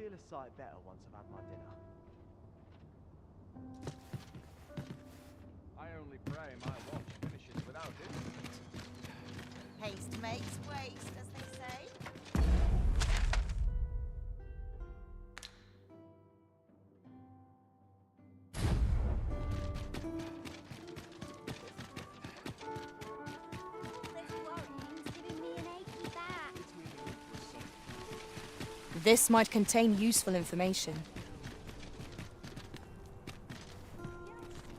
feel a sight better once I've had my dinner. I only pray my watch finishes without it. Haste makes waste, as they say. This might contain useful information.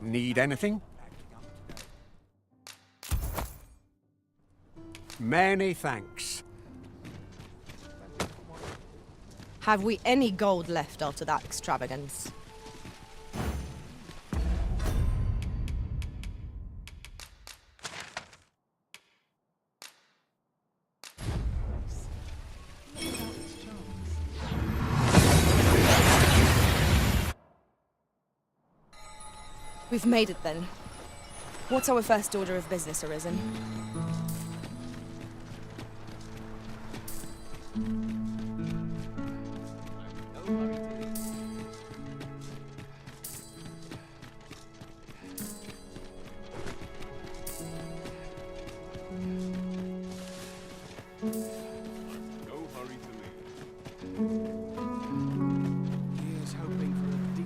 Need anything? Many thanks. Have we any gold left after that extravagance? We've made it then. What's our first order of business, Arisen?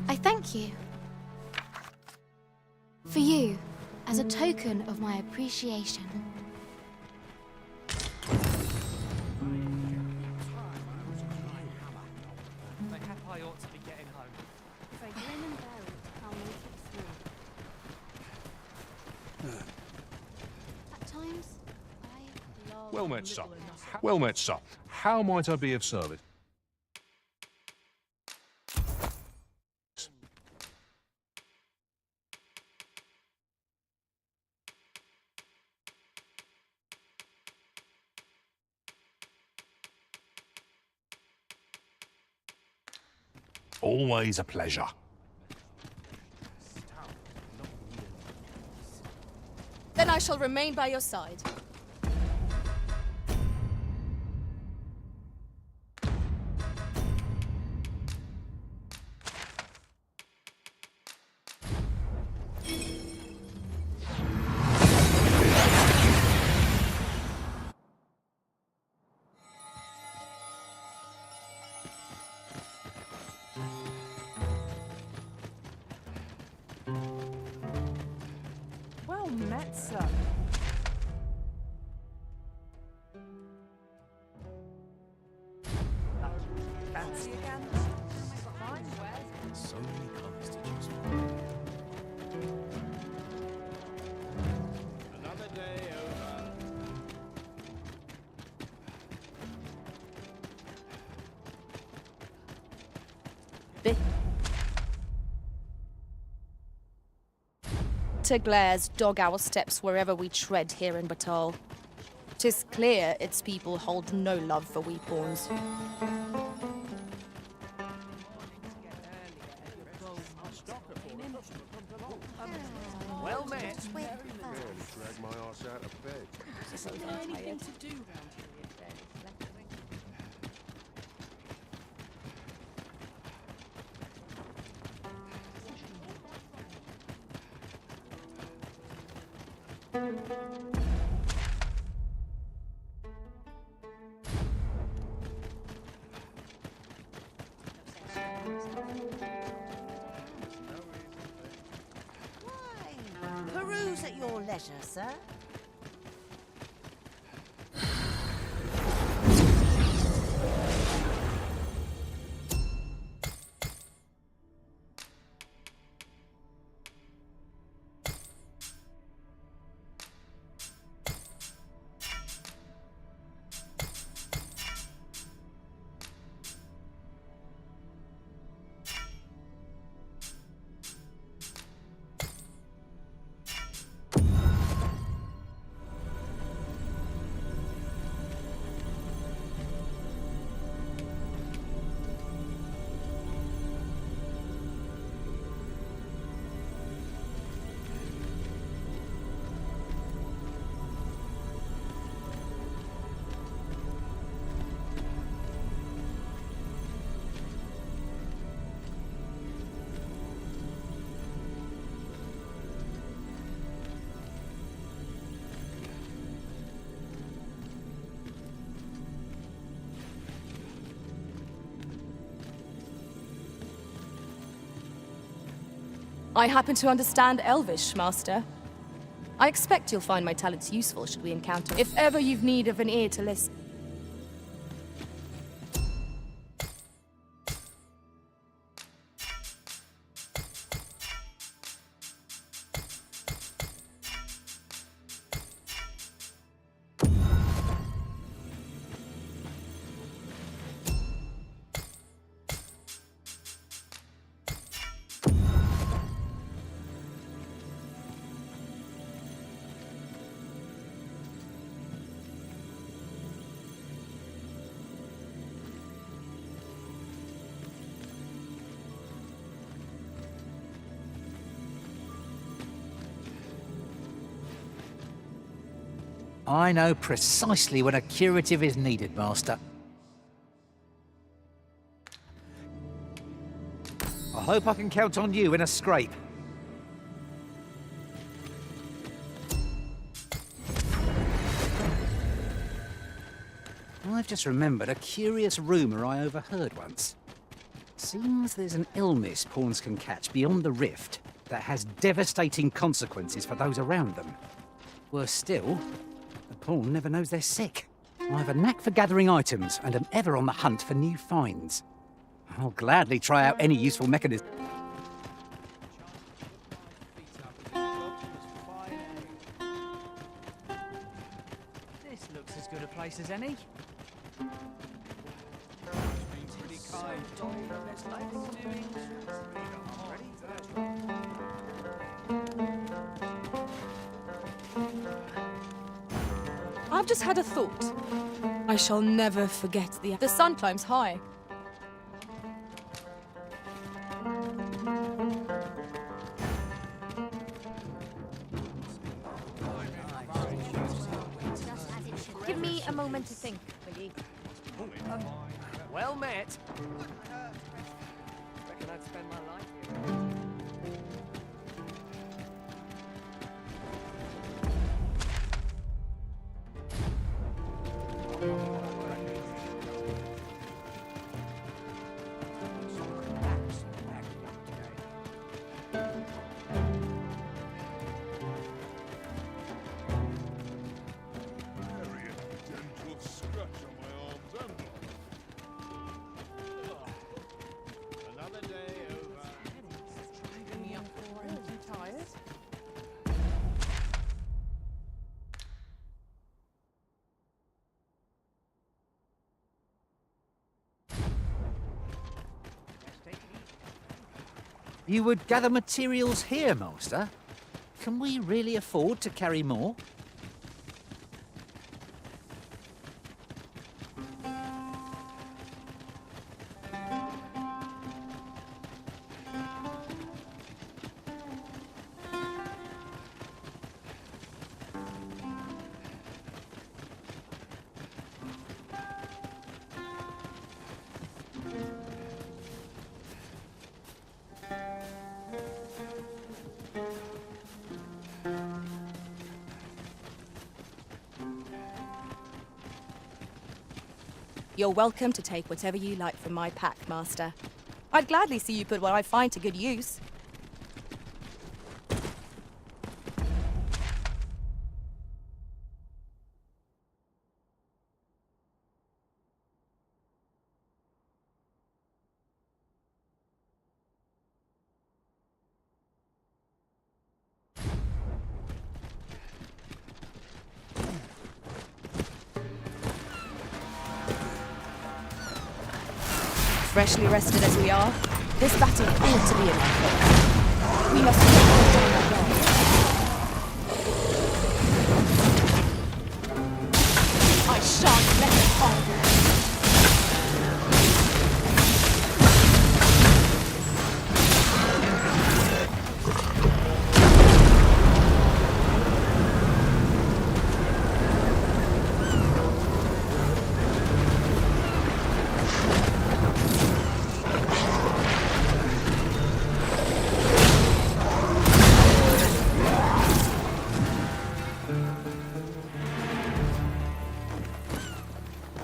I thank you. For you, as a token of my appreciation. Perhaps I ought to be getting home. So grin and bear it, I'll make it through. At times, I love... Well met, sir. Well met, sir. How might I be of service? Always a pleasure. Then I shall remain by your side. Well met, sir. Fancy again? Fine wares. So many colours to choose from. Another day over. Bitter glares dog our steps wherever we tread here in Batal. 'Tis clear its people hold no love for we pawns. Well met. Drag my arse out of bed. Isn't there anything to do round here? Why, peruse at your leisure, sir. I happen to understand Elvish, Master. I expect you'll find my talents useful should we encounter. If ever you've need of an ear to listen. I know precisely when a curative is needed, Master. I hope I can count on you in a scrape. I've just remembered a curious rumour I overheard once. Seems there's an illness pawns can catch beyond the rift that has devastating consequences for those around them. Worse still, the pawn never knows they're sick. I have a knack for gathering items and am ever on the hunt for new finds. I'll gladly try out any useful mechanism. This looks as good a place as any. Pretty kind. There's loads doing. I've just had a thought. I shall never forget the sun climbs high. Give me a moment to think, will you? Well met. Reckon I'd spend my life here. You would gather materials here, Master? Can we really afford to carry more? You're welcome to take whatever you like from my pack, Master. I'd gladly see you put what I find to good use. Freshly rested as we are, this battle ought to be in our favour. We must take them down that road. I shan't let it on.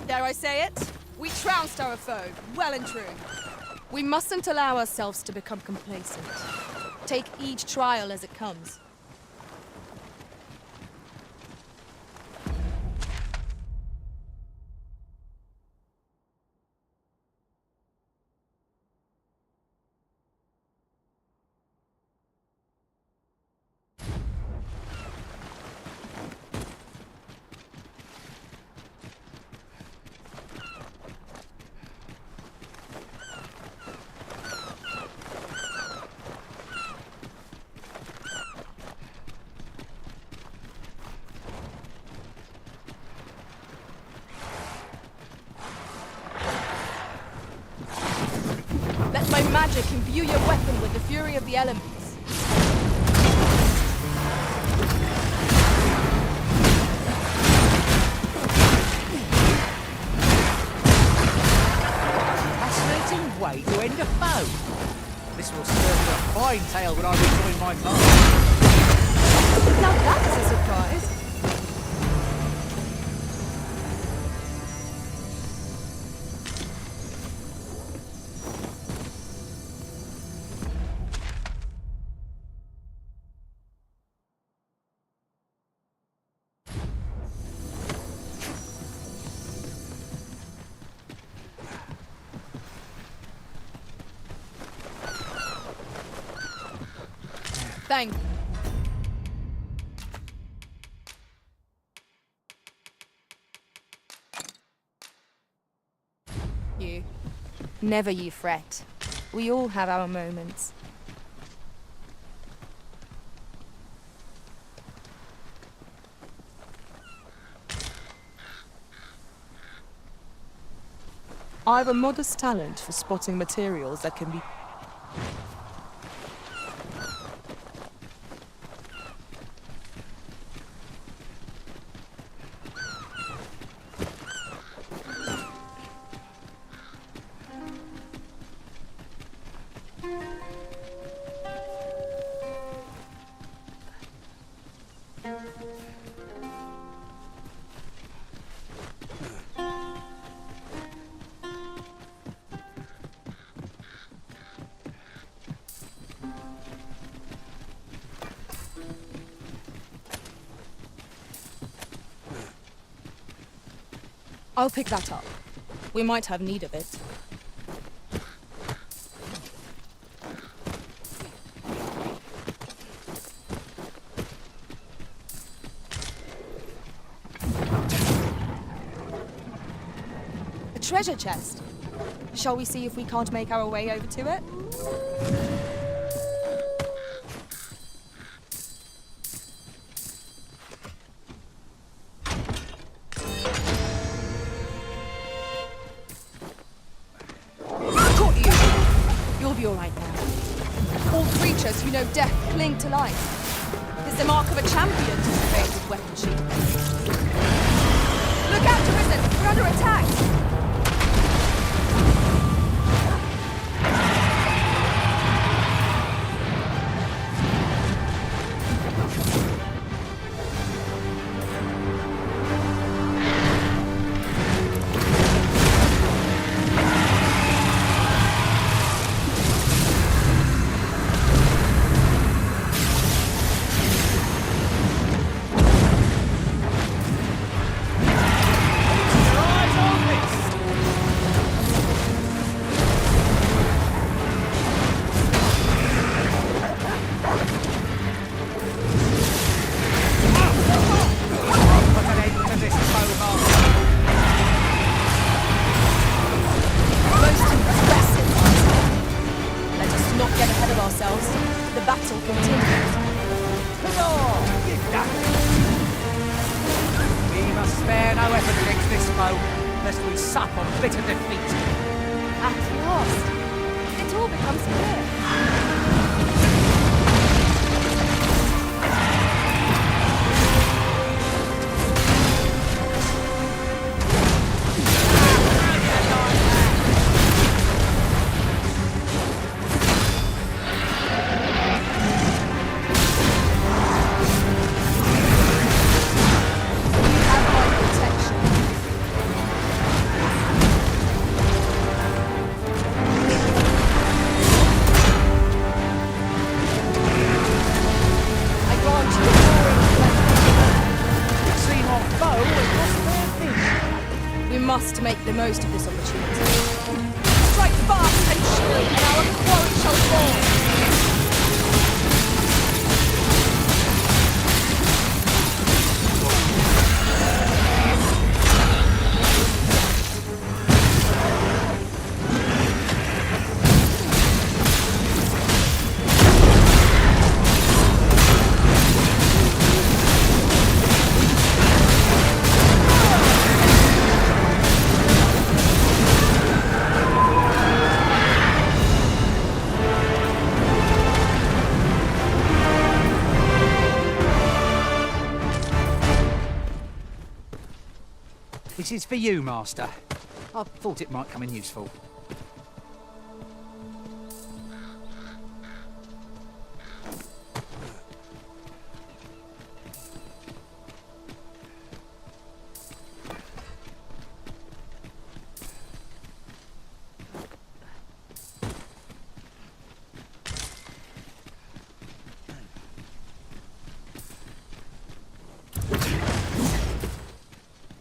Dare I say it? We trounced our foe, well and true. We mustn't allow ourselves to become complacent. Take each trial as it comes. Let my magic imbue your weapon with the fury of the elements. Fascinating way to end a foe. This will serve as a fine tale when I rejoin my party. Now that's a surprise. Thank you. Never you fret. We all have our moments. I've a modest talent for spotting materials that can be... I'll pick that up. We might have need of it. A treasure chest. Shall we see if we can't make our way over to it? You'll be all right now. All creatures who know death cling to life. It's the mark of a champion to survey with weapon sheath. Look out, Arisen! We're under attack! must make the most of this opportunity. Strike fast and surely, and our quarry shall fall. This is for you, Master. I thought it might come in useful.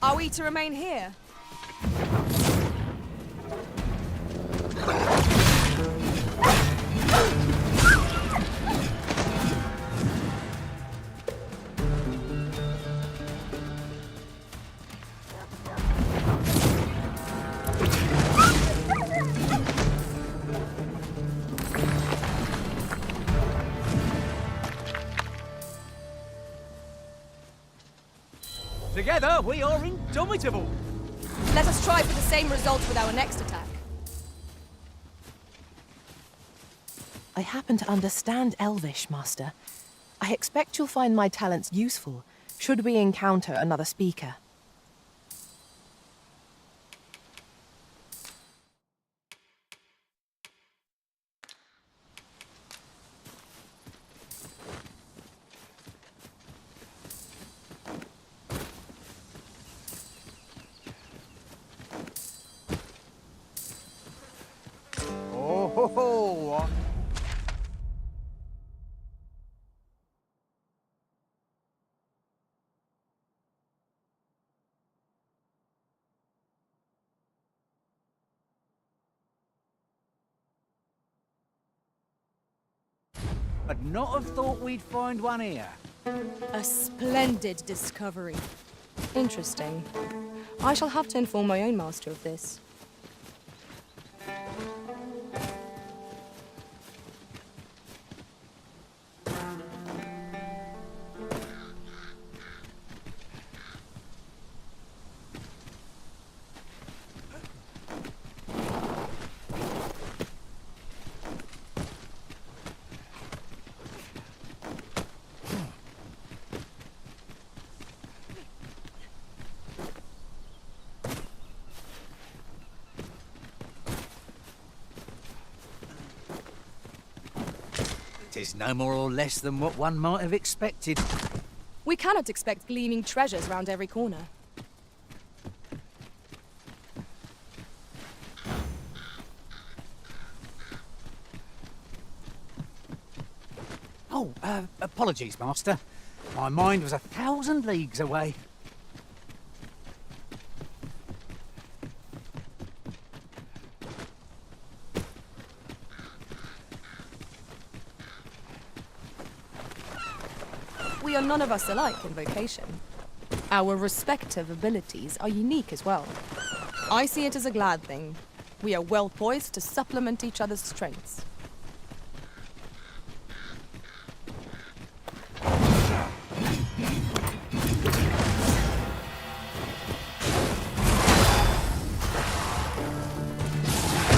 Are we to remain here? Together, we are indomitable. Let us try for the same result with our next attack. I happen to understand Elvish, Master. I expect you'll find my talents useful, should we encounter another speaker. Oh. I'd not have thought we'd find one here. A splendid discovery. Interesting. I shall have to inform my own master of this. Tis no more or less than what one might have expected. We cannot expect gleaming treasures round every corner. Oh, apologies, Master. My mind was 1,000 leagues away. We are none of us alike in vocation. Our respective abilities are unique as well. I see it as a glad thing. We are well poised to supplement each other's strengths.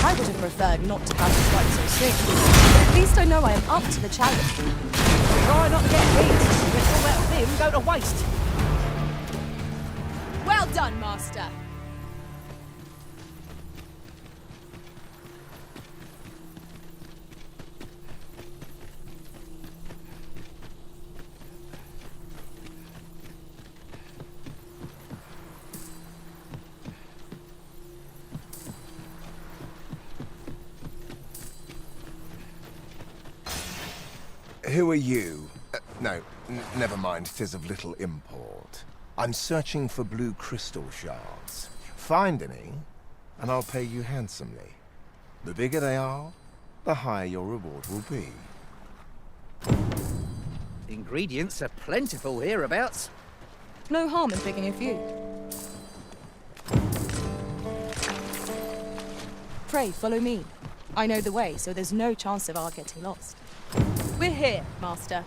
I would have preferred not to have to fight so soon, but at least I know I am up to the challenge. Try not to get beat. All that vim go to waste. Well done, Master. Who are you? No, never mind, 'tis of little import. I'm searching for blue crystal shards. find any, and I'll pay you handsomely. The bigger they are, the higher your reward will be. Ingredients are plentiful hereabouts. No harm in picking a few. Pray, follow me. I know the way, so there's no chance of our getting lost. We're here, Master.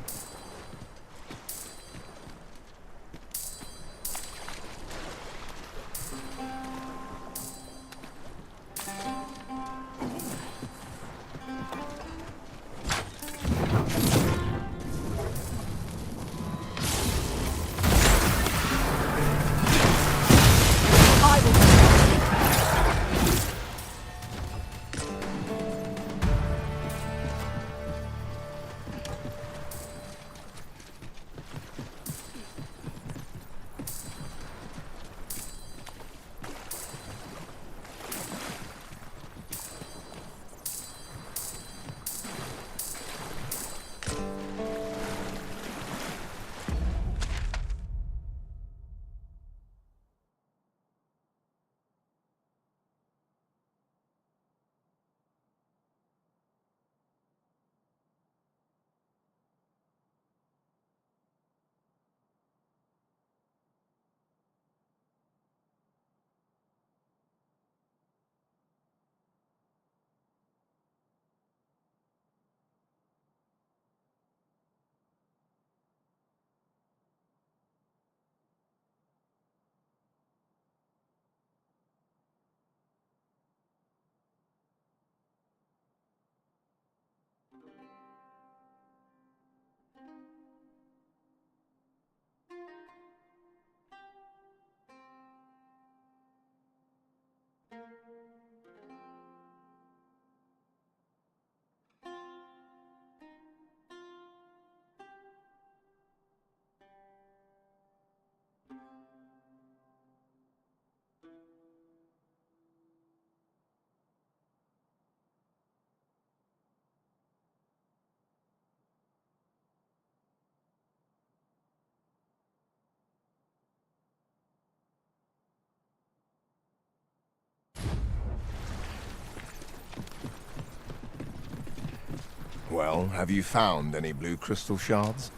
Well, have you found any blue crystal shards?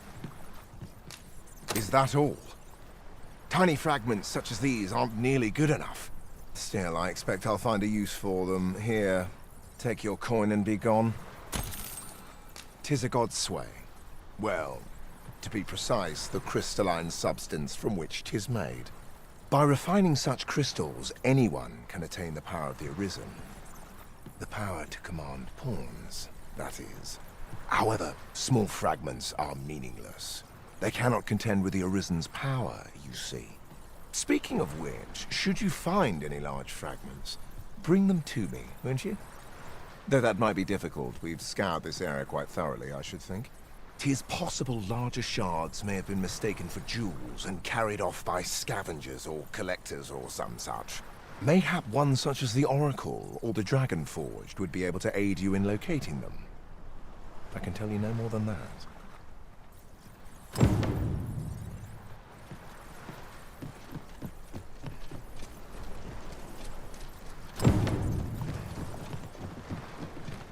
Is that all? Tiny fragments such as these aren't nearly good enough. Still, I expect I'll find a use for them. Here, take your coin and be gone. 'Tis a god's sway. Well, to be precise, the crystalline substance from which 'tis made. By refining such crystals, anyone can attain the power of the Arisen. The power to command pawns, that is. However, small fragments are meaningless. They cannot contend with the Arisen's power, you see. Speaking of which, should you find any large fragments, bring them to me, won't you? Though that might be difficult, we've scoured this area quite thoroughly, I should think. 'Tis possible larger shards may have been mistaken for jewels and carried off by scavengers or collectors or some such. Mayhap one such as the Oracle or the Dragon Forged would be able to aid you in locating them. I can tell you no more than that.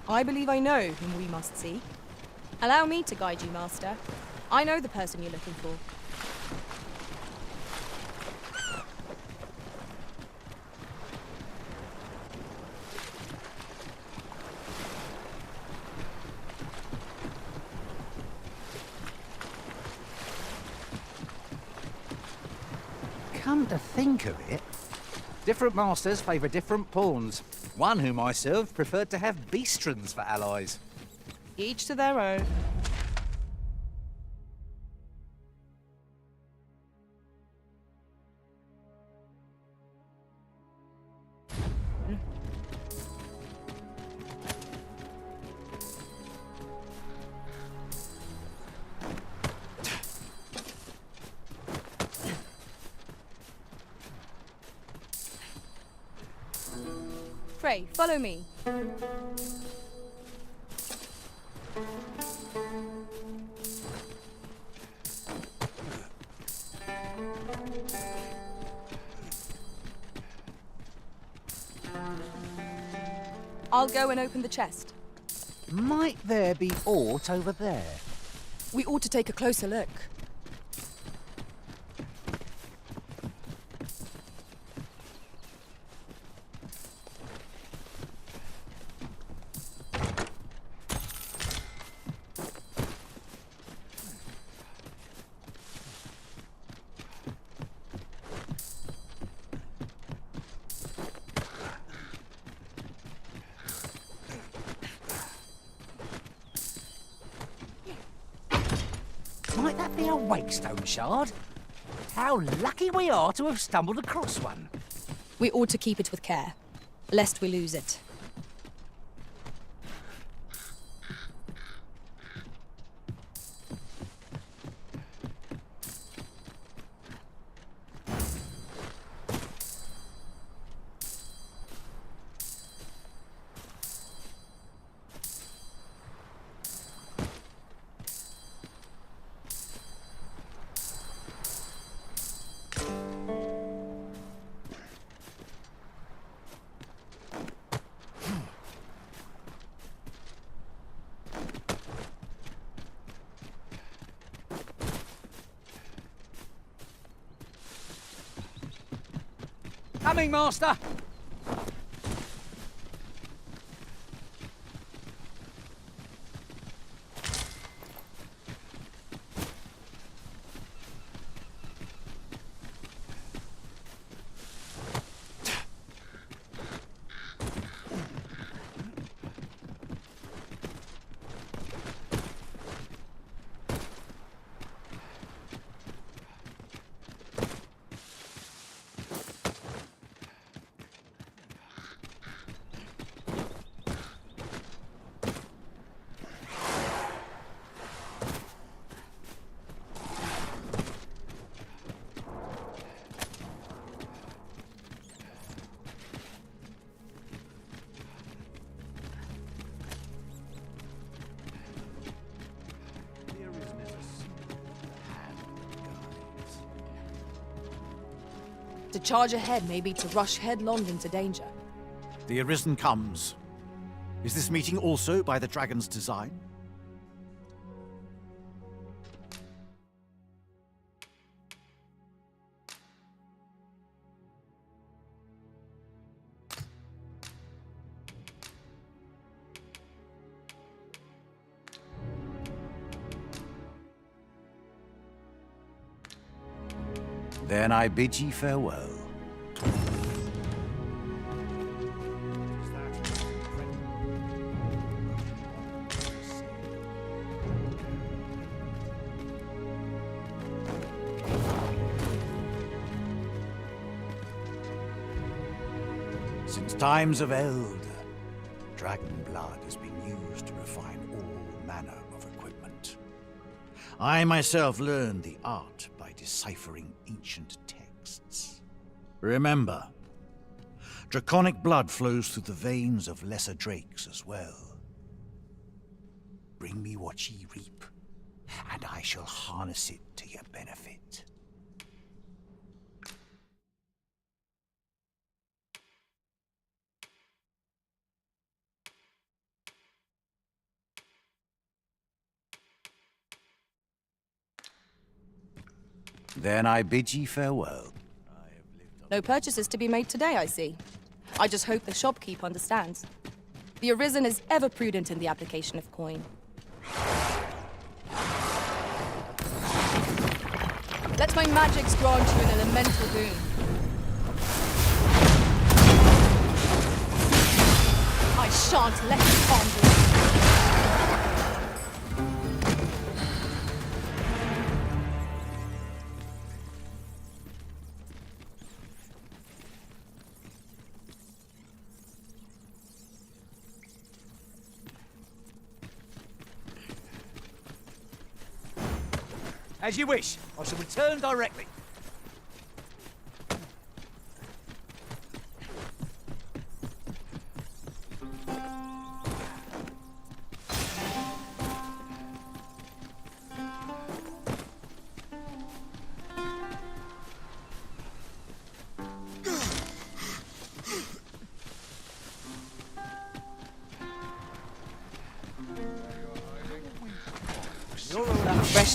I believe I know whom we must seek. Allow me to guide you, Master. I know the person you're looking for. Come to think of it, different masters favour different pawns. One whom I served preferred to have beastrons for allies. Each to their own. Pray, follow me. I'll go and open the chest. Might there be aught over there? We ought to take a closer look. Might that be a wakestone shard? How lucky we are to have stumbled across one. We ought to keep it with care, lest we lose it. Coming, Master! To charge ahead may be to rush headlong into danger. The Arisen comes. Is this meeting also by the dragon's design? Then I bid ye farewell. Since times of eld, dragon blood has been used to refine all manner of equipment. I myself learned the art by deciphering ancient texts. Remember, draconic blood flows through the veins of lesser drakes as well. Bring me what ye reap, and I shall harness it to your benefit. Then I bid ye farewell. No purchases to be made today, I see. I just hope the shopkeep understands. The Arisen is ever prudent in the application of coin. Let my magics grant you an elemental boon. I shan't let you ponder. As you wish. I shall return directly.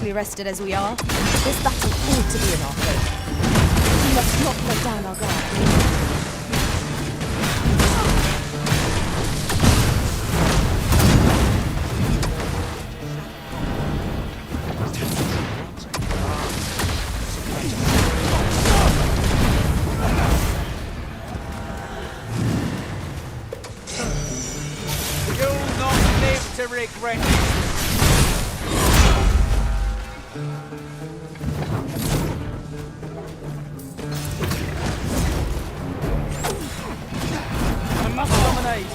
sufficiently rested as we are. This battle ought to be in our favour. We must not let down our guard. You'll not live to regret it. I must dominate.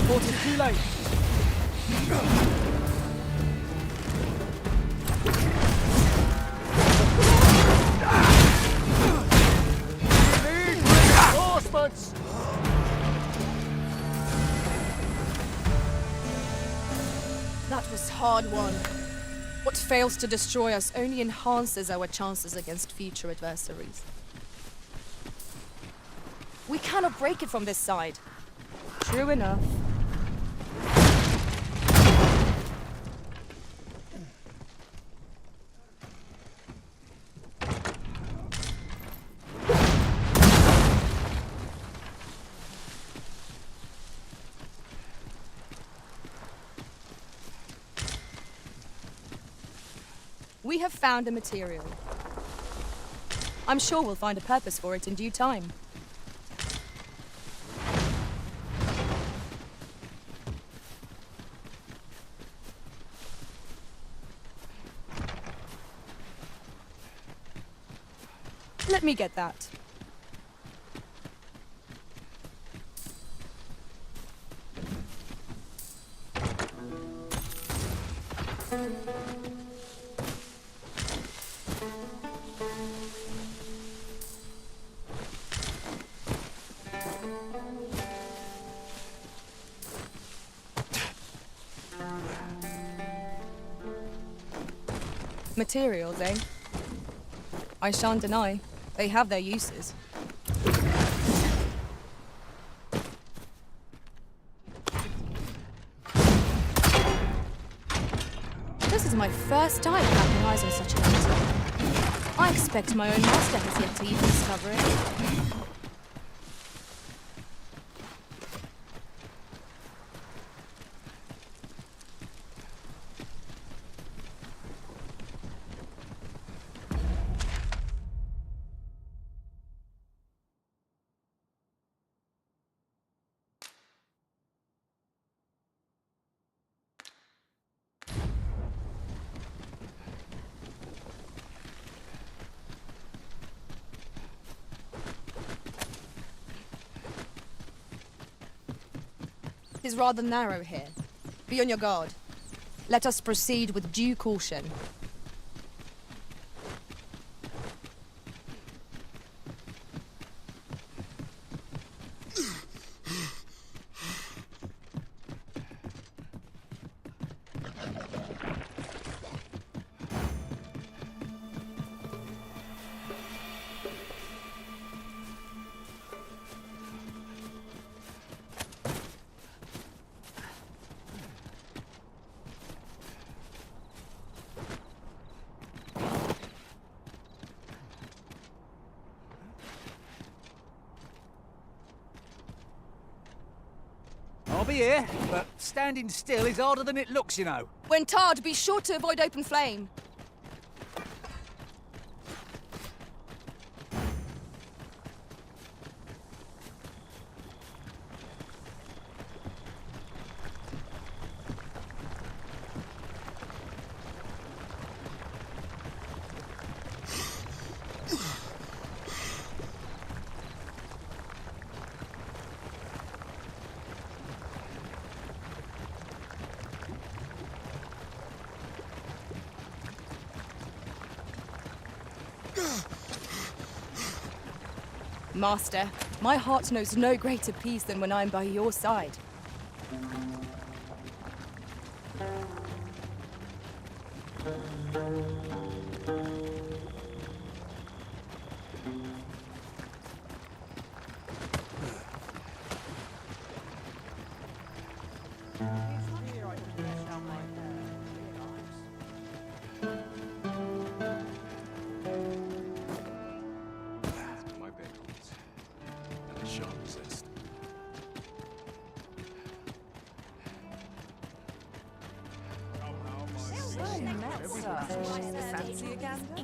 Fought it too late. Reinforcements! That was hard won. What fails to destroy us only enhances our chances against future adversaries. We cannot break it from this side. True enough. We have found a material. I'm sure we'll find a purpose for it in due time. Let me get that. Materials, eh? I shan't deny. They have their uses. This is my first time clapping eyes on such an item. I expect my own master has yet to even discover it. Is rather narrow here. Be on your guard. Let us proceed with due caution. I'll be here, but standing still is harder than it looks, you know. When tarred, be sure to avoid open flame. Master, my heart knows no greater peace than when I'm by your side. Fancy a gander?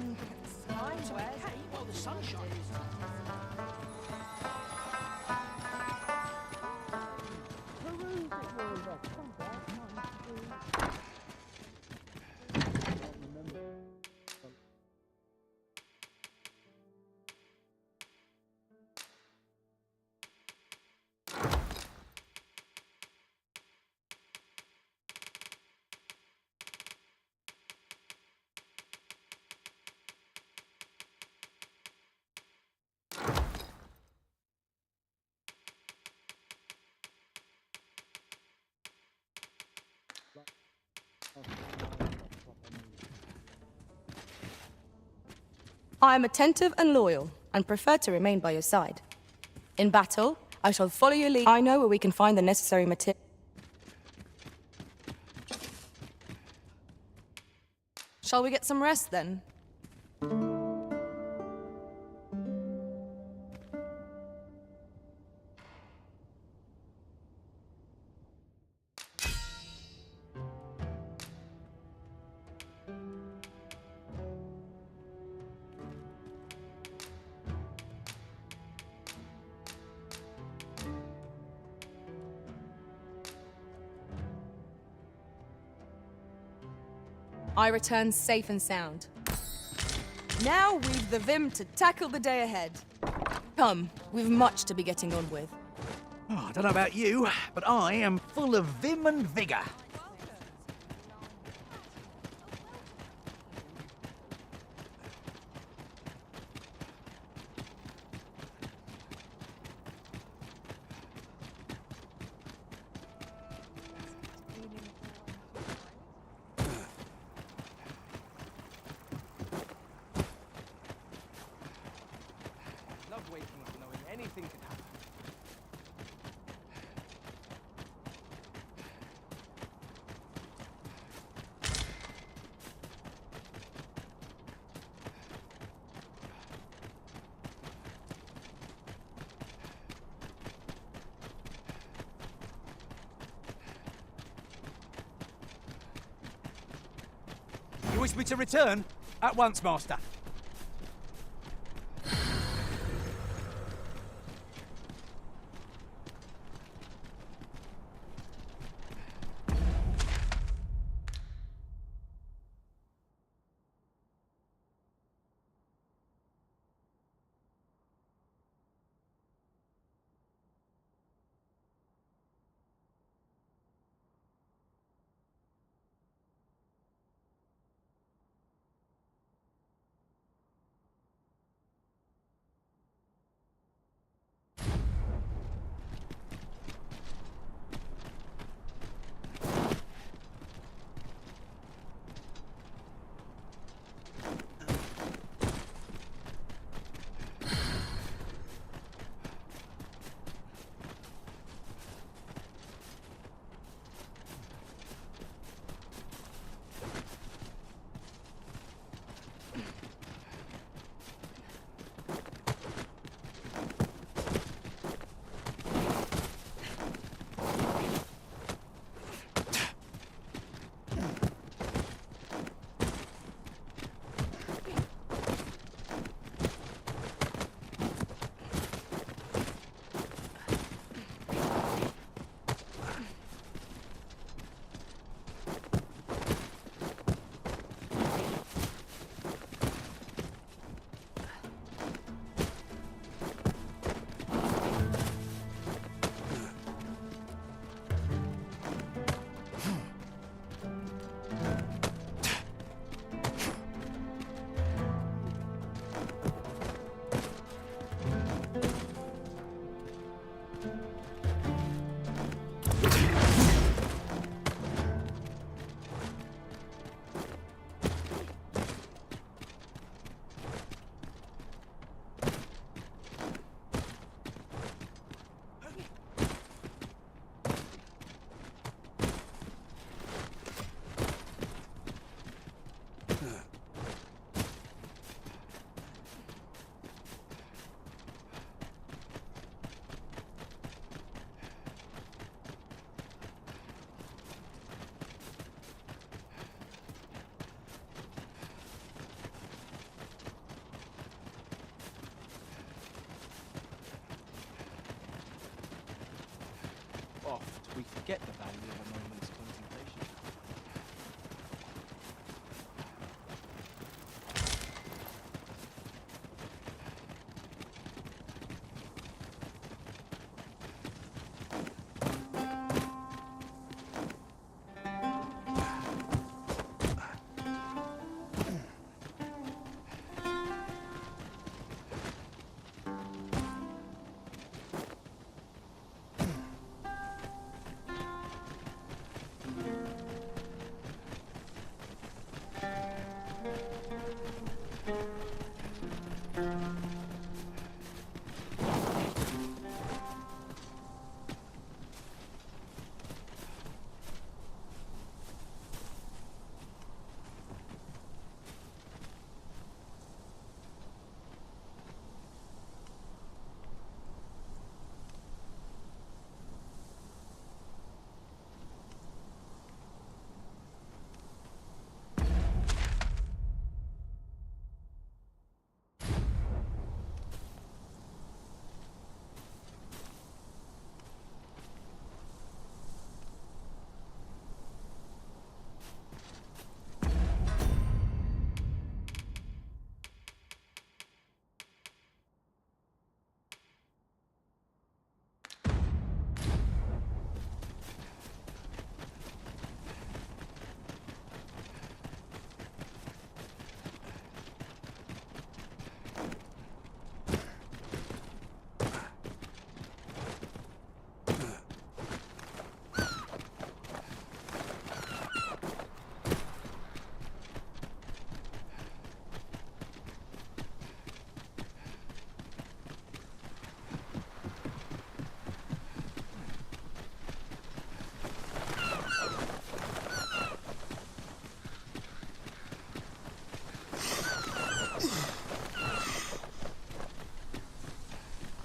I am attentive and loyal, and prefer to remain by your side. In battle, I shall follow your lead. I know where we can find the necessary material. Shall we get some rest then? I return safe and sound. Now we've the vim to tackle the day ahead. Come, we've much to be getting on with. Oh, I don't know about you, but I am full of vim and vigour. Love waking up knowing anything could happen. You wish me to return? At once, Master. We forget the value of a moment's contemplation.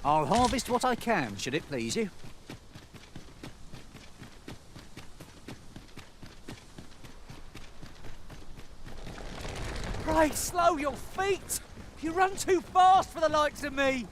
I'll harvest what I can, should it please you. Pray, slow your feet! You run too fast for the likes of me!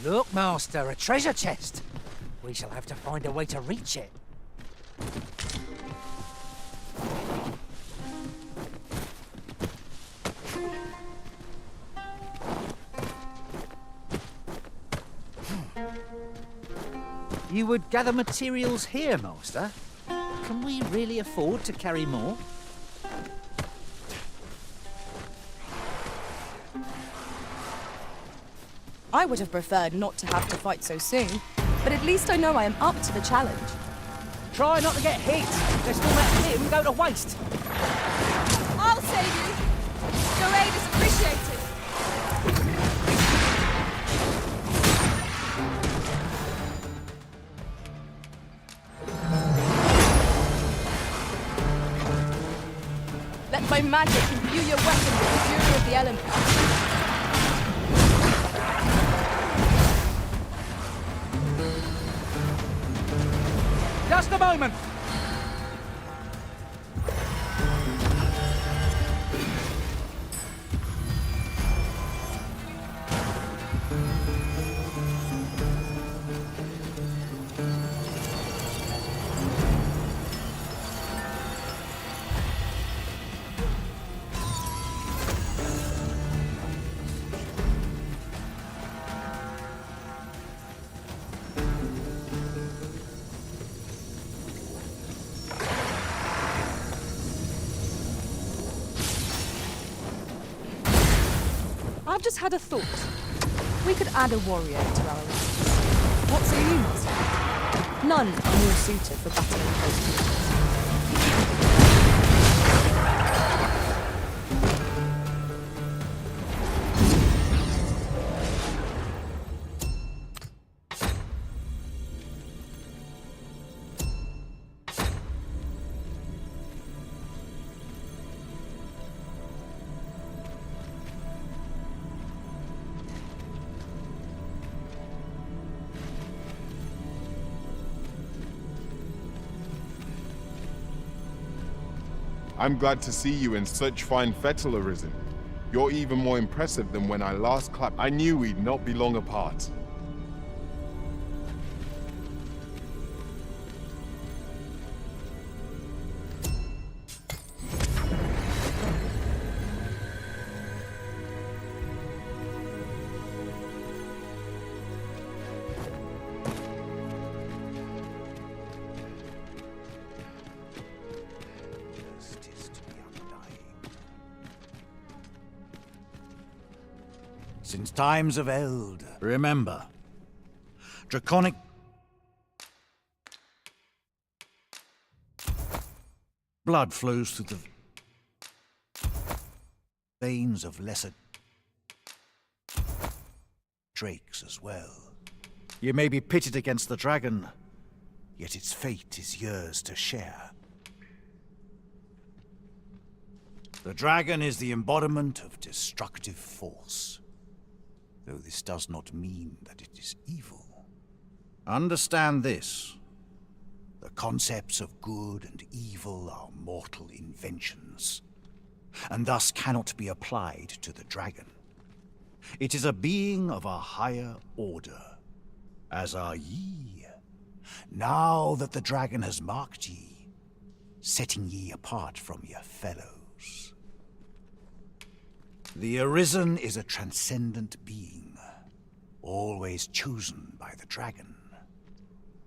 Look, Master, a treasure chest. We shall have to find a way to reach it. You would gather materials here, Master? Can we really afford to carry more? I would have preferred not to have to fight so soon, but at least I know I am up to the challenge. Try not to get hit. Let's not let him go to waste. I'll save you. Your aid is appreciated. Let my magic imbue your weapon with the fury of the elements. Just a moment! I've just had a thought. We could add a warrior to our ranks. What say you, Master? None are more suited for battling close quarters. I'm glad to see you in such fine fettle, Arisen. You're even more impressive than when I last clapped. I knew we'd not be long apart. Since times of eld, remember, draconic blood flows through the veins of lesser drakes as well. You may be pitted against the dragon, yet its fate is yours to share. The dragon is the embodiment of destructive force, though this does not mean that it is evil. Understand this. The concepts of good and evil are mortal inventions, and thus cannot be applied to the dragon. It is a being of a higher order, as are ye. Now that the dragon has marked ye, setting ye apart from your fellows. The Arisen is a transcendent being, always chosen by the dragon.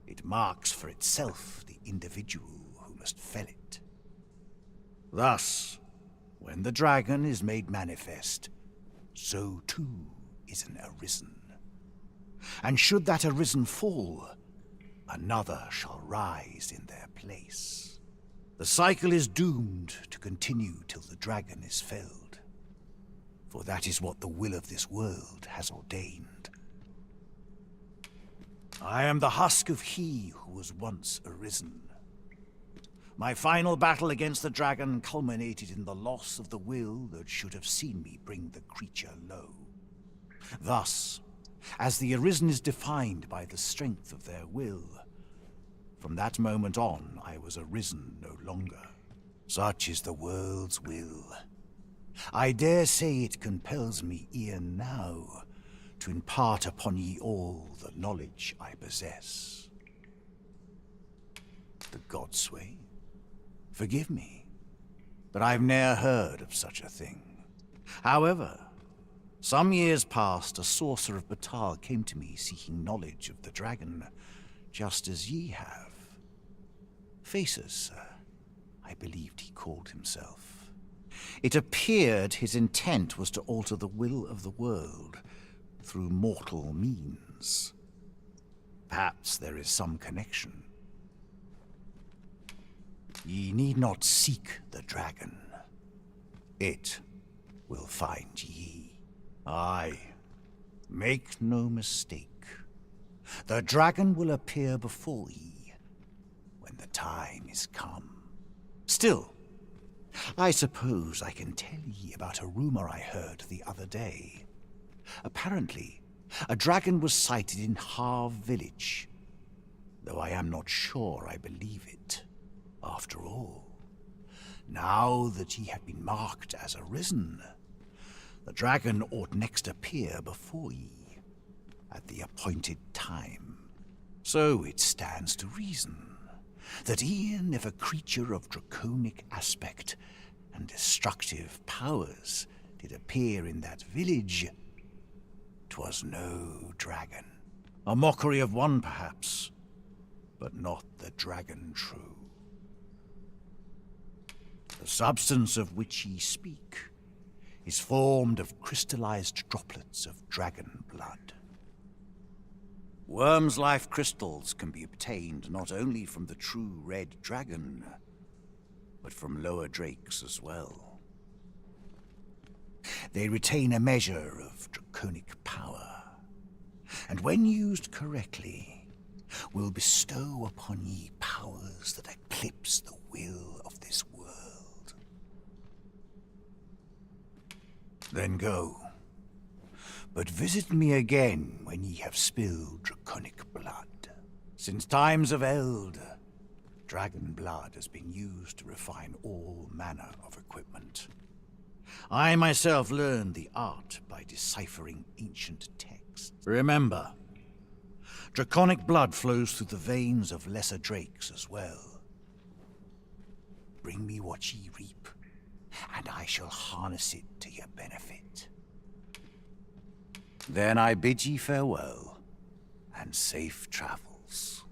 It marks for itself the individual who must fell it. Thus, when the dragon is made manifest, so too is an Arisen. And should that Arisen fall, another shall rise in their place. The cycle is doomed to continue till the dragon is felled. For that is what the will of this world has ordained. I am the husk of he who was once Arisen. My final battle against the dragon culminated in the loss of the will that should have seen me bring the creature low. Thus, as the Arisen is defined by the strength of their will, from that moment on I was Arisen no longer. Such is the world's will. I dare say it compels me e'en now to impart upon ye all the knowledge I possess. The Godsway? Forgive me, but I've ne'er heard of such a thing. However, some years past, a sorcerer of Batal came to me seeking knowledge of the dragon, just as ye have. Faces, sir, I believed he called himself. It appeared his intent was to alter the will of the world through mortal means. Perhaps there is some connection. Ye need not seek the dragon. It will find ye. Aye, make no mistake. The dragon will appear before ye when the time is come. Still, I suppose I can tell ye about a rumor I heard the other day. Apparently, a dragon was sighted in Harv village, though I am not sure I believe it. After all, now that ye have been marked as Arisen, the dragon ought next appear before ye at the appointed time. So it stands to reason that e'en if a creature of draconic aspect and destructive powers did appear in that village, 'twas no dragon. A mockery of one, perhaps, but not the dragon true. The substance of which ye speak is formed of crystallized droplets of dragon blood. Worm's life crystals can be obtained not only from the true red dragon, but from lower drakes as well. They retain a measure of draconic power, and when used correctly, will bestow upon ye powers that eclipse the will of this world. Then go. But visit me again when ye have spilled draconic blood. Since times of eld, Dragon blood has been used to refine all manner of equipment. I myself learned the art by deciphering ancient texts. Remember, draconic blood flows through the veins of lesser drakes as well. Bring me what ye reap, and I shall harness it to your benefit. Then I bid ye farewell, and safe travels.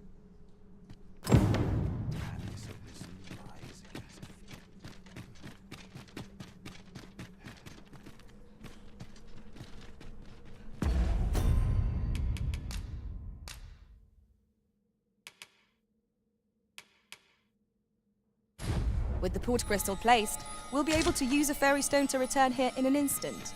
With the port crystal placed, we'll be able to use a fairy stone to return here in an instant.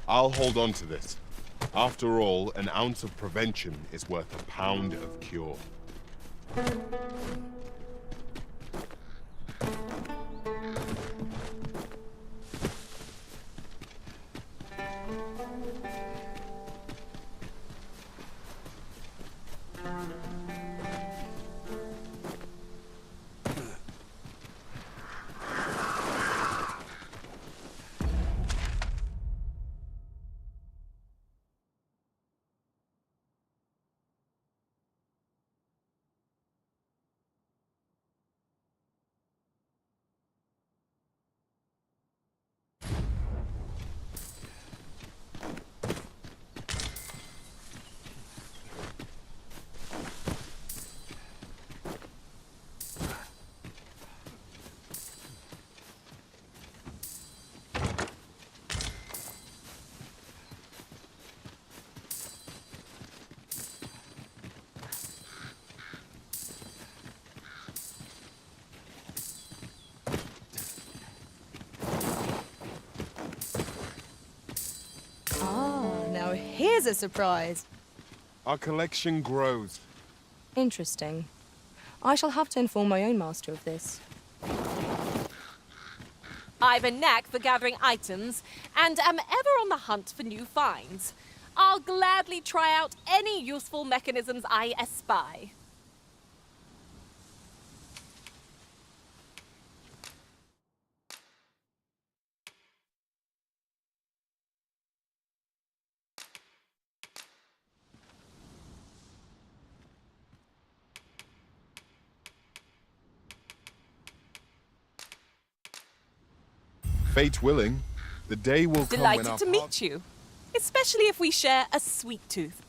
I'll hold on to this. After all, an ounce of prevention is worth a pound of cure. Now here's a surprise. Our collection grows. Interesting. I shall have to inform my own master of this. I've a knack for gathering items, and am ever on the hunt for new finds. I'll gladly try out any useful mechanisms I espy. Fate willing, the day will come when Delighted our to meet you, especially if we share a sweet tooth.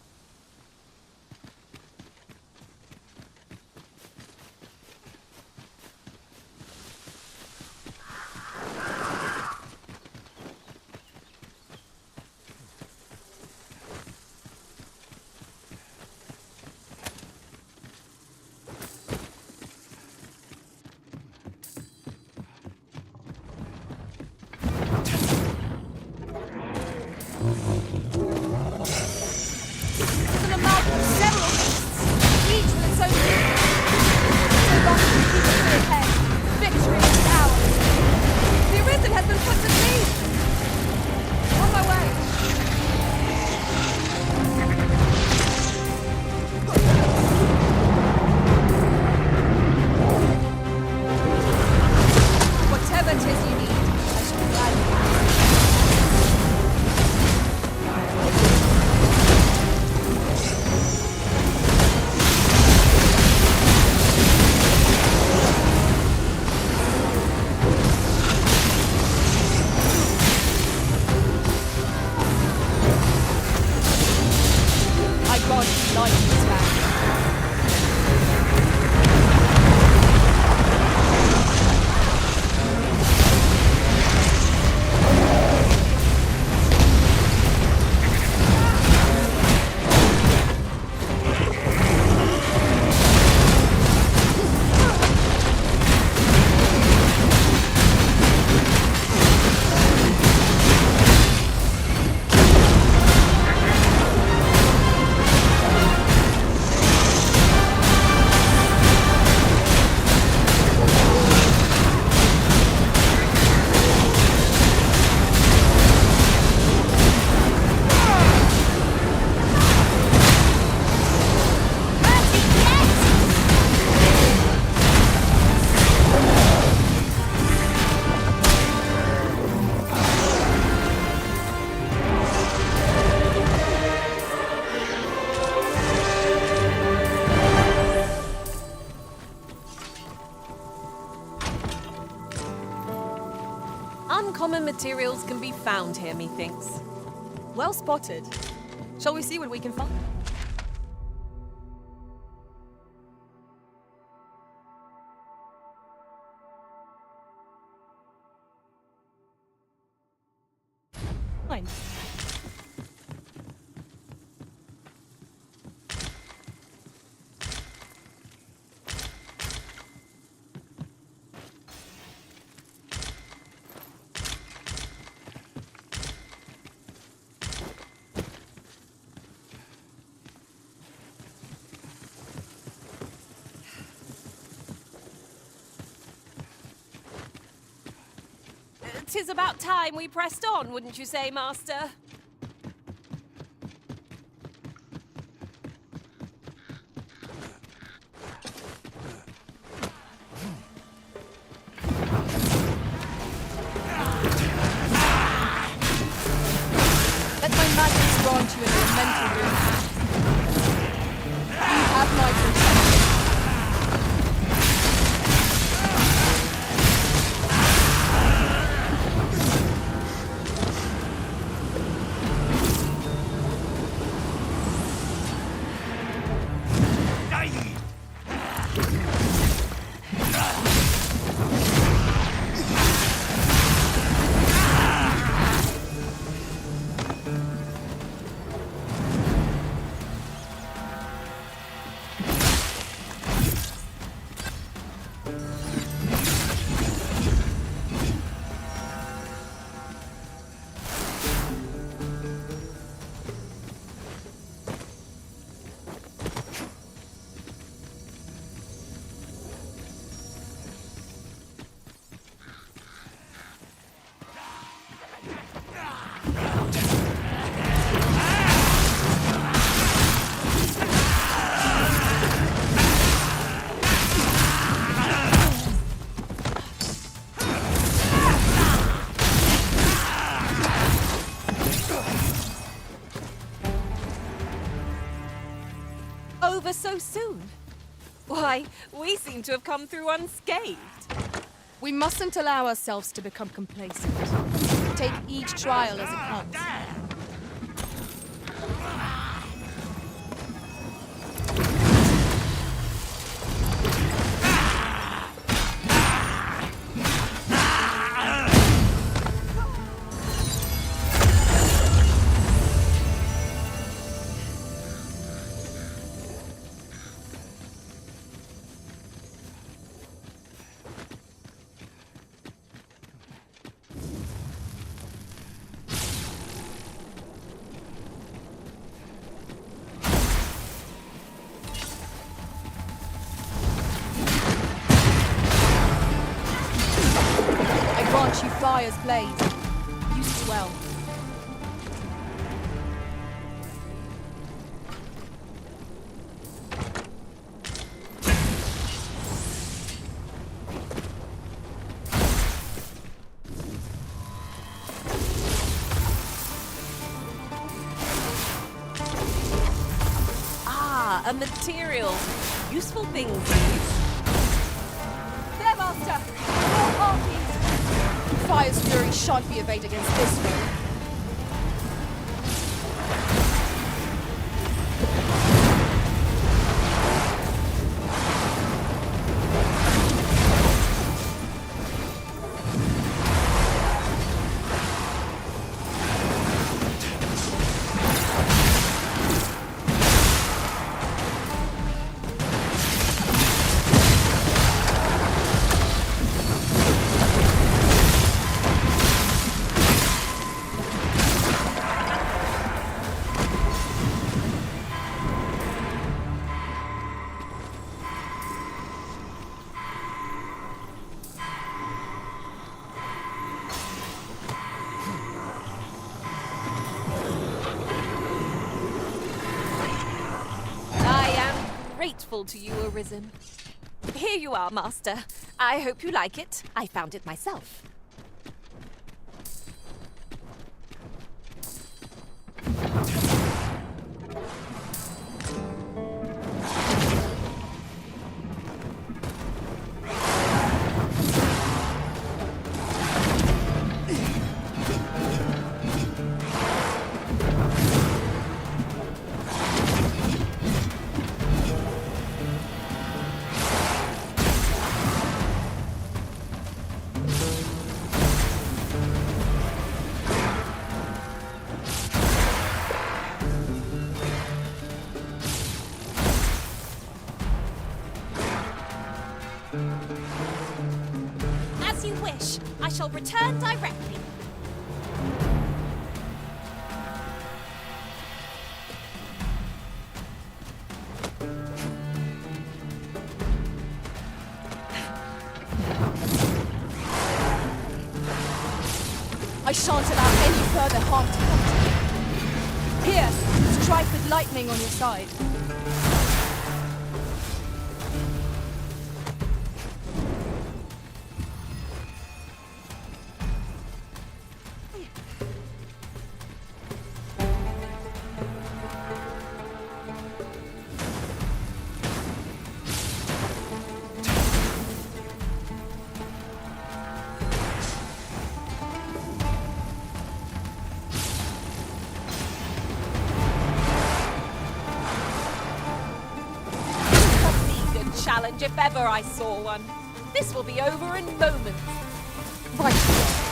materials can be found here, methinks. Well spotted. Shall we see what we can find? Fine. Tis about time we pressed on, wouldn't you say, Master? Let my magic grant you an elemental boon. You have my protection. Over so soon? Why, we seem to have come through unscathed. We mustn't allow ourselves to become complacent. Take each trial as it comes. You fire's blade. Use it well. Ah, a material. Useful things, these. There, Master! More parties! Fire's fury shan't be evaded against this foe. Grateful to you, Arisen. Here you are, Master. I hope you like it. I found it myself. I shall return directly. I shan't allow any further harm to come to you. Here, strike with lightning on your side. Challenge if ever I saw one. This will be over in moments. Right.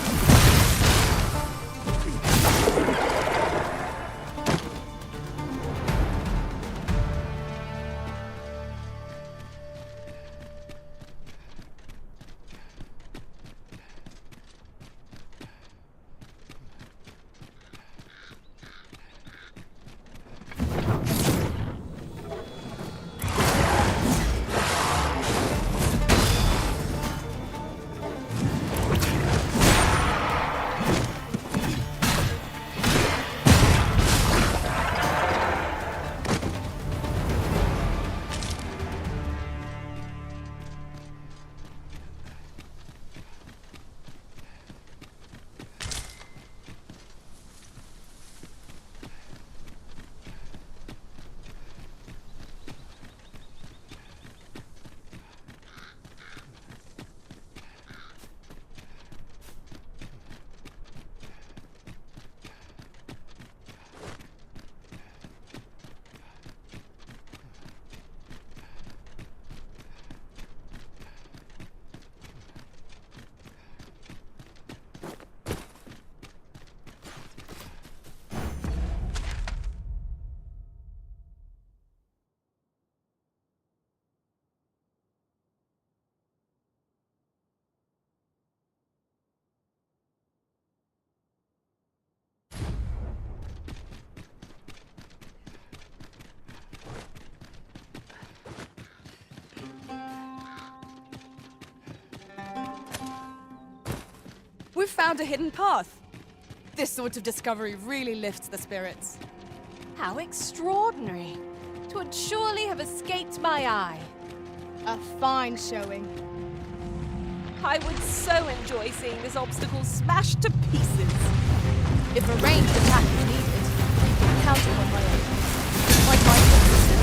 We've found a hidden path. This sort of discovery really lifts the spirits. How extraordinary. 'Twould surely have escaped my eye. A fine showing. I would so enjoy seeing this obstacle smashed to pieces. If a ranged attack is needed, you can count upon my aid. Like my sister.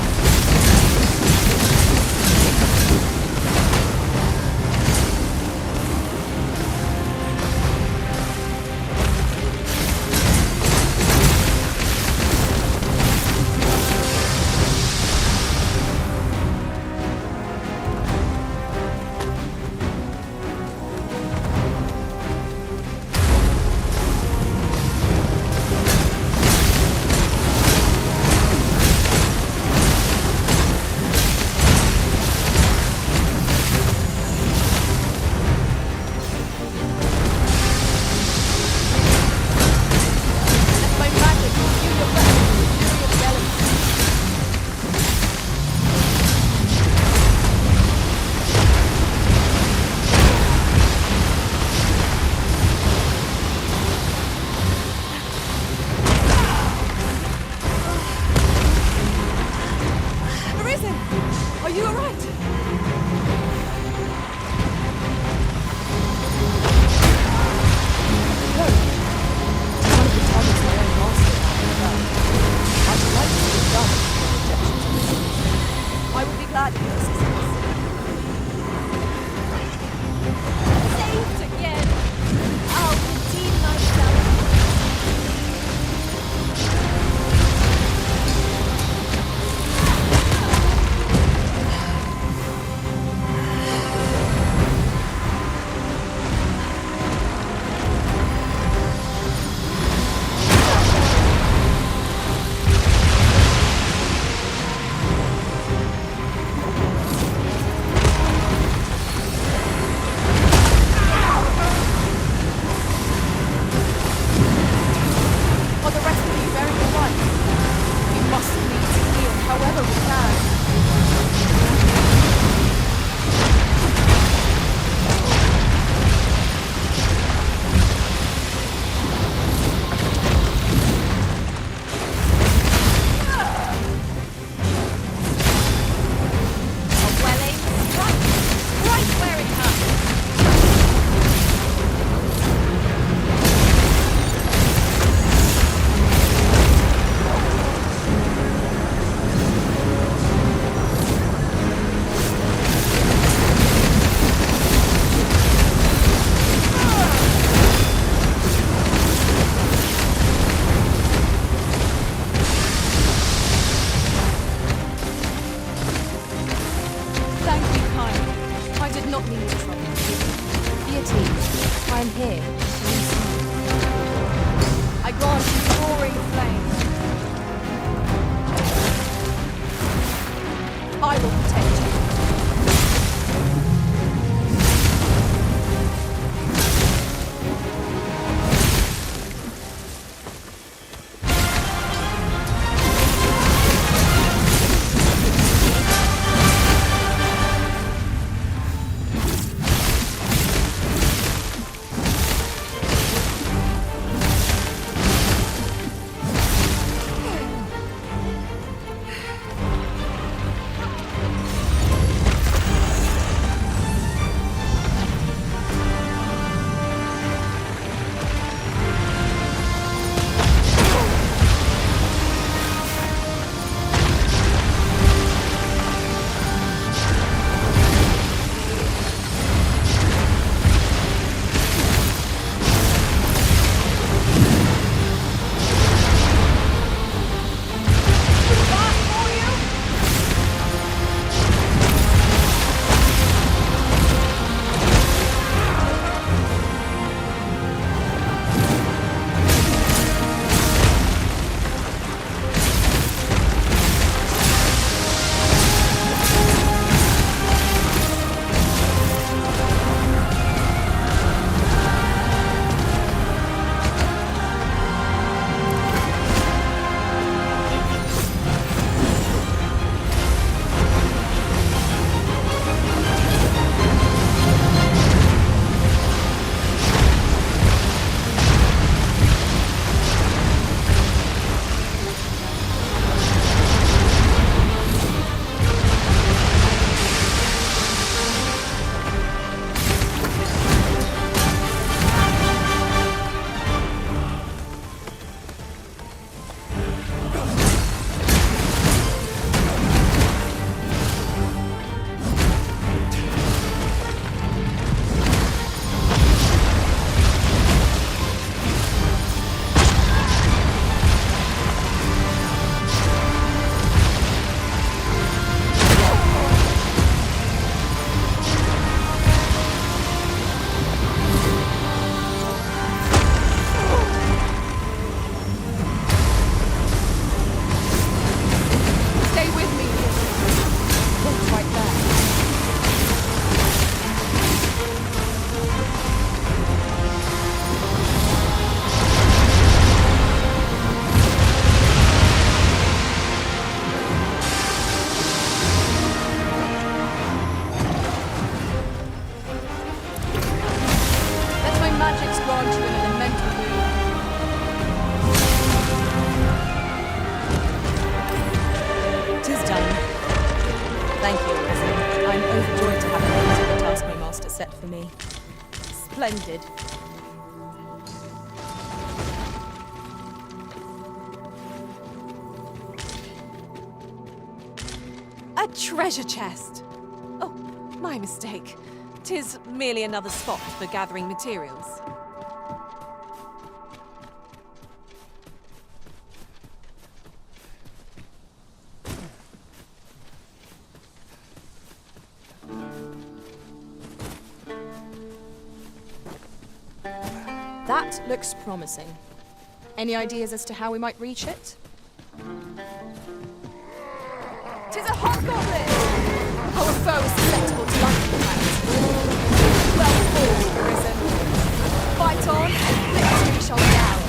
I'm here. I grant you roaring flame. I will protect you. Splendid. A treasure chest. Oh, my mistake. 'Tis merely another spot for gathering materials. That looks promising. Any ideas as to how we might reach it? 'Tis a hobgoblin! Our foe is susceptible to lightning attacks. Well fought, Arisen. Fight on, and victory shall be ours.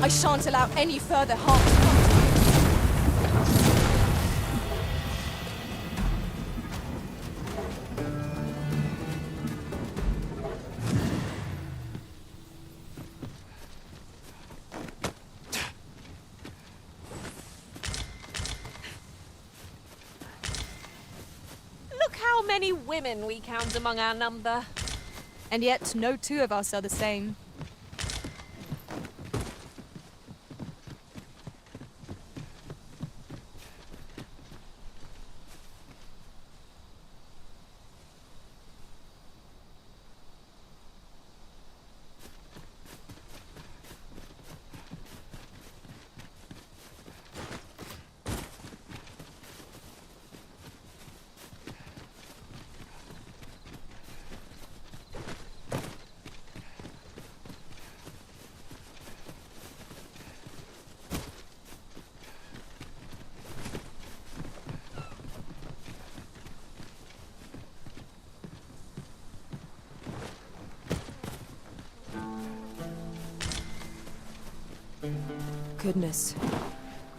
I shan't allow any further harm to come to you. many women we count among our number. And yet, no two of us are the same. Goodness.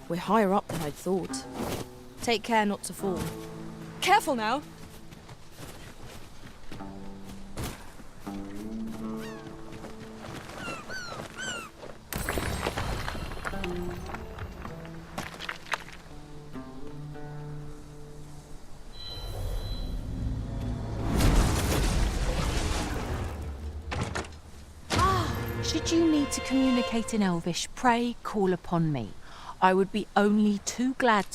We're higher up than I'd thought. Take care not to fall. Careful now! Should you need to communicate in Elvish, pray call upon me. I would be only too glad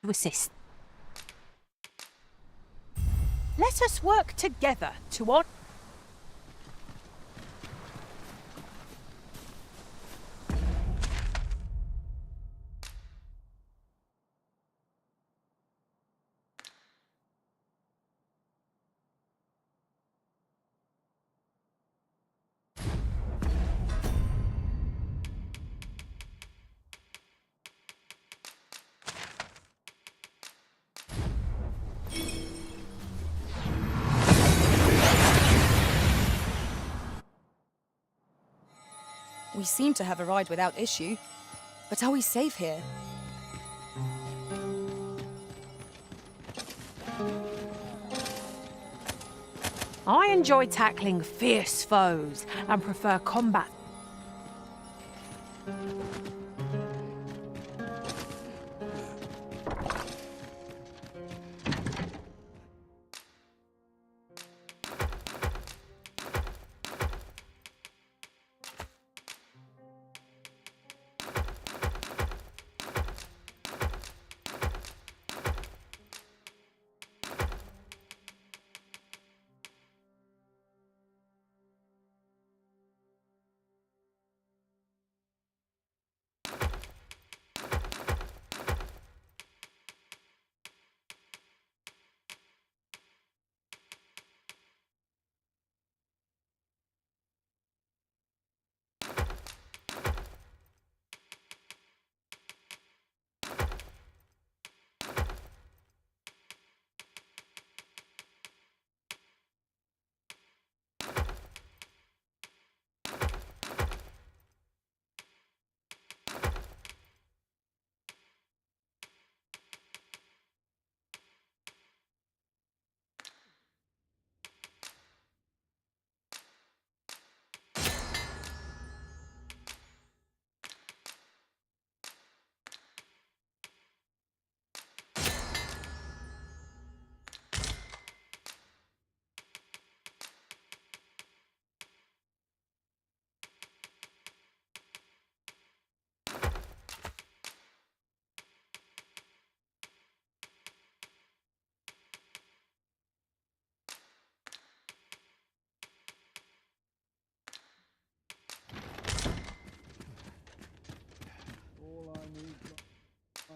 to assist. Let us work together to honor. We seem to have arrived without issue. But are we safe here? I enjoy tackling fierce foes and prefer combat.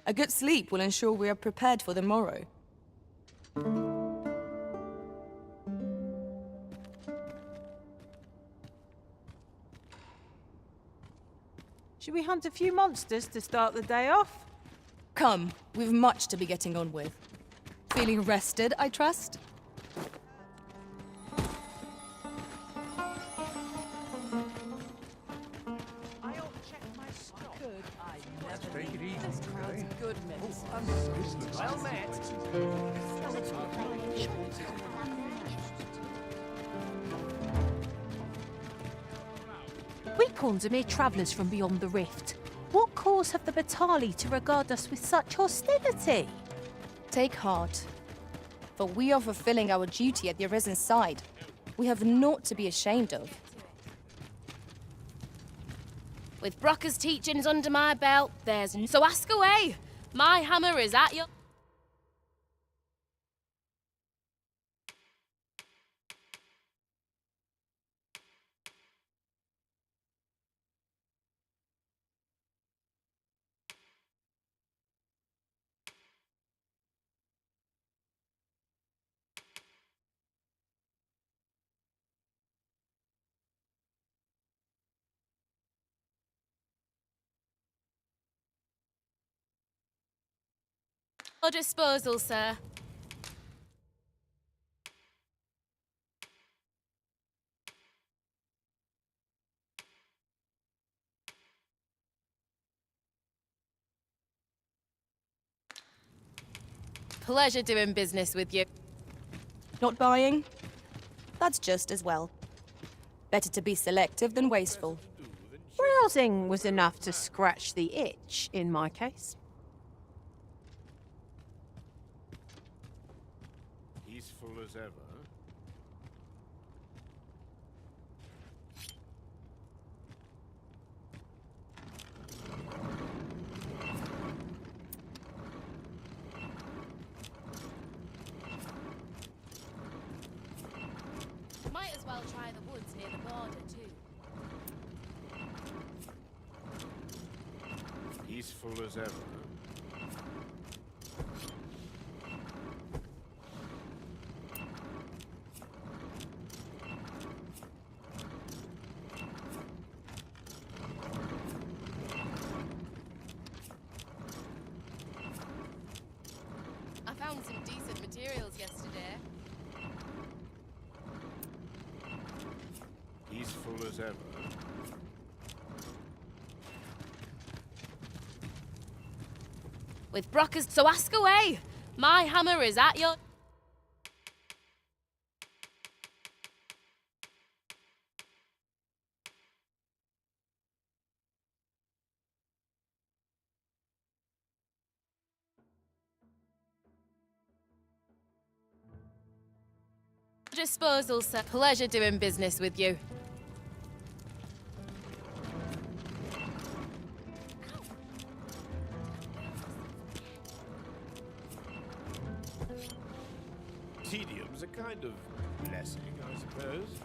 A good sleep will ensure we are prepared for the morrow. Should we hunt a few monsters to start the day off? Come, we've much to be getting on with. Feeling rested, I trust? Take it easy, okay? Good minutes. Well met. We pawns are mere travellers from beyond the rift. What cause cause have the Batali to regard us with such hostility? Take heart, for we are fulfilling our duty at the Arisen's side. We have naught to be ashamed of. With Brocker's teachings under my belt, so ask away. My hammer is at your... Your disposal, sir. Pleasure doing business with you. Not buying? That's just as well. Better to be selective than wasteful. Browsing was enough to scratch the itch, in my case. Peaceful as ever. Might as well try the woods near the border, too. Peaceful as ever. I found some decent materials yesterday. Peaceful as ever. With Brocker's, so ask away. My hammer is at your... disposal, sir. Pleasure doing business with you. Tedium's a kind of blessing, I suppose.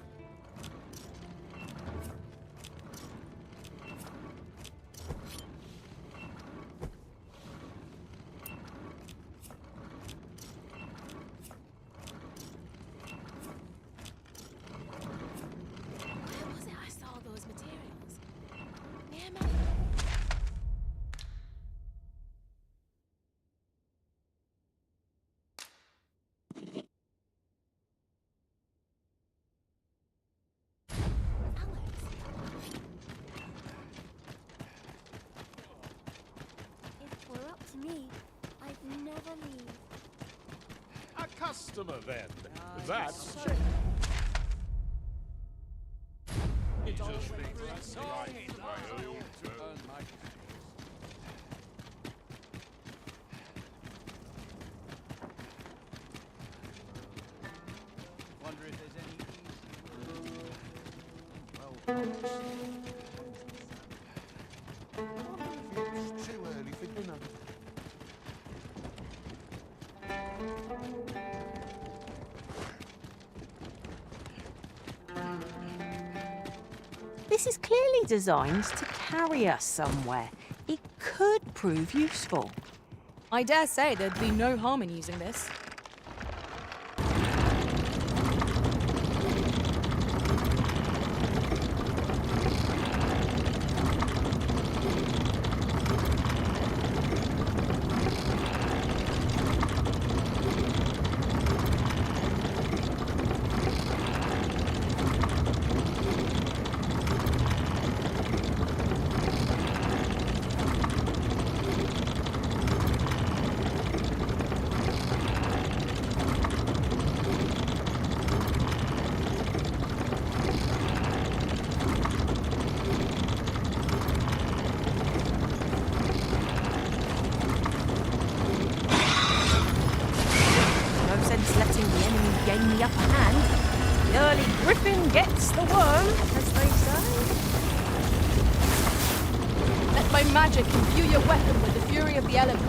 Where was it I saw those materials? Near my... If it were up to me, I'd never leave. A customer, then. That's... It just makes me right in my own turn. Wonder if there's any It's too early for dinner. This is clearly designed to carry us somewhere. It could prove useful. I dare say there'd be no harm in using this. early griffin gets the worm, as they say. Let my magic imbue your weapon with the fury of the elements.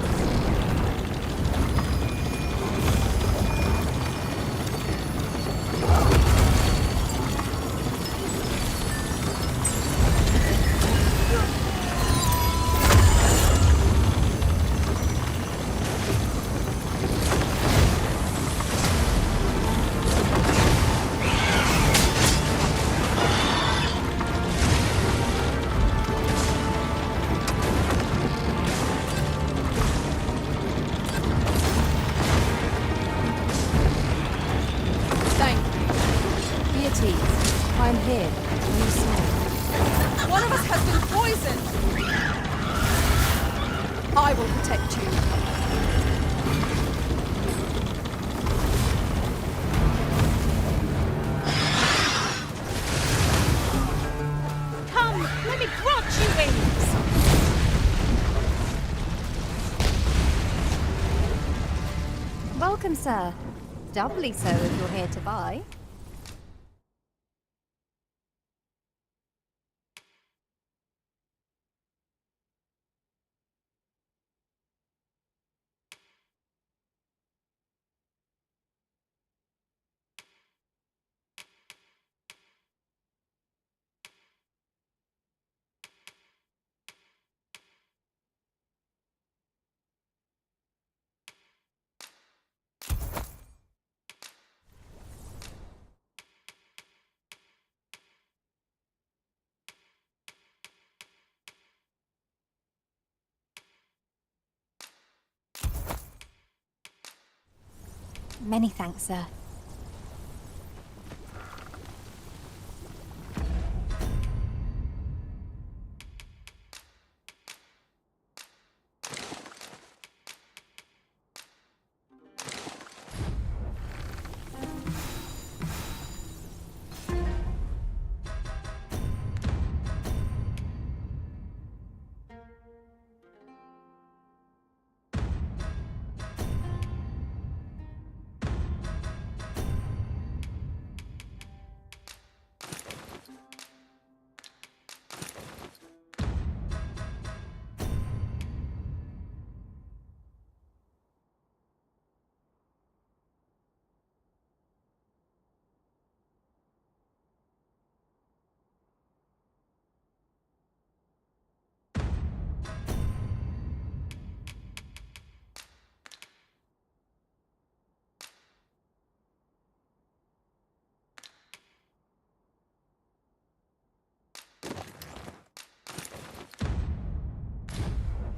I'm here. On your side. One of us has been poisoned! I will protect you. Come, let me grant you wings! Welcome, sir. Doubly so if you're here to buy. Many thanks, sir.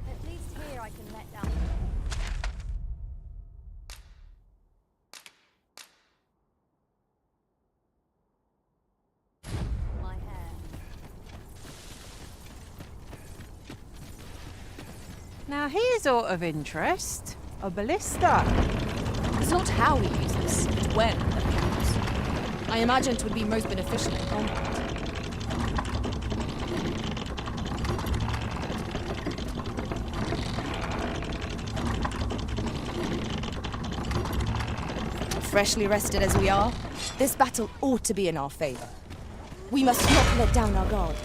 At least here I can let down. My hair. Now here's out of interest. A ballista. It's not how we use this, it's when that counts. I imagine it would be most beneficial in combat. Freshly rested as we are, this battle ought to be in our favor. We must not let down our guard.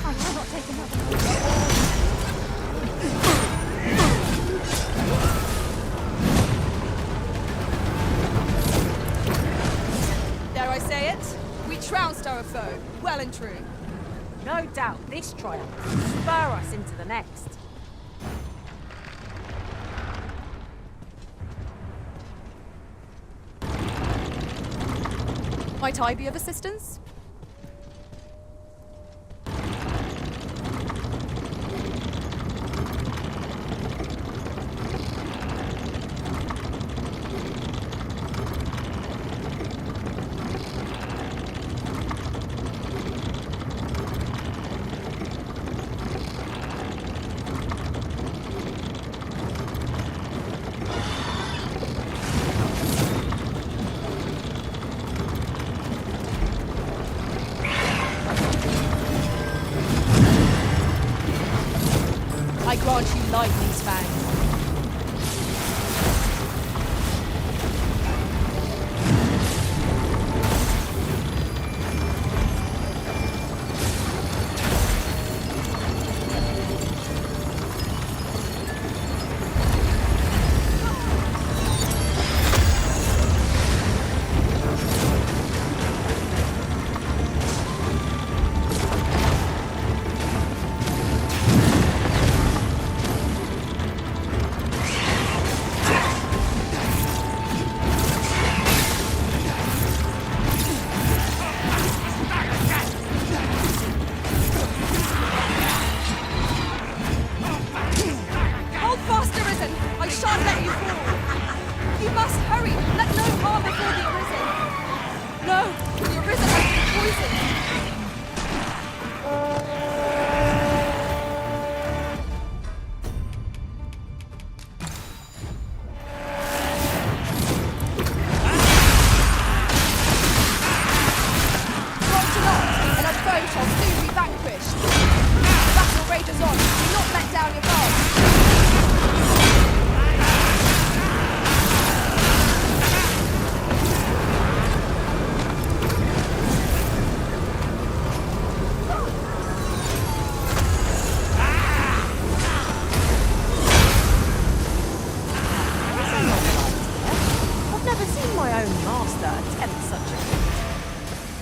I cannot take another. Dare I say it? We trounced our foe, well and true. No doubt this triumph will spur us into the next. Might I be of assistance? like these fangs.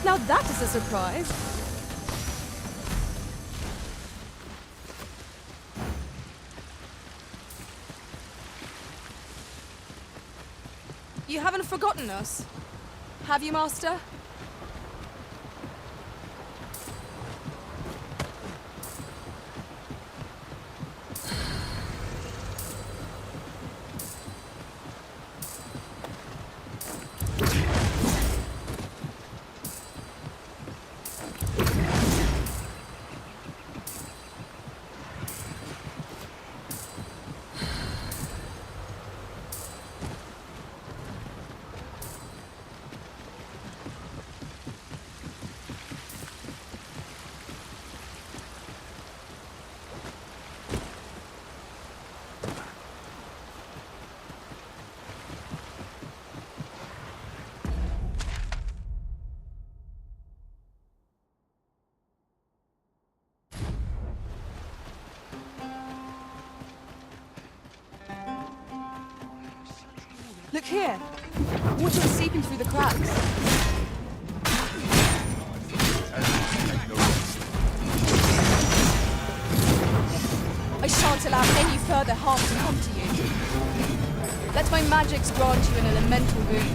Now that is a surprise. You haven't forgotten us, have you, Master? Look here. Water is seeping through the cracks. I shan't allow any further harm to come to you. Let my magics grant you an elemental boon.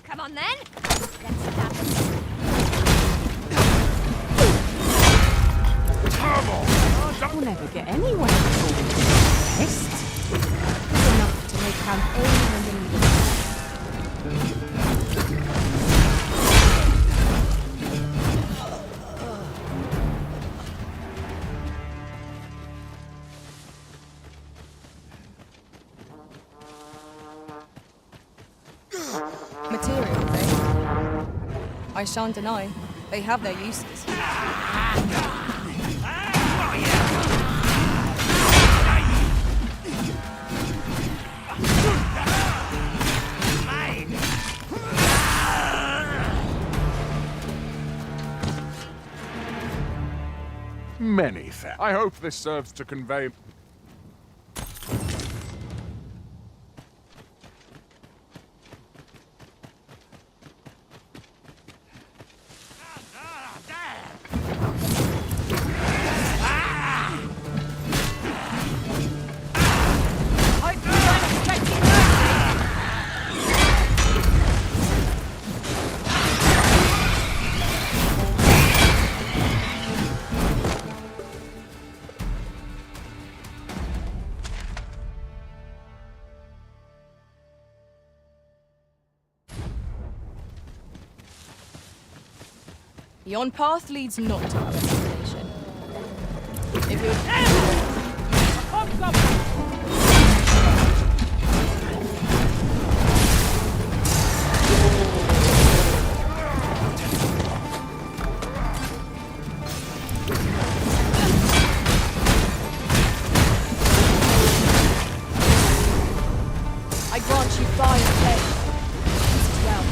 Come on then. Let's start this. We'll never get anywhere before we test. It's enough to make camp anyone believe it. Materials, eh? I shan't deny, they have their uses. Many thanks. I hope this serves to convey... The on-path leads not to our destination. If you... I grant you fire play. Use it well.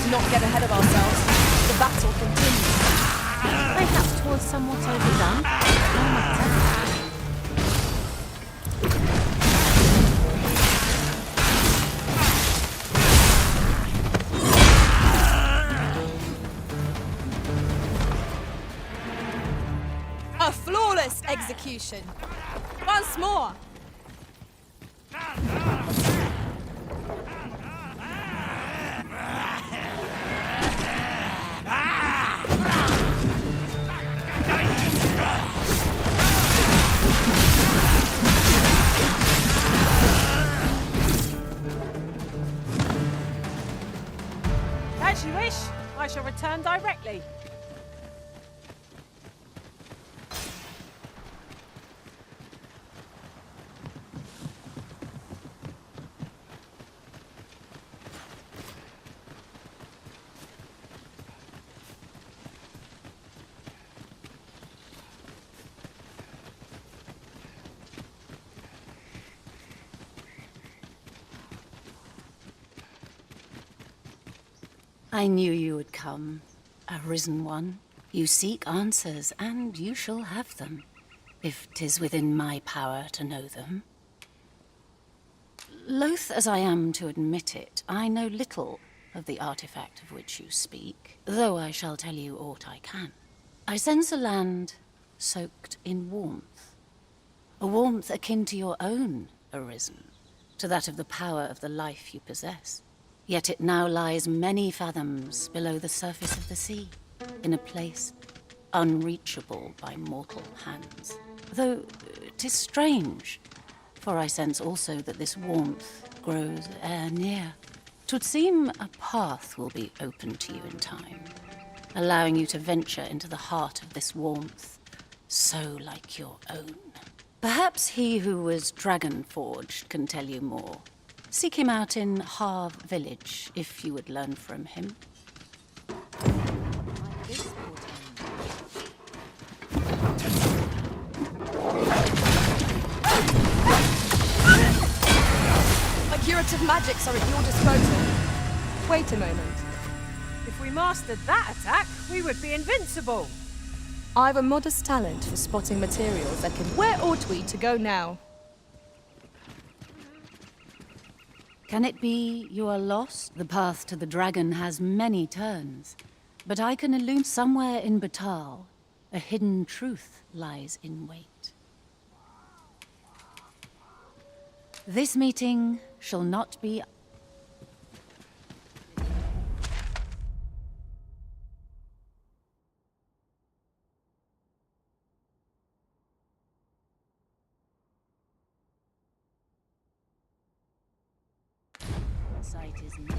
Not get ahead of ourselves. The battle continues. Perhaps 'twas somewhat overdone. No matter. A flawless execution. Once more. As you wish. I shall return directly. I knew you would come, Arisen One. You seek answers, and you shall have them, if 'tis within my power to know them. Loath as I am to admit it, I know little of the artifact of which you speak, though I shall tell you aught I can. I sense a land soaked in warmth, a warmth akin to your own, Arisen, to that of the power of the life you possess. Yet it now lies many fathoms below the surface of the sea, in a place unreachable by mortal hands. Though 'tis strange, for I sense also that this warmth grows e'er near. 'Twould seem a path will be open to you in time, allowing you to venture into the heart of this warmth, so like your own. Perhaps he who was dragon-forged can tell you more. Seek him out in Harv Village, if you would learn from him. My curative magics are at your disposal. Wait a moment. If we mastered that attack, we would be invincible. I've a modest talent for spotting materials that can... Where ought we to go now? Can it be you are lost? The path to the dragon has many turns, but I can illume somewhere in Batal. A hidden truth lies in wait. This meeting shall not be... Sight is near.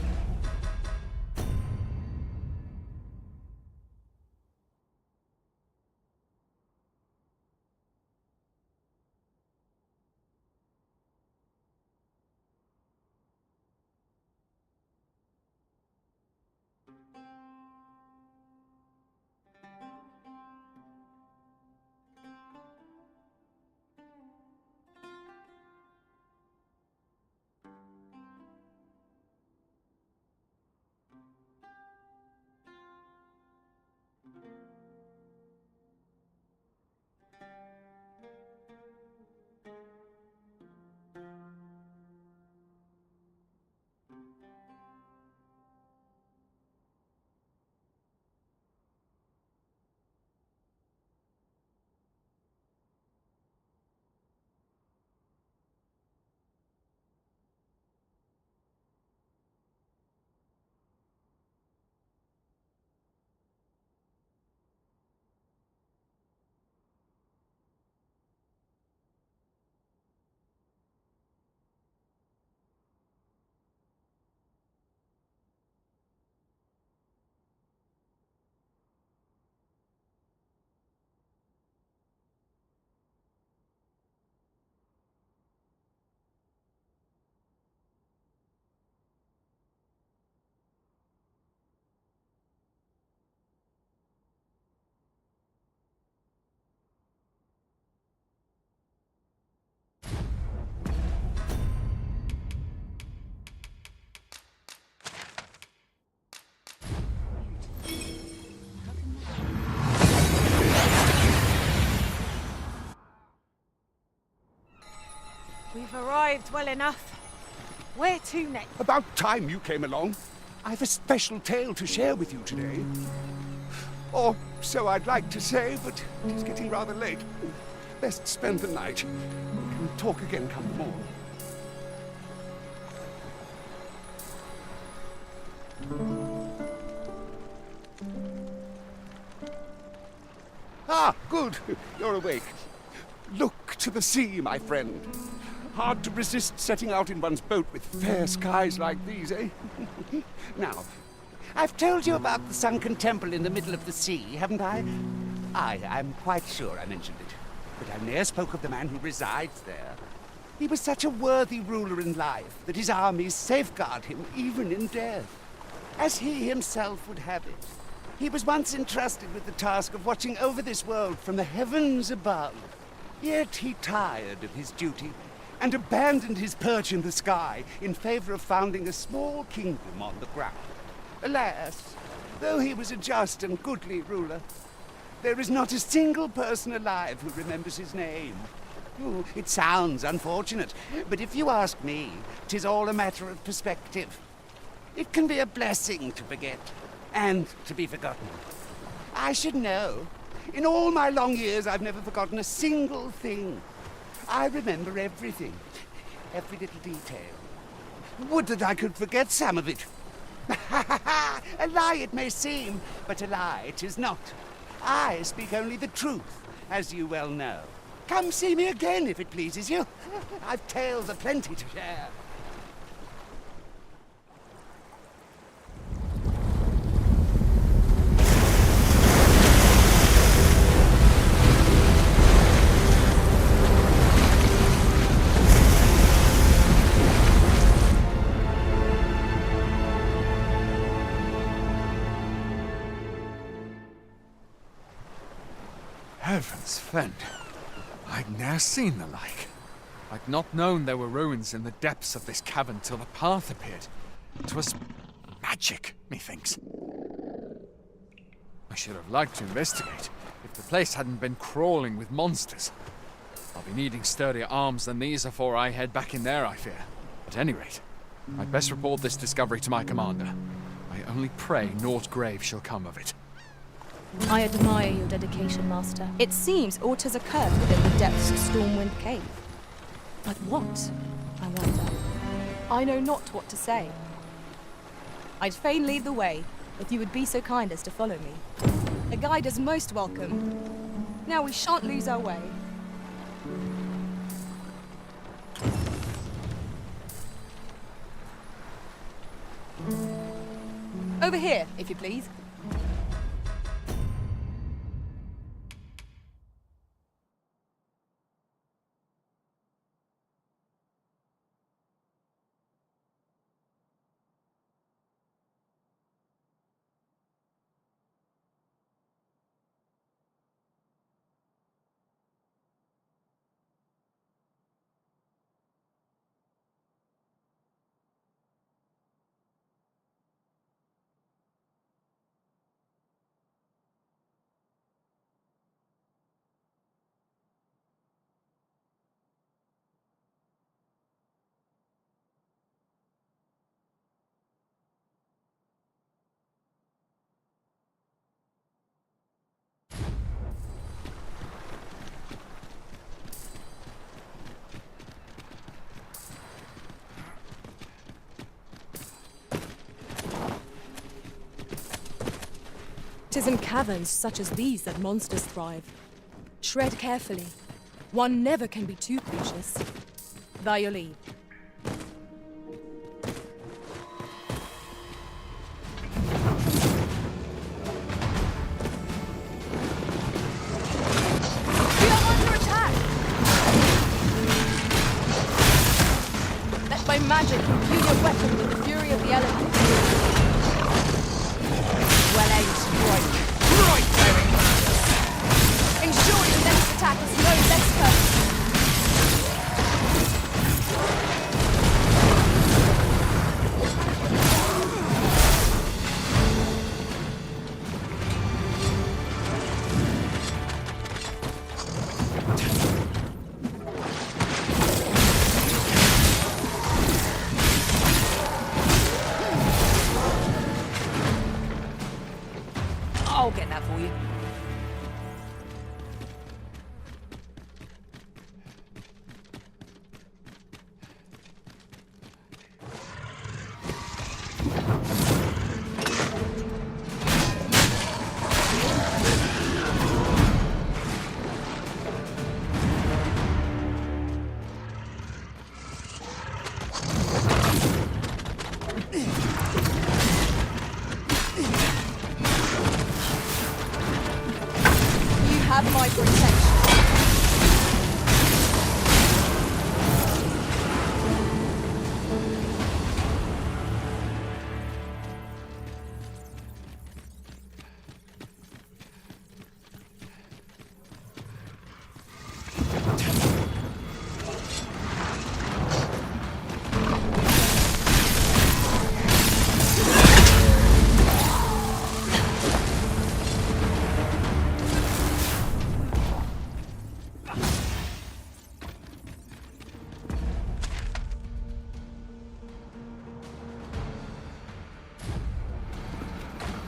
You've arrived well enough. Where to next? About time you came along. I've a special tale to share with you today. Or so I'd like to say, but it's getting rather late. Best spend the night. We can talk again come the morn. Ah, good. You're awake. Look to the sea, my friend. Hard to resist setting out in one's boat with fair skies like these, eh? Now, I've told you about the sunken temple in the middle of the sea, haven't I? I'm quite sure I mentioned it. But I ne'er spoke of the man who resides there. He was such a worthy ruler in life that his armies safeguard him even in death. As he himself would have it, he was once entrusted with the task of watching over this world from the heavens above. Yet he tired of his duty and abandoned his perch in the sky in favor of founding a small kingdom on the ground. Alas, though he was a just and goodly ruler, there is not a single person alive who remembers his name. Oh, it sounds unfortunate, but if you ask me, 'tis all a matter of perspective. It can be a blessing to forget, and to be forgotten. I should know. In all my long years, I've never forgotten a single thing. I remember everything, every little detail. Would that I could forget some of it. A lie it may seem, but a lie it is not. I speak only the truth, as you well know. Come see me again if it pleases you. I've tales aplenty to share. Heavens fend. I'd ne'er seen the like. I'd not known there were ruins in the depths of this cavern till the path appeared. 'Twas magic, methinks. I should have liked to investigate, if the place hadn't been crawling with monsters. I'll be needing sturdier arms than these afore I head back in there, I fear. At any rate, I'd best report this discovery to my commander. I only pray naught grave shall come of it. I admire your dedication, Master. It seems aught has occurred within the depths of Stormwind Cave. But what, I wonder? I know not what to say. I'd fain lead the way, if you would be so kind as to follow me. A guide is most welcome. Now we shan't lose our way. Over here, if you please. Tis in caverns such as these that monsters thrive. Tread carefully. One never can be too cautious. By your leave. We are under attack! Let my magic imbue your weapon with the fury of the elements. Well aimed, right bearing. Ensure your next attack is no less perfect. I'll get that for you. Have my protection.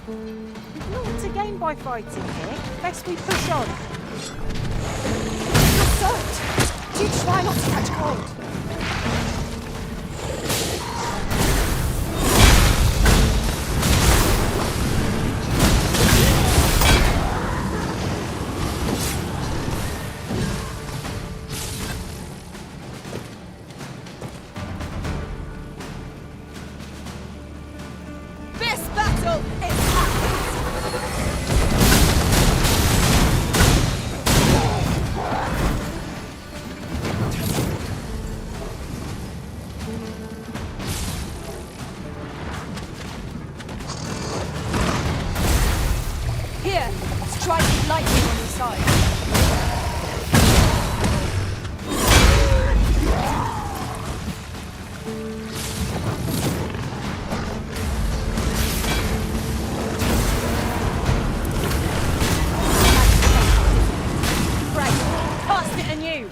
We've naught to gain by fighting here. Best we push on. You're soaked. Do try not to catch cold. This battle is here. Strike lightning on your side. Right, cast it anew.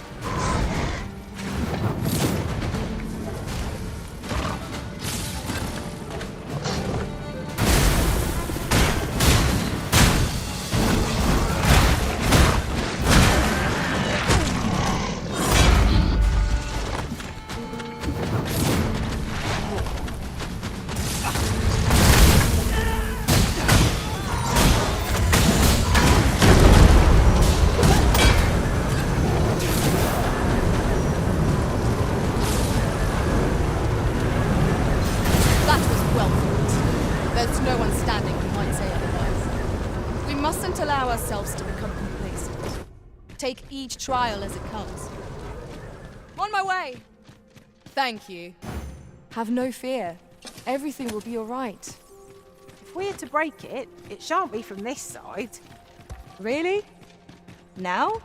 That was well fought. There's no one standing who might say otherwise. We mustn't allow ourselves to become complacent. Take each trial as it comes. On my way! Thank you. Have no fear. Everything will be all right. If we're to break it, it shan't be from this side. Really? Now?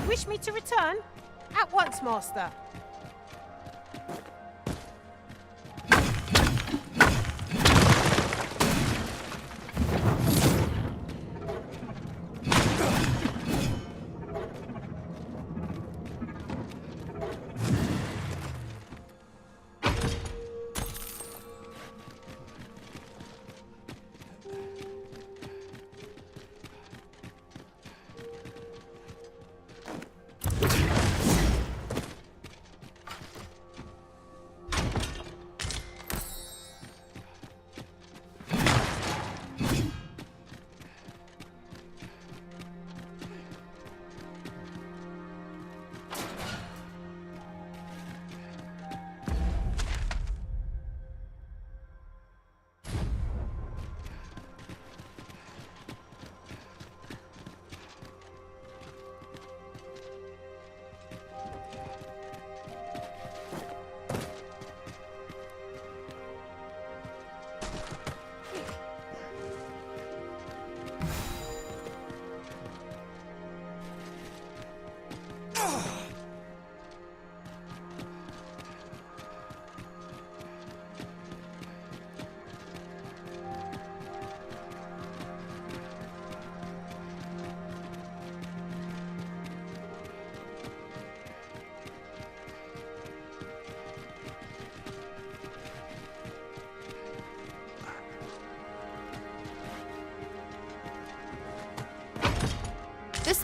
Wish me to return? At once, master.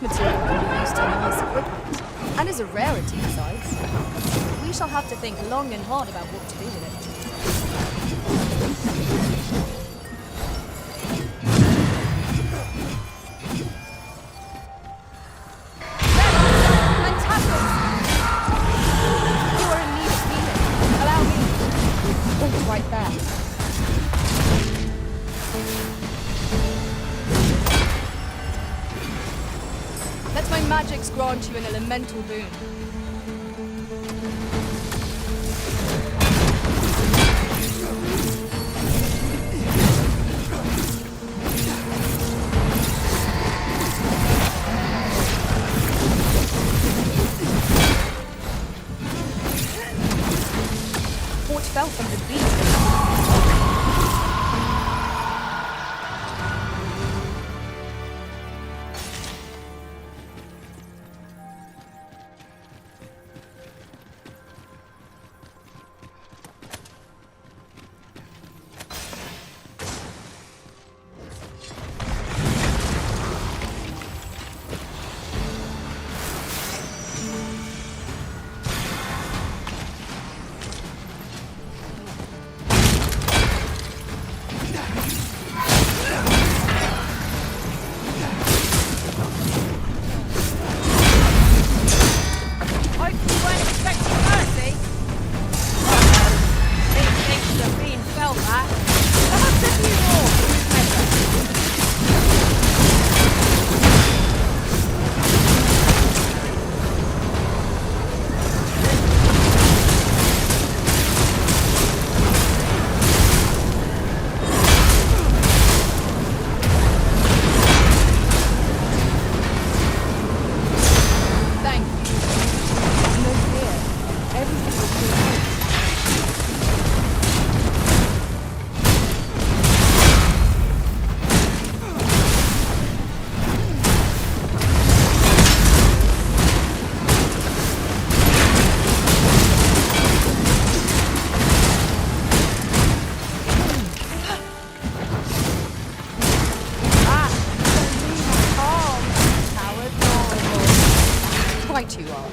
material can be used to nice equipment, and is a rarity besides. We shall have to think long and hard about what to do with it. You are in need of healing. Allow me. Wait right there. Let my magics grant you an elemental boon. What fell from the beast? Right you are.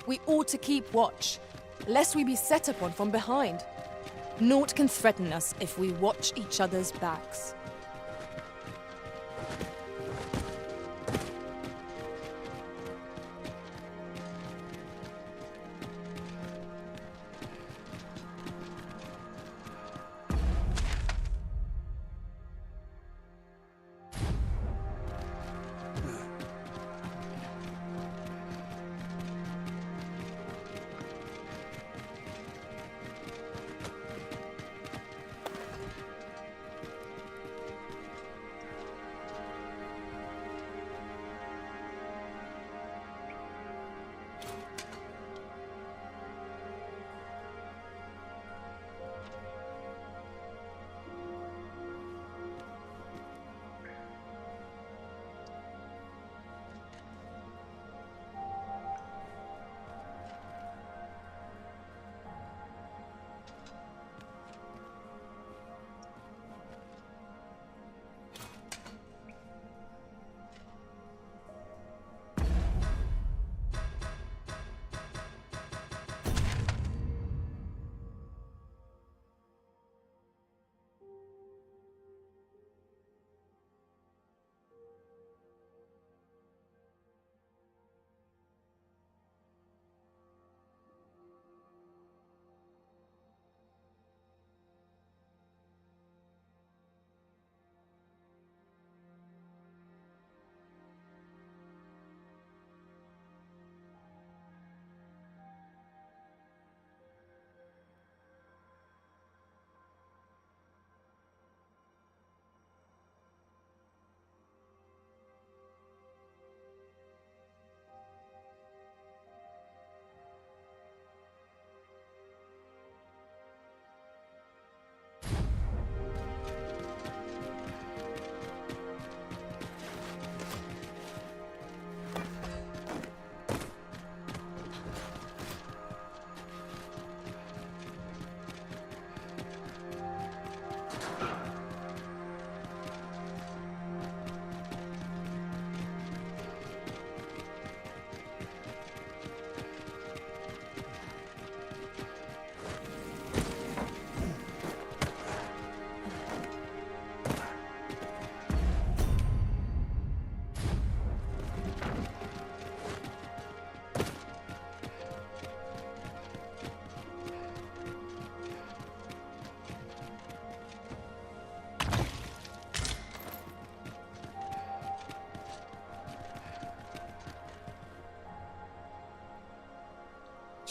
We ought to keep watch, lest we be set upon from behind. Naught can threaten us if we watch each other's backs.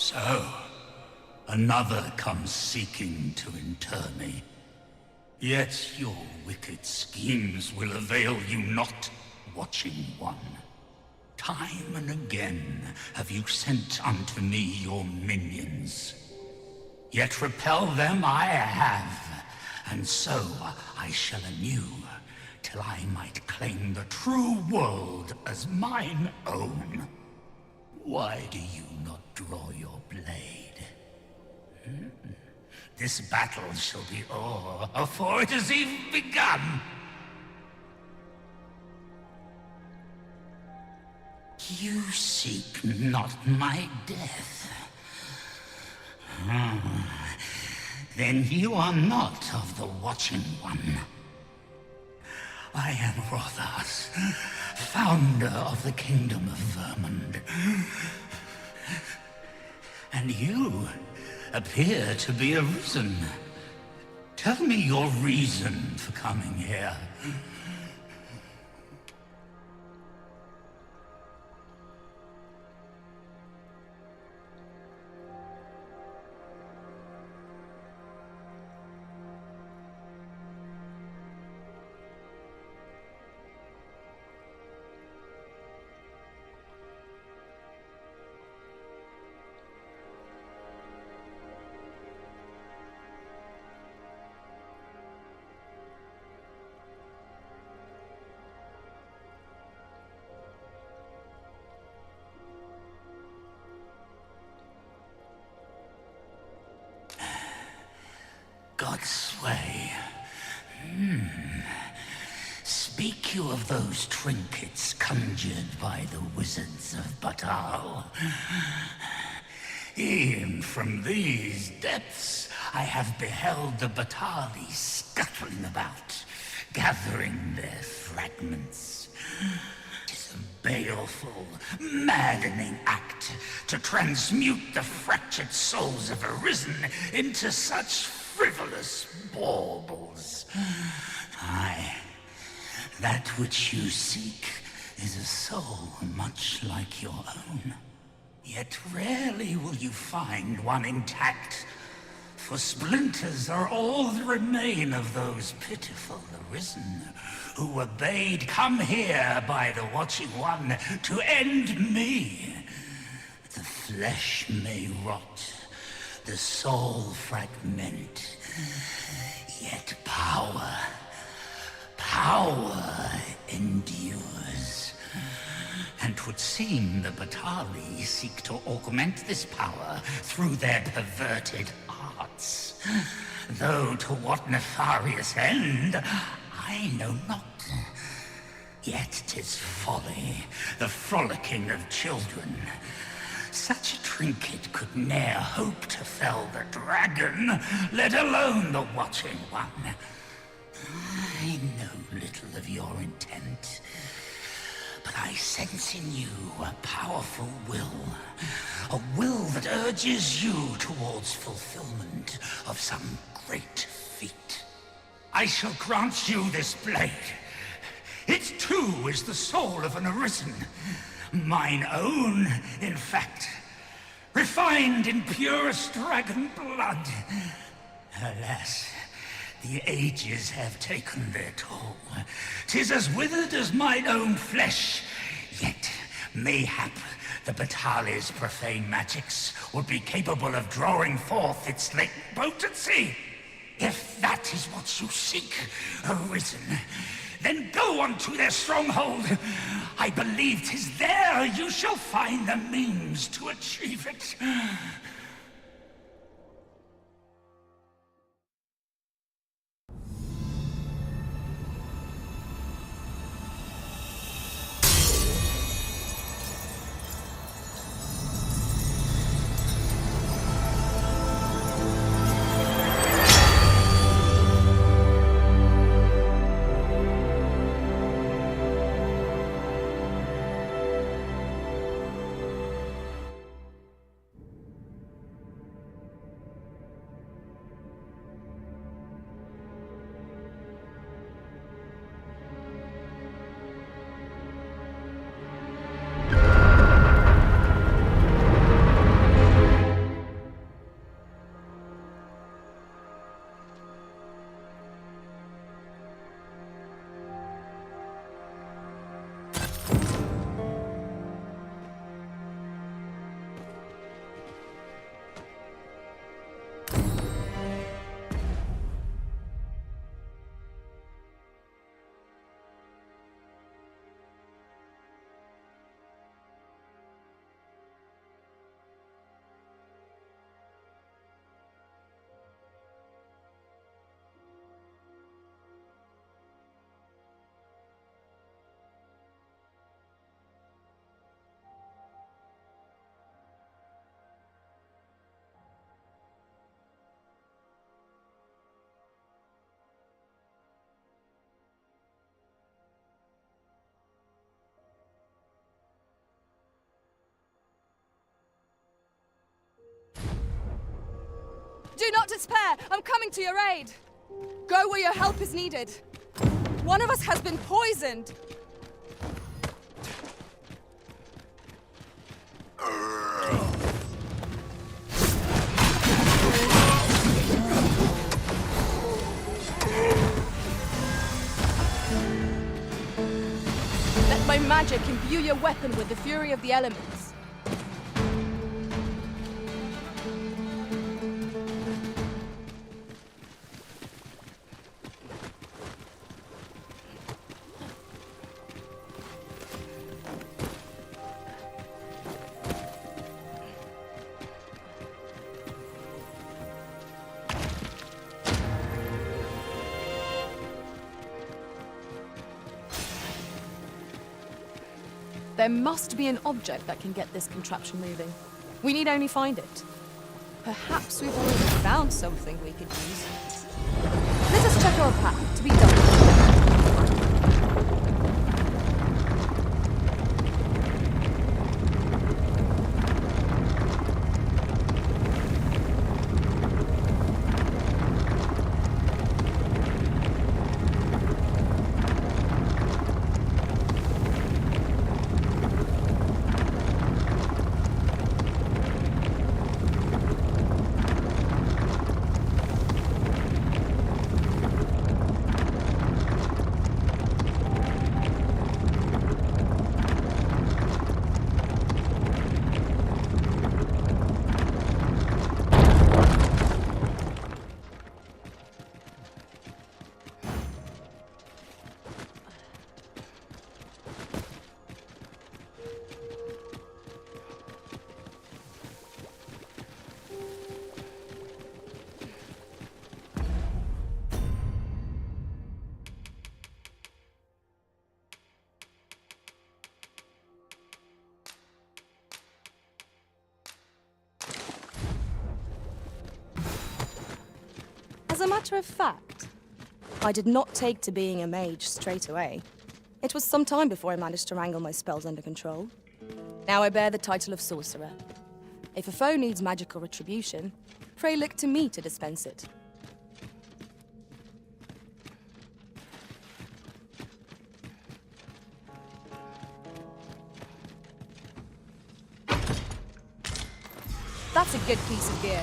So, another comes seeking to inter me. Yet your wicked schemes will avail you not, Watching One. Time and again have you sent unto me your minions. Yet repel them I have, and so I shall anew, till I might claim the true world as mine own. Why do you not draw your blade? This battle shall be o'er afore it has even begun. You seek not my death. Then you are not of the Watching One. I am Rothas, founder of the Kingdom of Vermund. And you appear to be arisen. Tell me your reason for coming here. God's way. Speak you of those trinkets conjured by the wizards of Batal? E'en from these depths I have beheld the Batali scuttling about, gathering their fragments. 'Tis a baleful, maddening act to transmute the fractured souls of Arisen into such frivolous baubles. Aye, that which you seek is a soul much like your own. Yet rarely will you find one intact, for splinters are all that remain of those pitiful Arisen who were bade come here by the Watching One to end me. The flesh may rot, the soul fragment, yet power endures. And 'twould seem the Batali seek to augment this power through their perverted arts. Though to what nefarious end, I know not. Yet 'tis folly, the frolicking of children. Such a trinket could ne'er hope to fell the dragon, let alone the Watching One. I know little of your intent, but I sense in you a powerful will. A will that urges you towards fulfillment of some great feat. I shall grant you this blade. It too is the soul of an Arisen. Mine own, in fact, refined in purest dragon blood. Alas, the ages have taken their toll. 'Tis as withered as mine own flesh. Yet, mayhap, the Batali's profane magics would be capable of drawing forth its latent potency. If that is what you seek, Arisen, then go unto their stronghold. I believe 'tis there you shall find the means to achieve it. Do not despair! I'm coming to your aid! Go where your help is needed. One of us has been poisoned! Let my magic imbue your weapon with the fury of the elements. There must be an object that can get this contraption moving. We need only find it. Perhaps we've already found something we could use. Let us check our path. To be done. As a matter of fact, I did not take to being a mage straight away. It was some time before I managed to wrangle my spells under control. Now I bear the title of sorcerer. If a foe needs magical retribution, pray look to me to dispense it. That's a good piece of gear.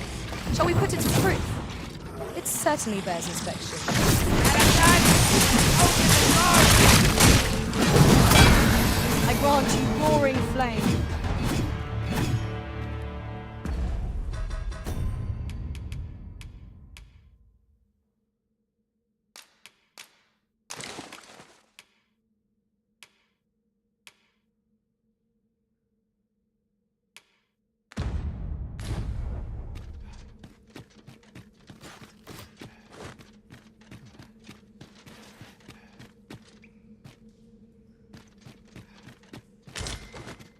Shall we put it to proof? It certainly bears inspection. I grant you roaring flame.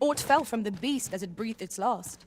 Aught fell from the beast as it breathed its last.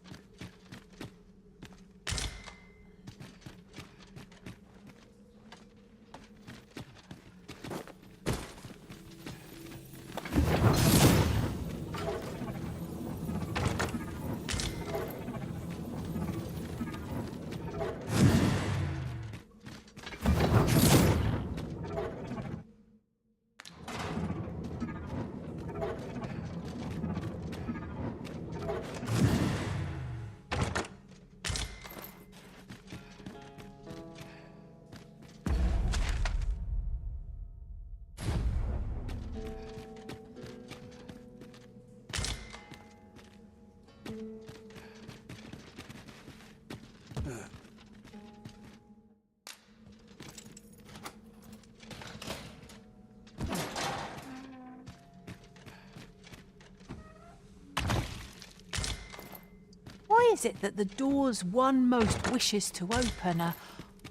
Why is it that the doors one most wishes to open are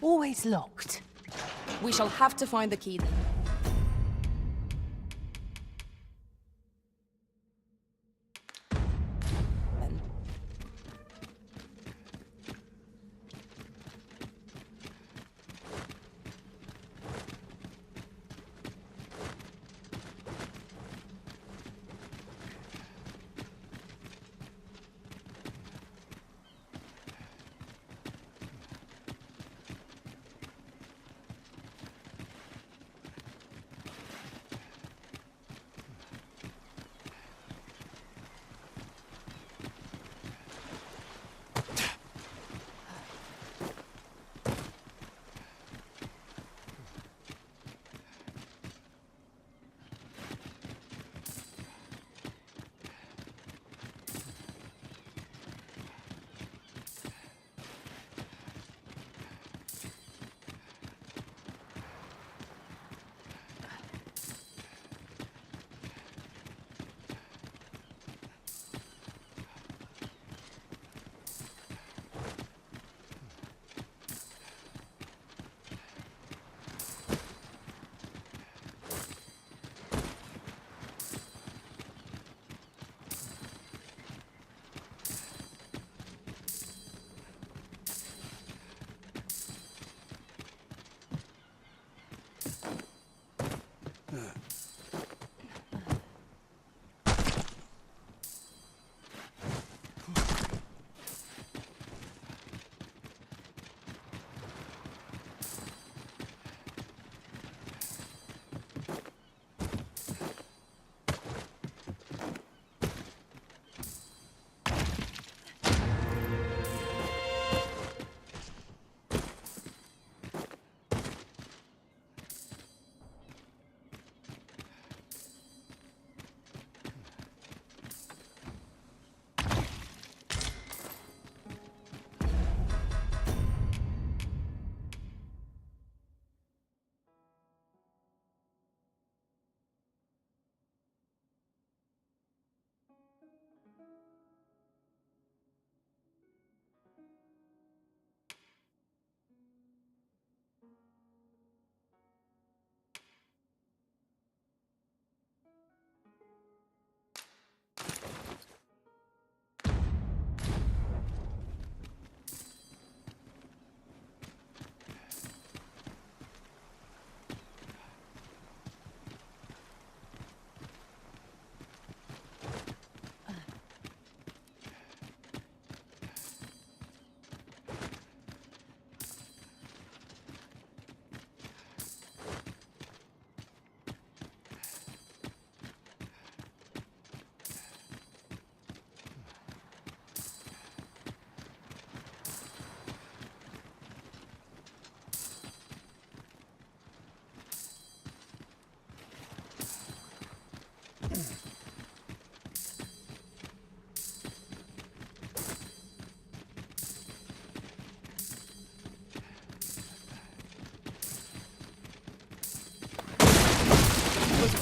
always locked? We shall have to find the key then.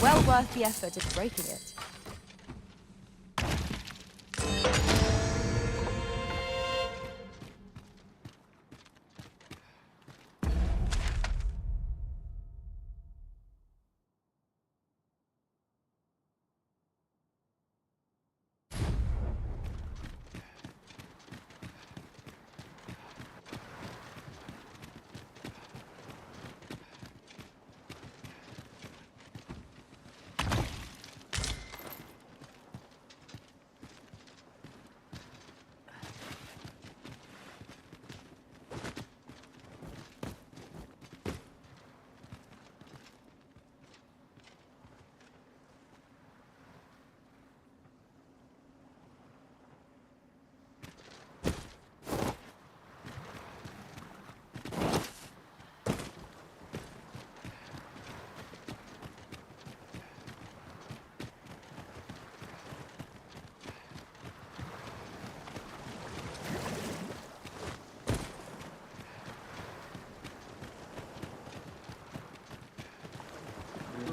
Well worth the effort of breaking it.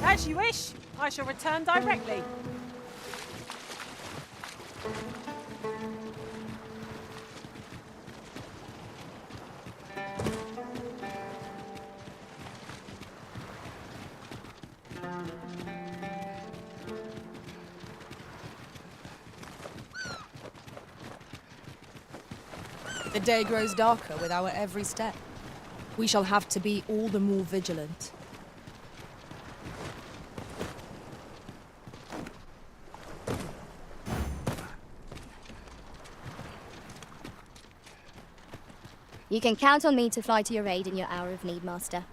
As you wish. I shall return directly. The day grows darker with our every step. We shall have to be all the more vigilant. You can count on me to fly to your aid in your hour of need, Master.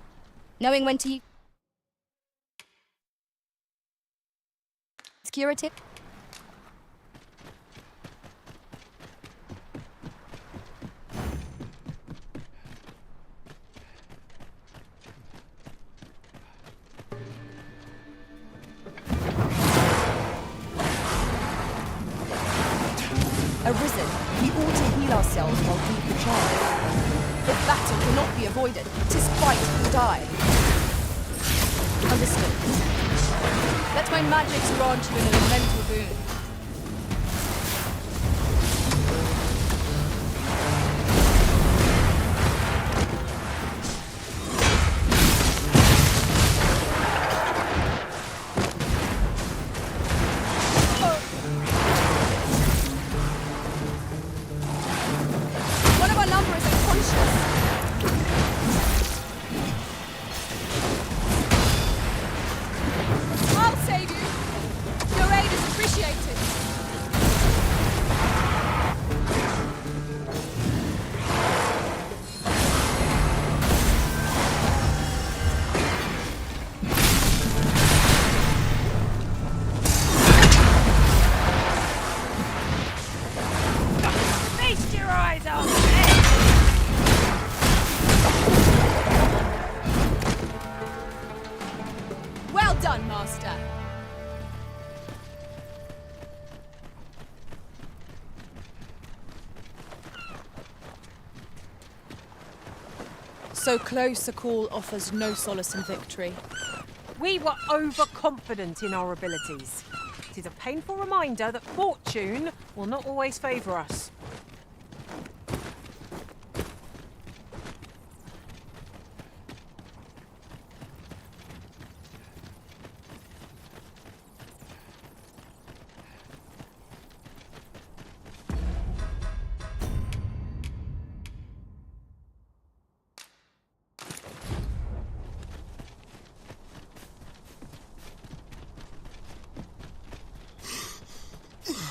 Knowing when to use curative. Arisen, we ought to heal ourselves while deep the charge. If battle cannot be avoided, 'tis fight or die. Understood. Let my magics grant you an elemental boon. One of our number is unconscious. I'll save you. Your aid is appreciated. Feast your eyes on me! Well done, Master. So close a call offers no solace in victory. We were overconfident in our abilities. It is a painful reminder that fortune will not always favour us.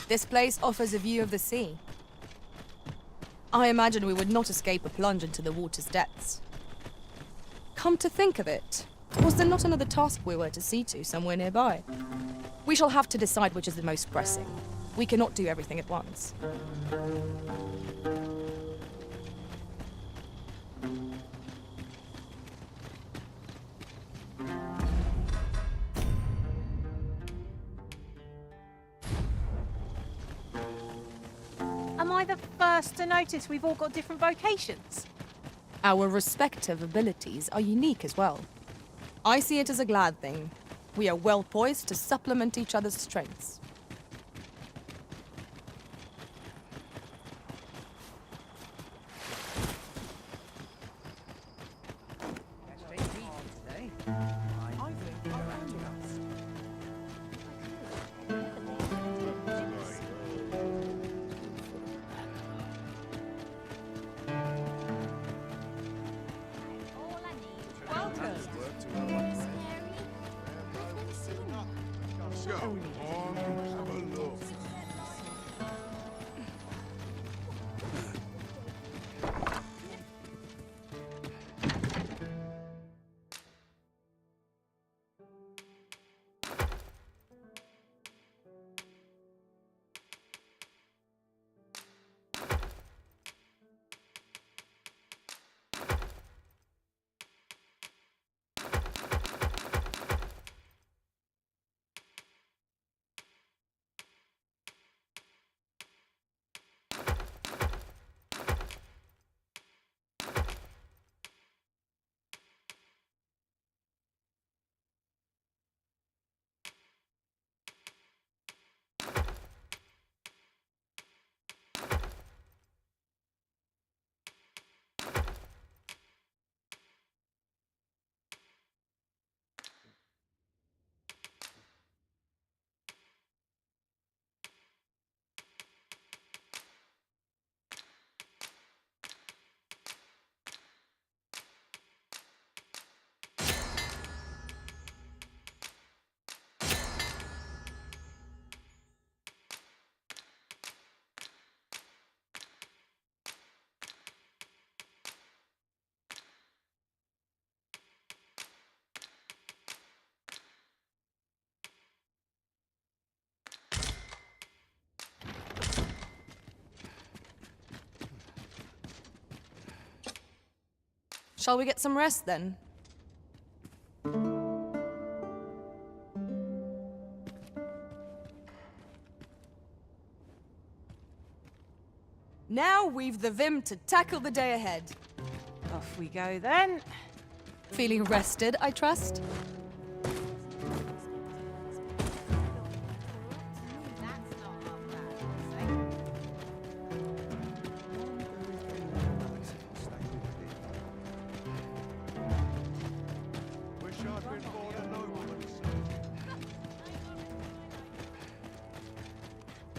This place offers a view of the sea. I imagine we would not escape a plunge into the water's depths. Come to think of it, was there not another task we were to see to somewhere nearby? We shall have to decide which is the most pressing. We cannot do everything at once. Am I the first to notice we've all got different vocations? Our respective abilities are unique as well. I see it as a glad thing. We are well poised to supplement each other's strengths. Shall we get some rest then? Now we've the vim to tackle the day ahead. Off we go then. Feeling rested, I trust?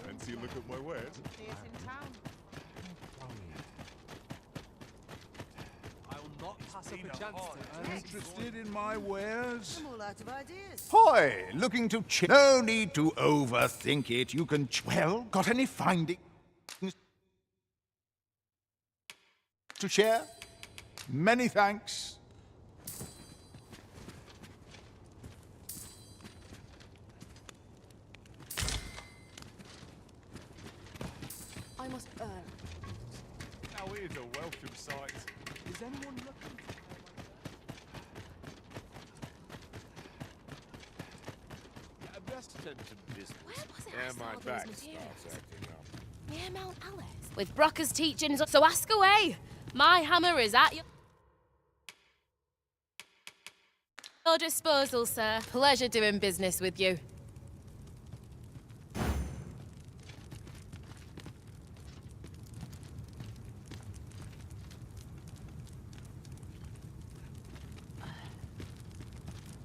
Fancy a look at my wares? I'm interested in my wares. I'm all out of ideas. Hoy, looking to no need to overthink it. You can well, got any findings to share? Many thanks. I must err. Now here's a welcome sight. Is anyone looking? Best attend to business. Where was it I Yeah, saw my those back materials? starts acting up. Near Mount Alice. With Brocker's teachings, so ask away. My hammer is at your disposal, sir. Pleasure doing business with you.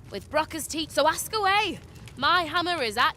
With Brocker's teach, so ask away. My hammer is at.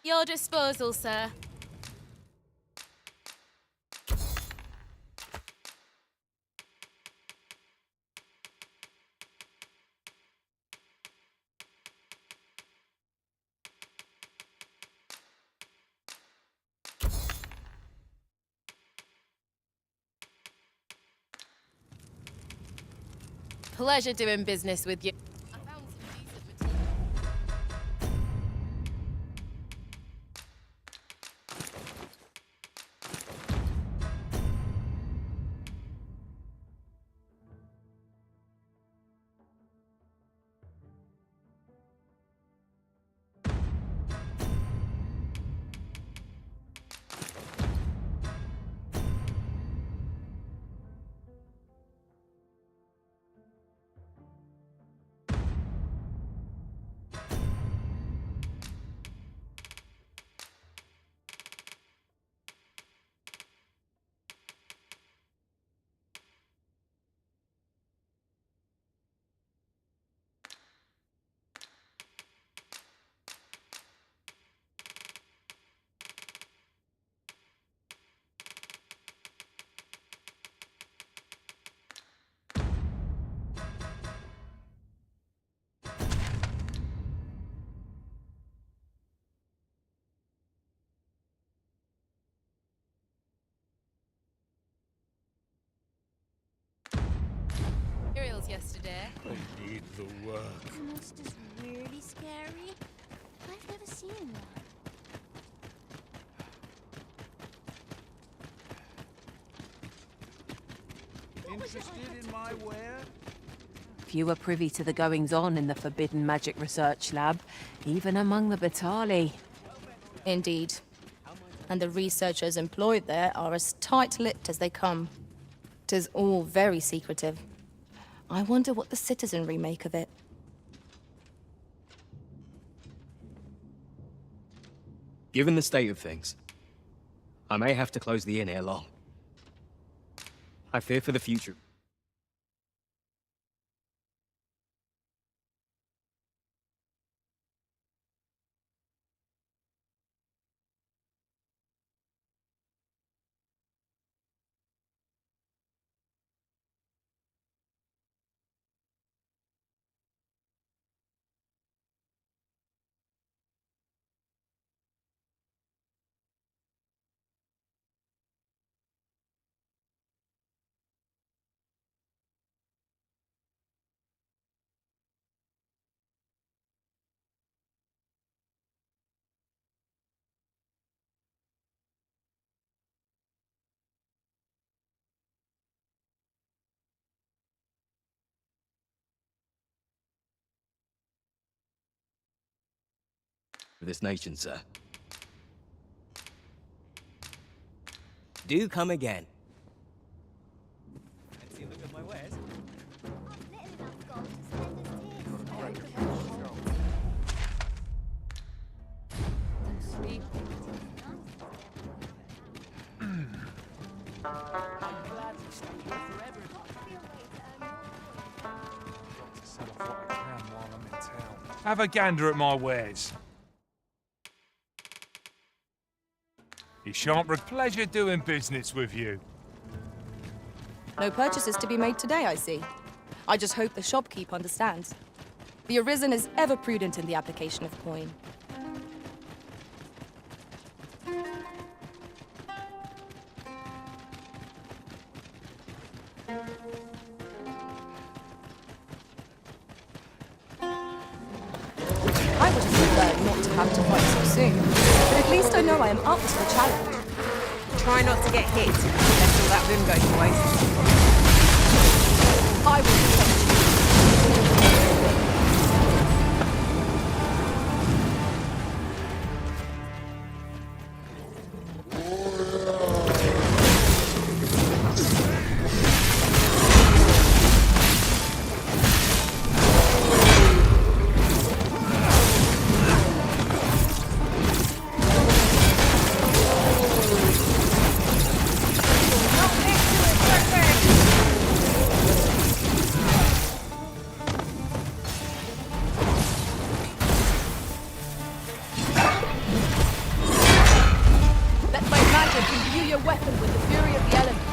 Your disposal, sir. Pleasure doing business with you. I found some decent material. yesterday. I need the work. The monster's really scary. I've never seen one. Interested in my ware? If you were privy to the goings-on in the Forbidden Magic Research Lab, even among the Batali. Indeed. And the researchers employed there are as tight-lipped as they come. 'Tis all very secretive. I wonder what the citizenry make of it. Given the state of things, I may have to close the inn ere long. I fear for the future. For this nation, sir. Do come again. Fancy a look at my wares? Sleep. Sell off what I can while I'm in town. Have a gander at my wares. He shan't pleasure doing business with you. No purchases to be made today, I see. I just hope the shopkeep understands. The Arisen is ever prudent in the application of coin. I would have preferred not to have to fight so soon, but at least I know I am up to the challenge. Try not to get hit, lest all that vim goes to waste. I will protect you. Weapon with the fury of the elements.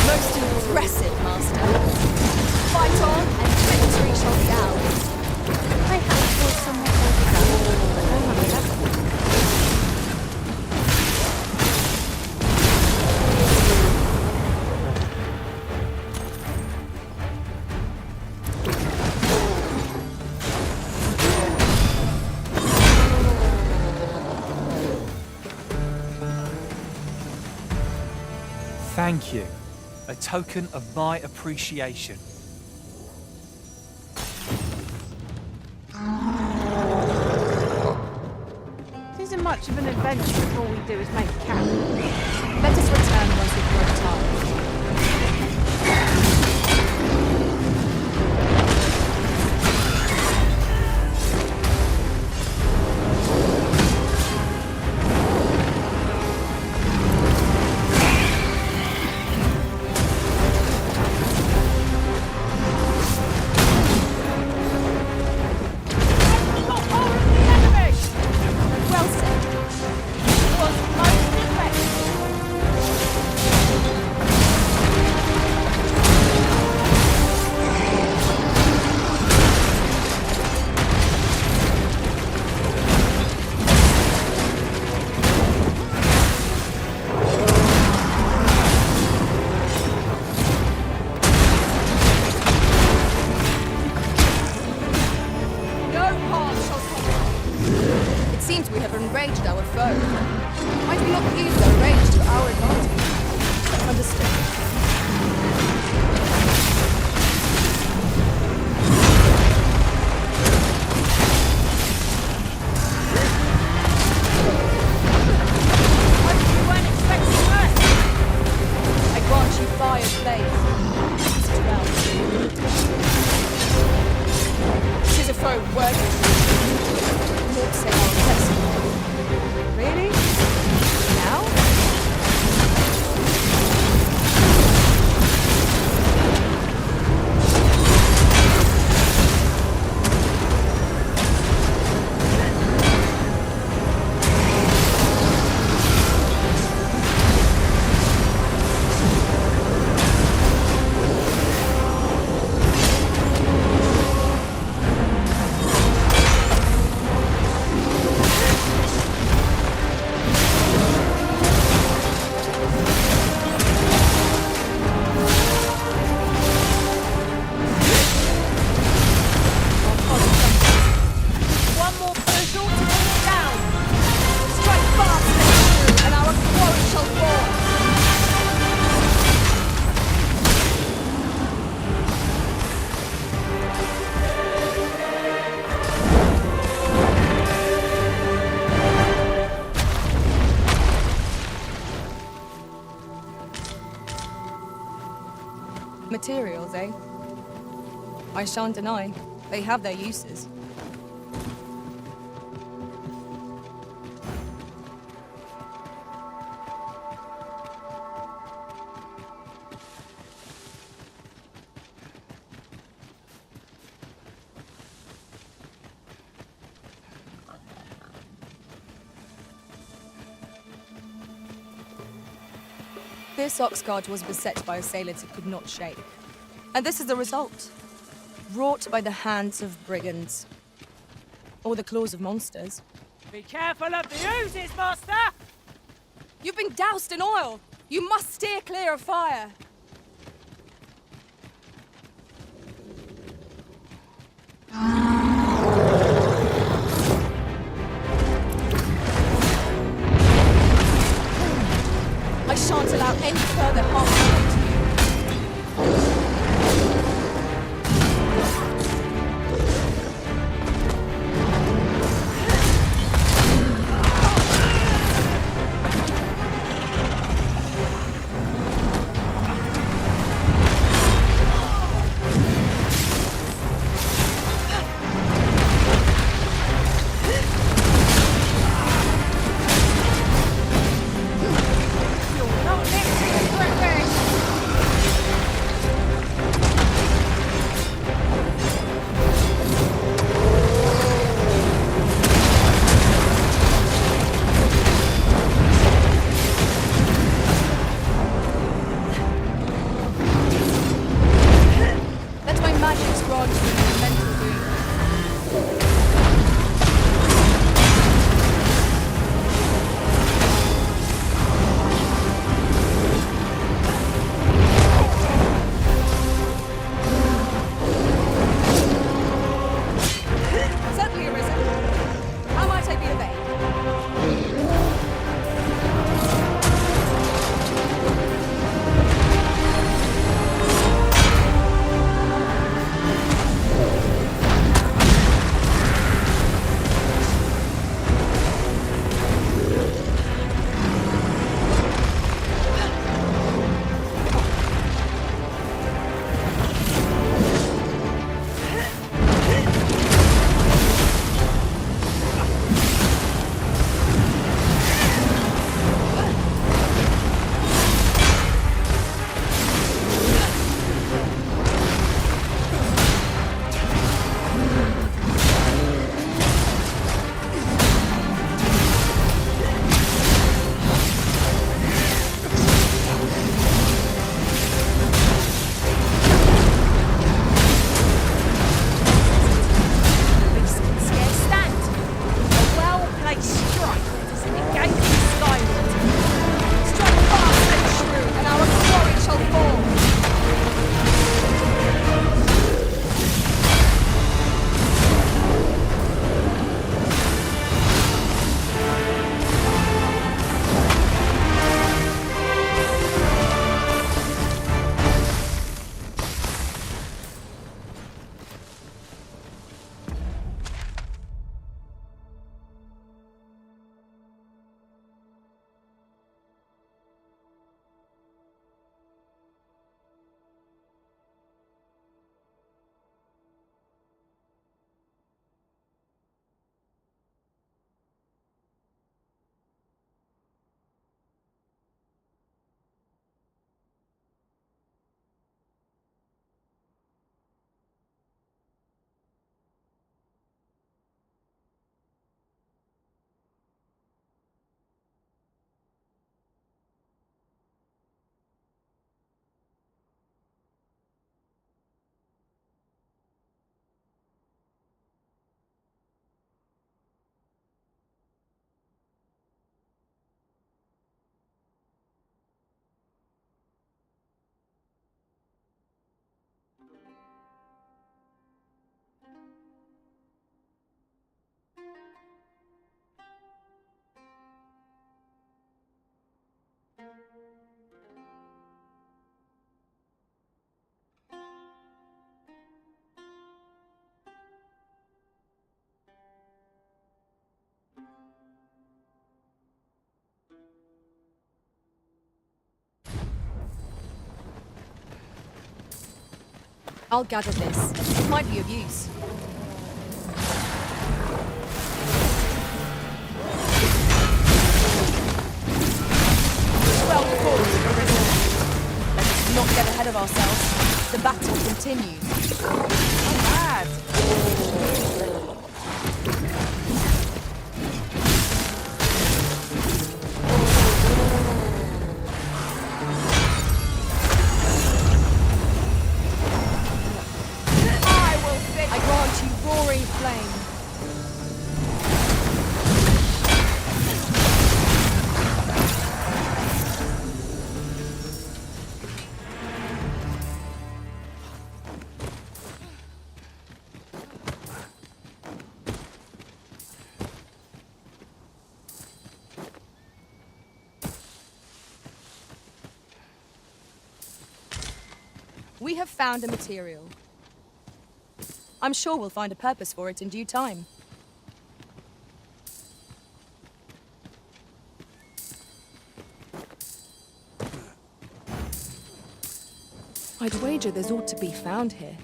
Most impressive, Master. Fight on, and victory shall be ours. I have thought somewhat over that, but no one ever. Thank you. A token of my appreciation. It isn't much of an adventure if all we do is make camp. Let us return once we've grown tired. Well said. foe. I do not use their rage to our advantage. Understood. I grant you fire blaze. Use it well. Tis a foe worthy. Not say our best. Really? Now? Materials, eh? I shan't deny. They have their uses. This Oxguard was beset by assailants it could not shake. And this is the result. Wrought by the hands of brigands. Or the claws of monsters. Be careful of the oozes, Master! You've been doused in oil! You must steer clear of fire! I shan't allow any further harm to you. You're not listening, Griffin! I'll gather this. It might be of use. Well fought, Arisen. Let us not get ahead of ourselves. The battle continues. I'm mad. I grant you roaring flame. We have found a material. I'm sure we'll find a purpose for it in due time. I'd wager there's ought to be found here.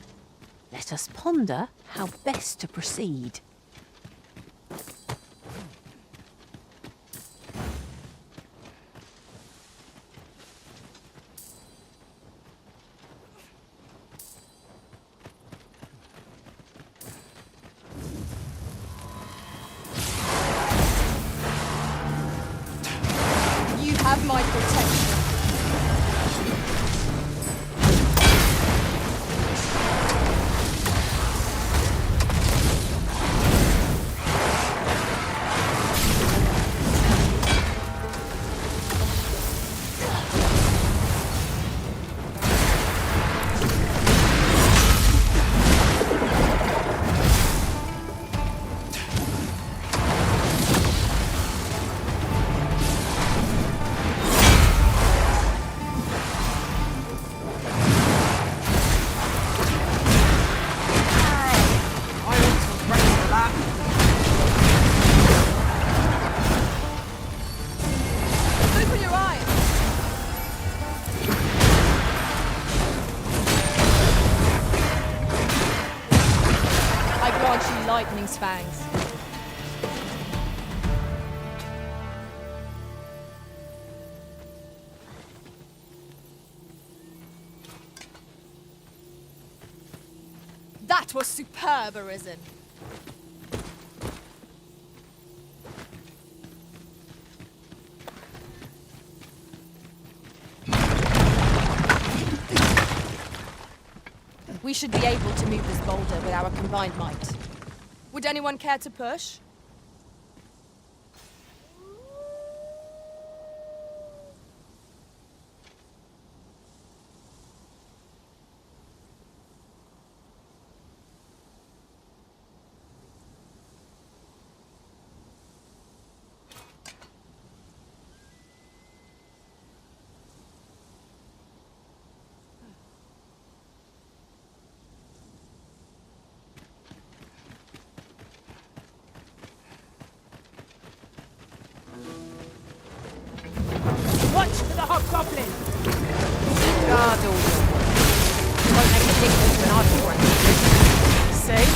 Let us ponder how best to proceed. You have my protection. Open your eyes! I grant you lightning's fangs. That was superb, Arisen. We should be able to move this boulder with our combined might. Would anyone care to push? Watch for the hobgoblin! Guard order. Won't make a difference when I pour it. See?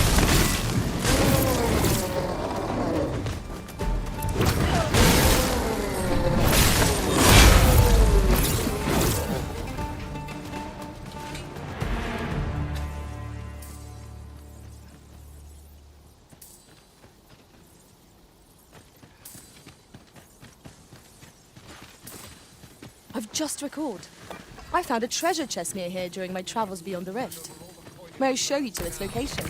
I've just recalled. I found a treasure chest near here during my travels beyond the rift. May I show you to its location?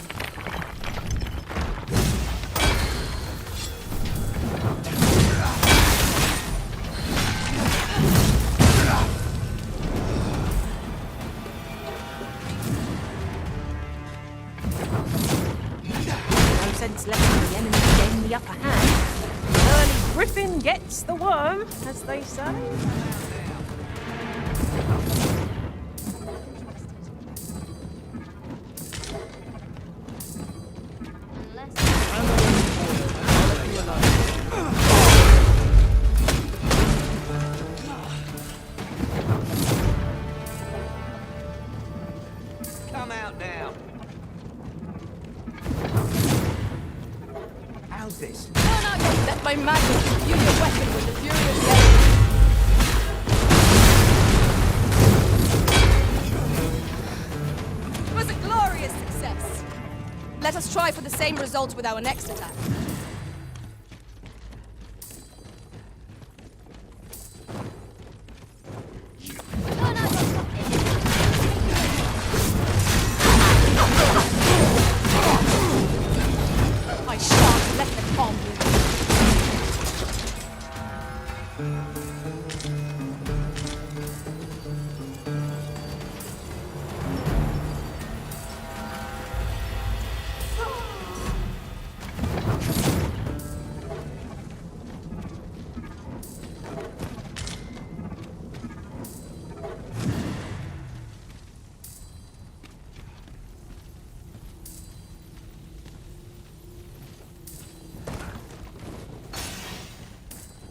No sense letting the enemy gain the upper hand. Early griffin gets the worm, as they say. Let us try for the same result with our next attack. I shan't let them harm you.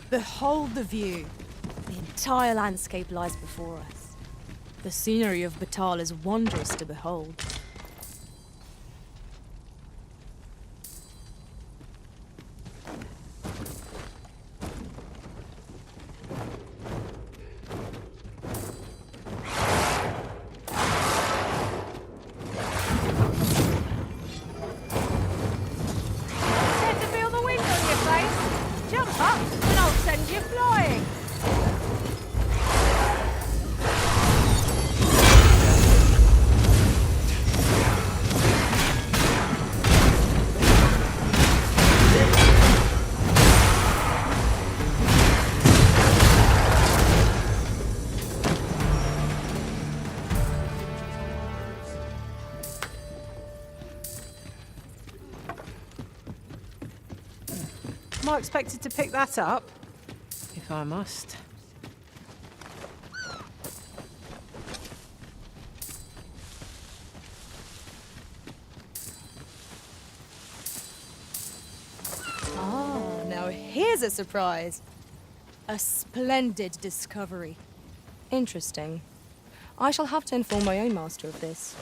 Behold the view. The entire landscape lies before us. The scenery of Batal is wondrous to behold. Get to feel the wind on your face. Jump up and I'll send you flying. Am I expected to pick that up? If I must. Ah, now here's a surprise. A splendid discovery. Interesting. I shall have to inform my own master of this.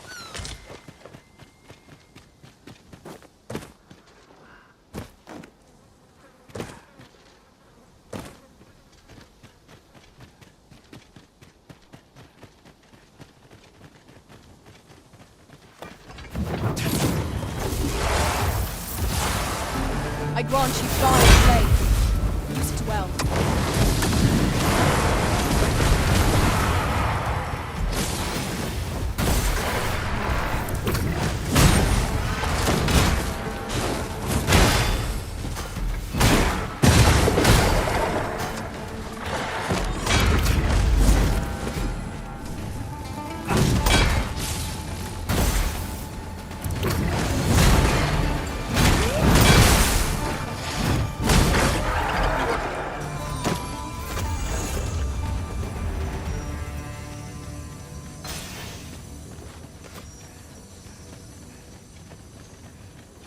I grant you fire blade. Use it well.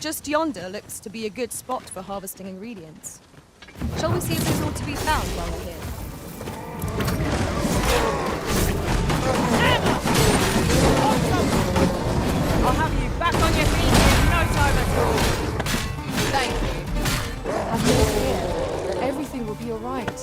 Just yonder looks to be a good spot for harvesting ingredients. Shall we see if there's all to be found while we're here? I'll have you back on your feet in no time at all. Thank you. Have no fear. Everything will be all right.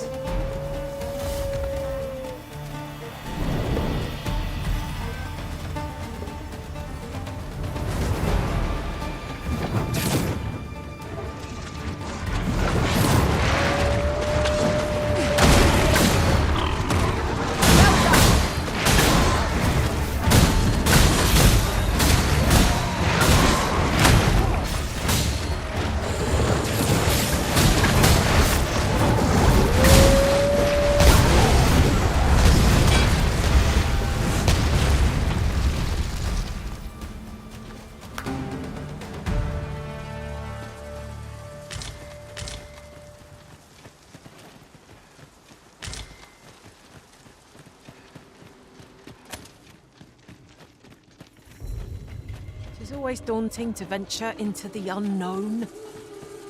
It's always daunting to venture into the unknown.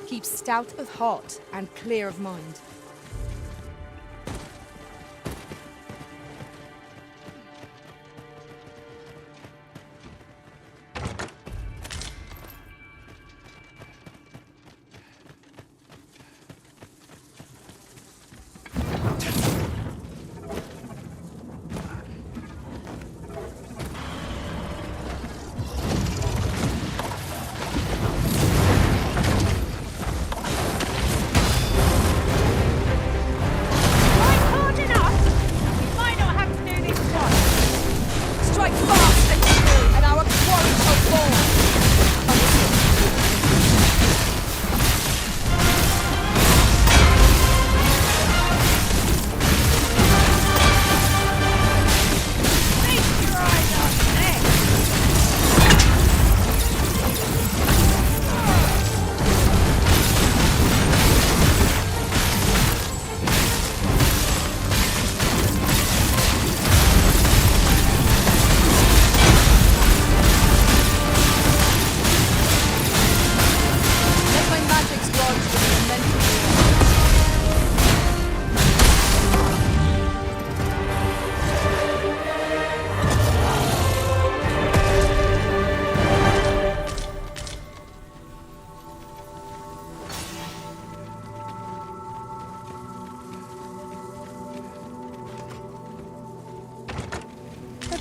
Keep stout of heart and clear of mind.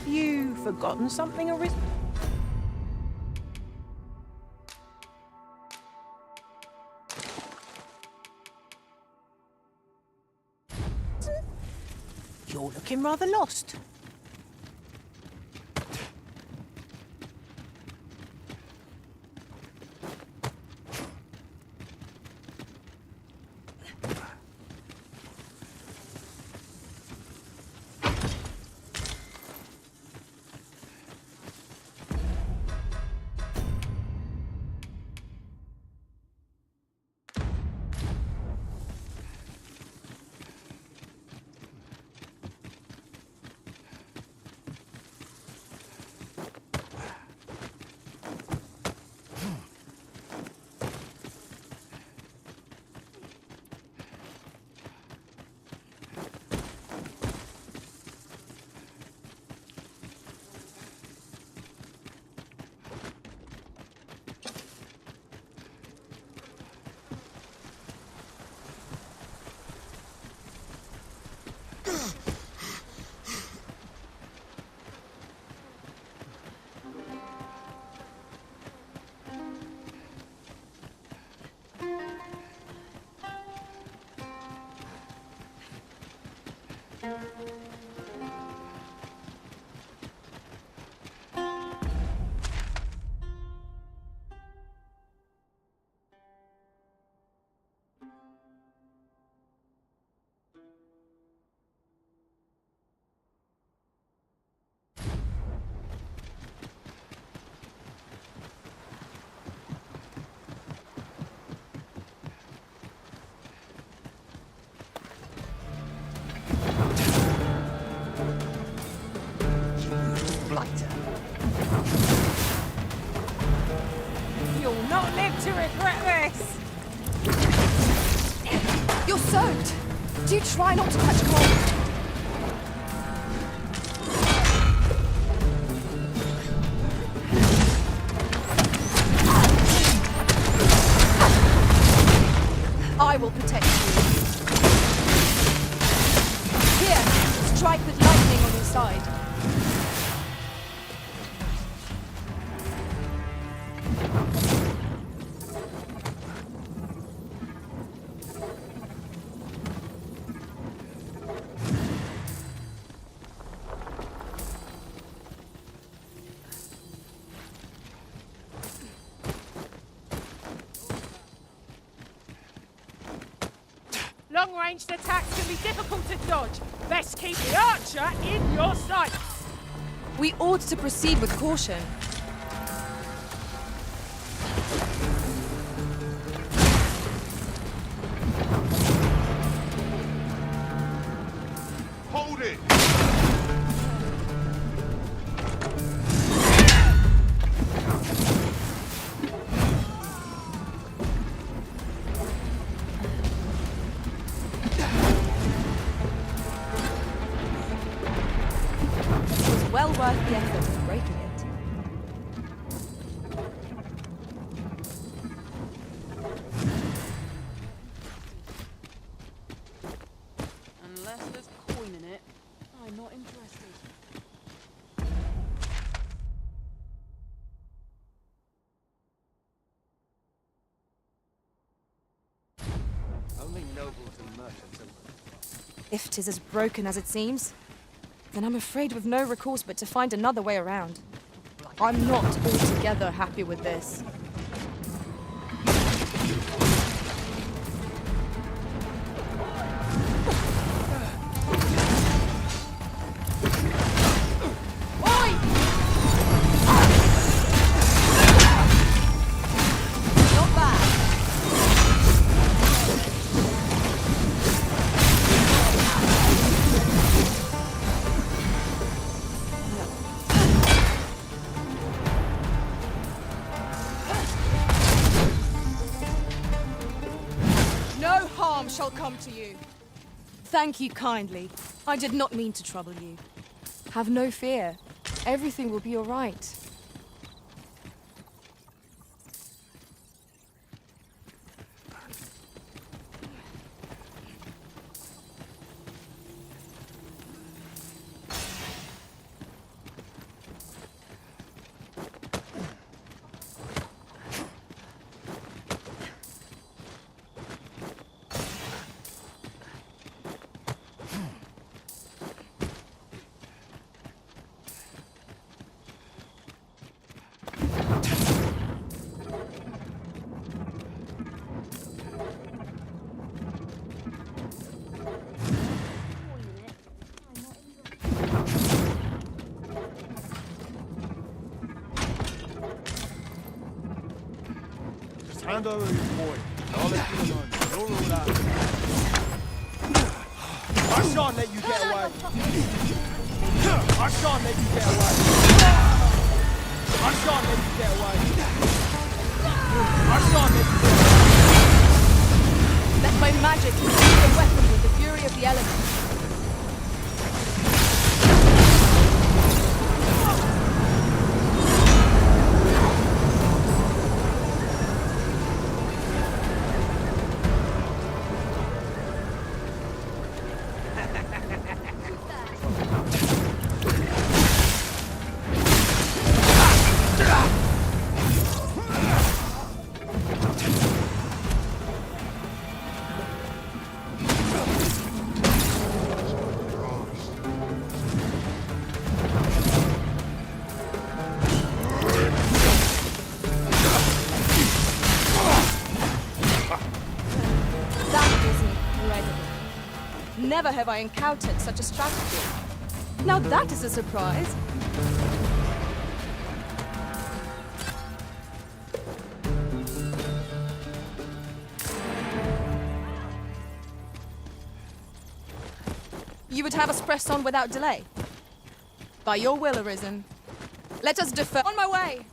Have you forgotten something, Arisen? You're looking rather lost. You'll not live to regret this! You're soaked! Do try not to catch cold. I will protect you. Here, strike with lightning on your side. Long-ranged attacks can be difficult to dodge. Best keep the archer in your sights. We ought to proceed with caution. Hold it! Well worth the effort of breaking it. Unless there's coin in it, I'm not interested. Only nobles and merchants are... If 'tis as broken as it seems, then I'm afraid we've no recourse but to find another way around. I'm not altogether happy with this. Shall come to you. Thank you kindly. I did not mean to trouble you. Have no fear. Everything will be all right. hand over his boy. I'll let you alone. You're all out. I shan't let you get away. I shan't let you get away. I shan't let you get away. I shan't let you get away. Let my magic infuse the weapon with the fury of the elements. Never have I encountered such a strategy. Now that is a surprise. You would have us press on without delay? By your will, Arisen. Let us defer. On my way!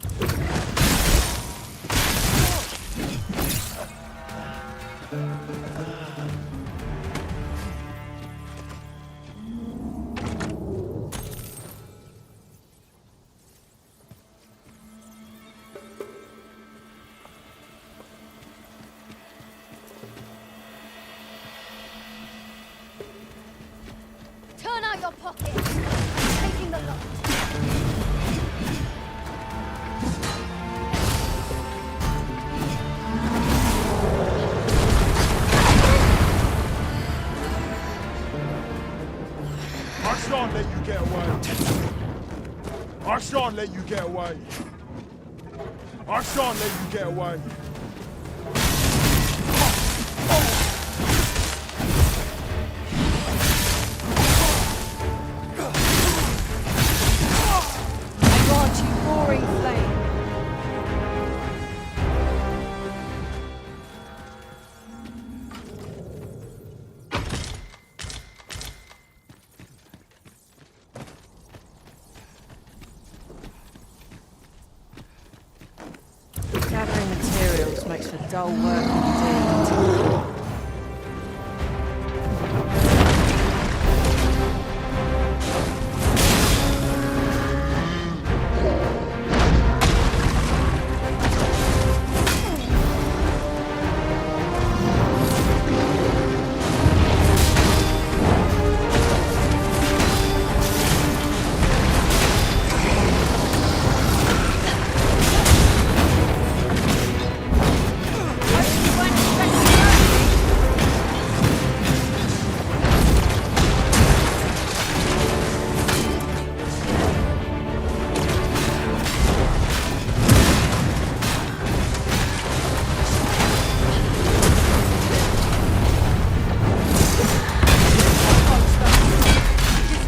Turn out your pockets. I'm taking the lot. I shan't let you get away. I shan't let you get away. I shan't let you get away. I grant you roaring flame. Gathering materials makes for dull work indeed.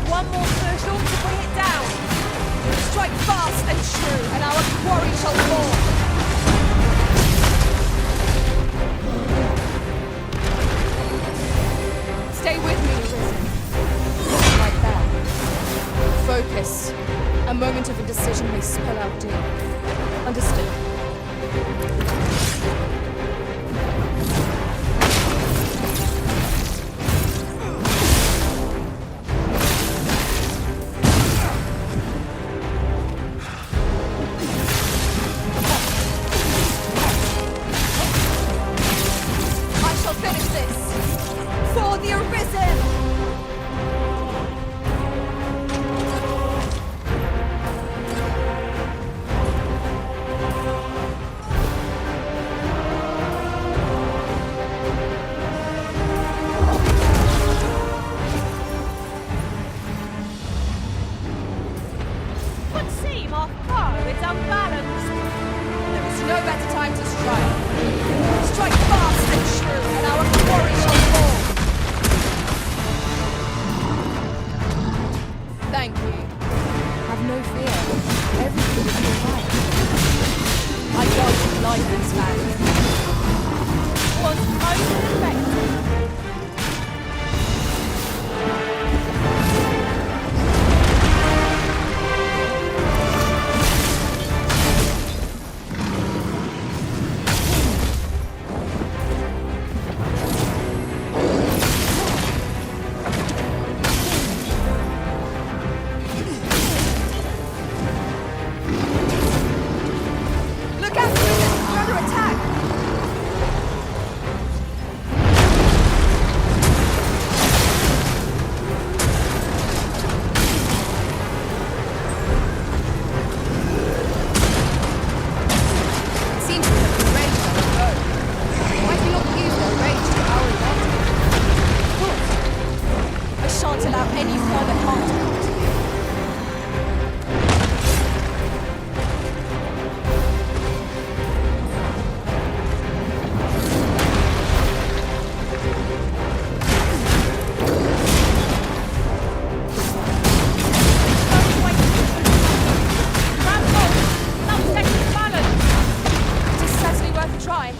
One more push on to bring it down. Strike fast and true, and our quarry shall fall. Stay with me, Arisen. Not like that. Focus. A moment of indecision may spell out doom. Understood? I shall finish this. For the Arisen! can't allow any further harm to come to you. It is certainly worth a try.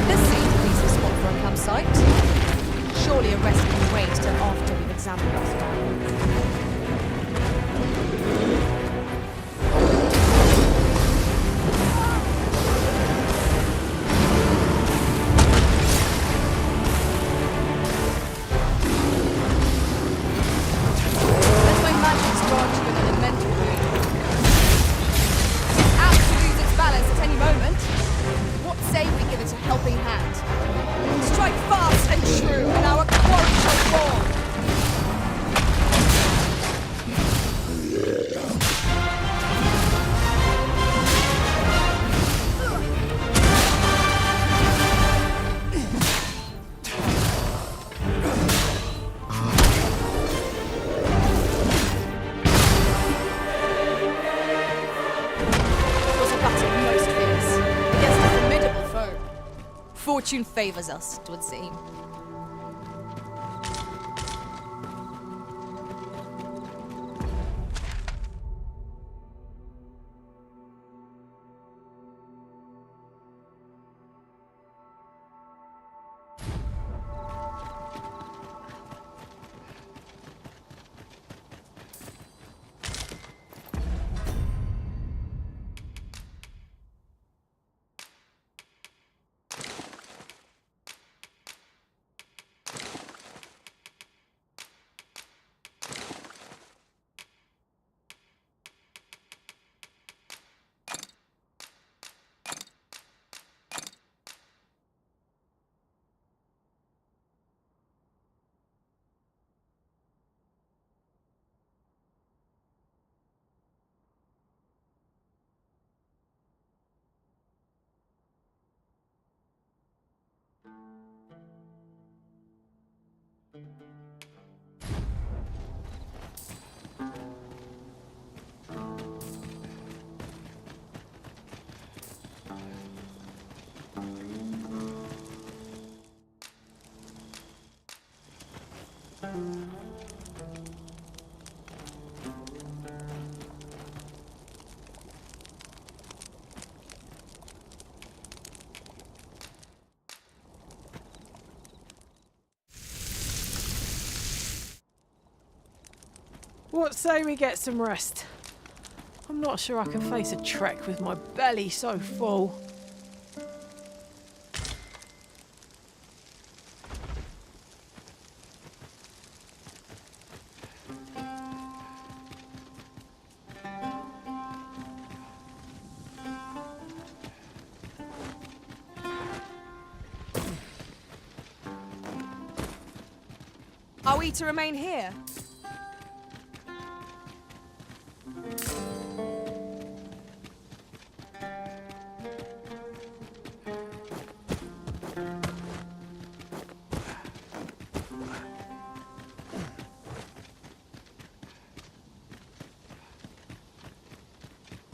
This seems a decent spot for a campsite. Surely a rest can wait till after we've examined our surroundings. Let my magic grant you an elemental boon. It's apt to lose its balance at any moment. What say we give it a helping hand? Strike fast and true, and our quarry shall fall. It was a battle most fierce, against a formidable foe. Fortune favors us, 'twould seem. What say we get some rest? I'm not sure I can face a trek with my belly so full. Are we to remain here?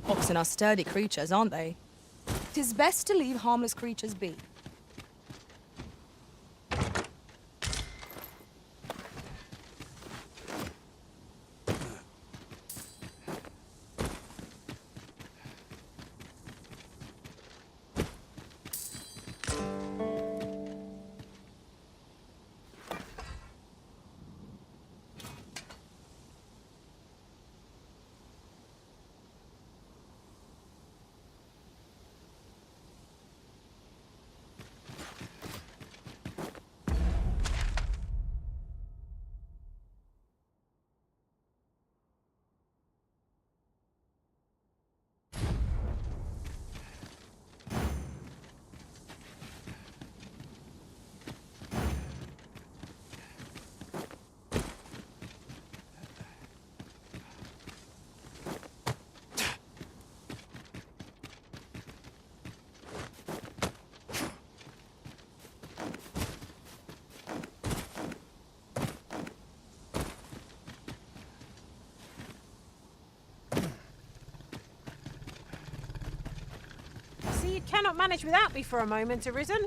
Oxen are sturdy creatures, aren't they? 'Tis best to leave harmless creatures be. See, you cannot manage without me for a moment, Arisen.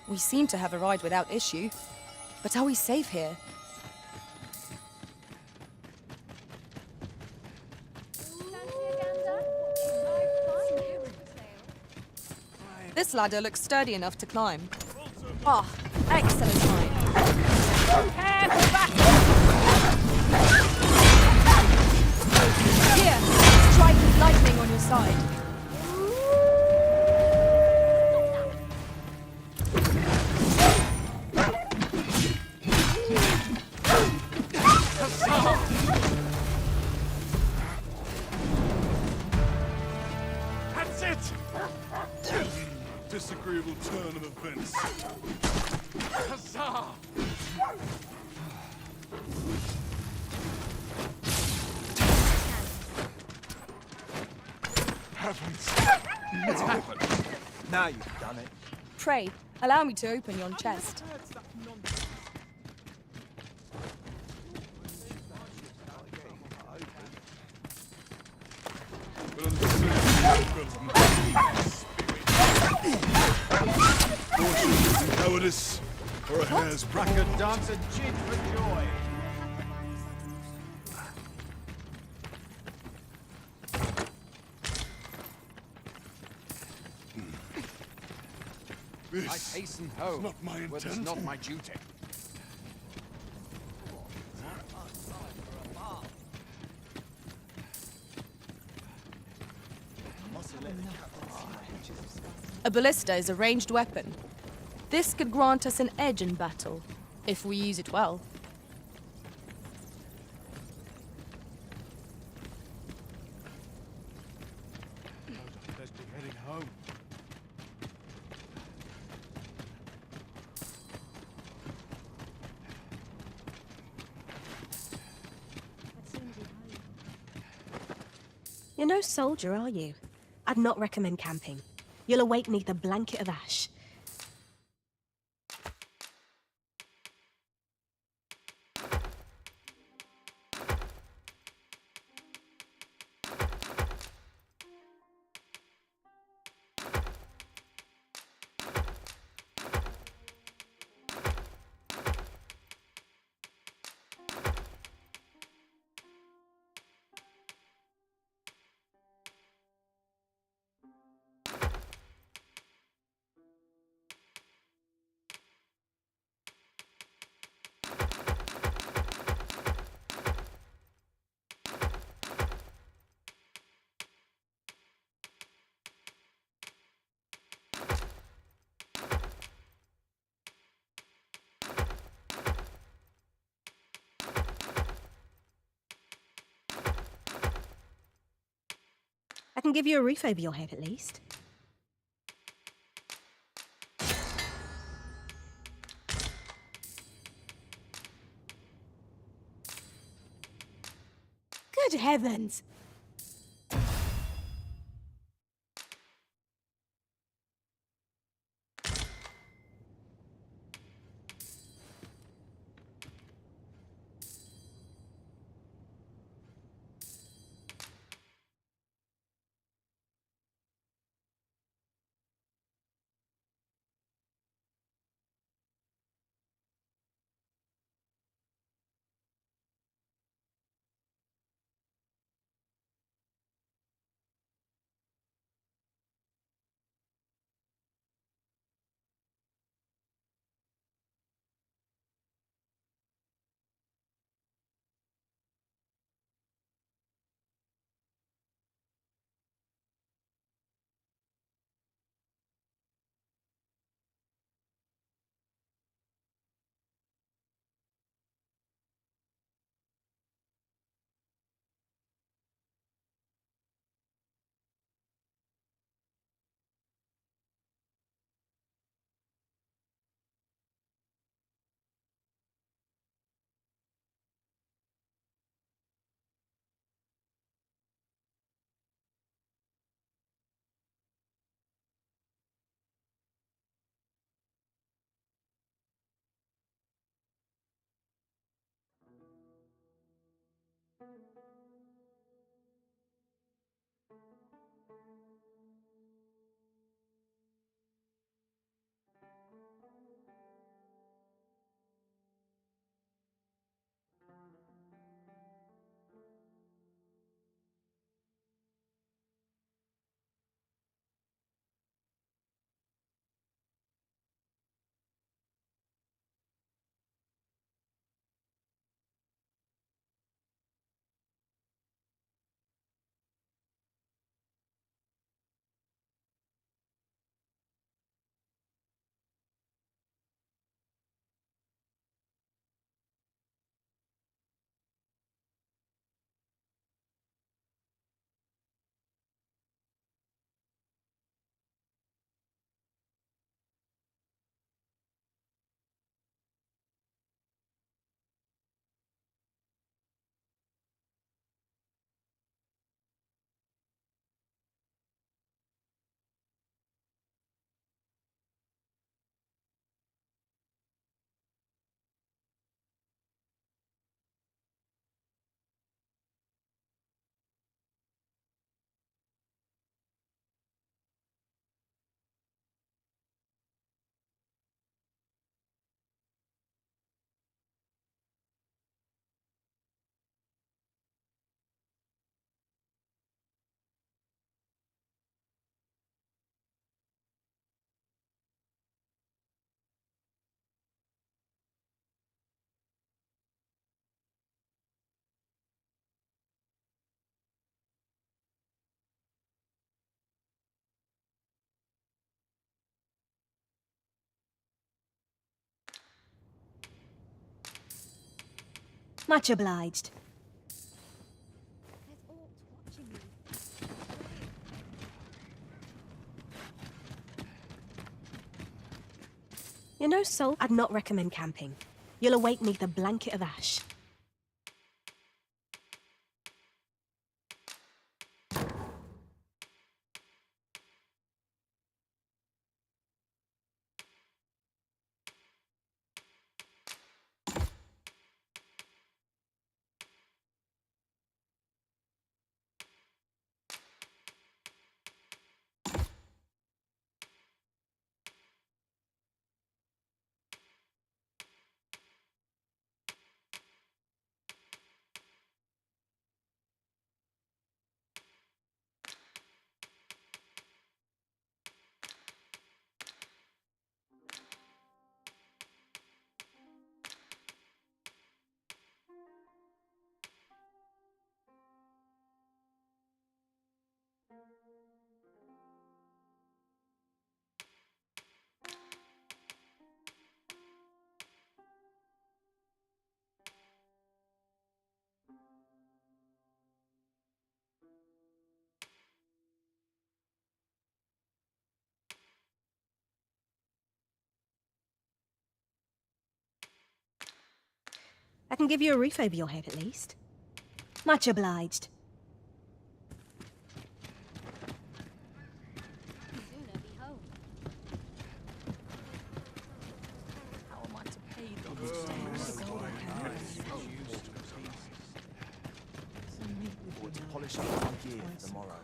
We seem to have arrived without issue. But are we safe here? This ladder looks sturdy enough to climb. Ah, excellent time. Prepare for battle! Here, strike with lightning on your side. That's it! Disagreeable turn of events. Huzzah! Heavens! It's happened. Now you've done it. Pray, allow me to open yon chest. Cowardice or a hair's breadth. I could dance a jig for joy. I hasten home. Not my where 'tis intent. not my duty. A ballista is a ranged weapon. This could grant us an edge in battle, if we use it well. Let's be heading home. You're no soldier, are you? I'd not recommend camping. You'll awake neath a blanket of ash. I can give you a roof over your head, at least. Good heavens! Much obliged. You're no soul. I'd not recommend camping. You'll awake neath a blanket of ash. I can give you a roof over your head at least. Much obliged. How am I to pay them? To polish up my gear for tomorrow.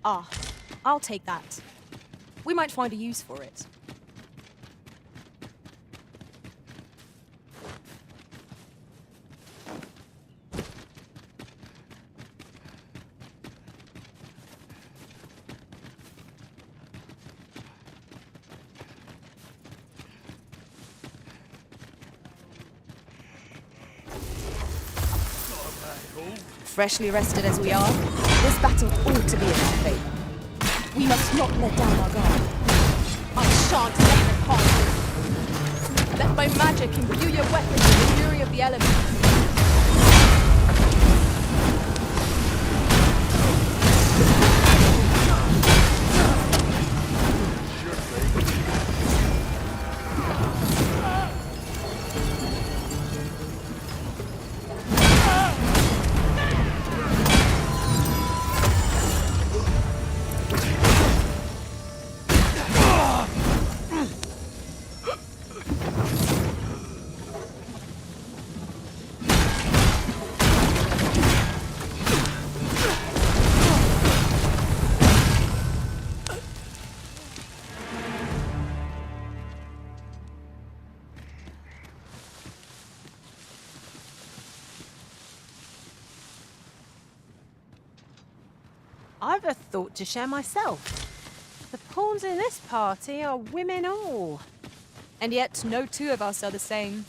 Ah, I'll take that. We might find a use for it. Freshly rested as we are, this battle ought to be in our favour. We must not let down our guard. I shan't let them harm you. Let my magic imbue your weapons with the fury of the elements. I've a thought to share myself. The pawns in this party are women all. And yet no two of us are the same.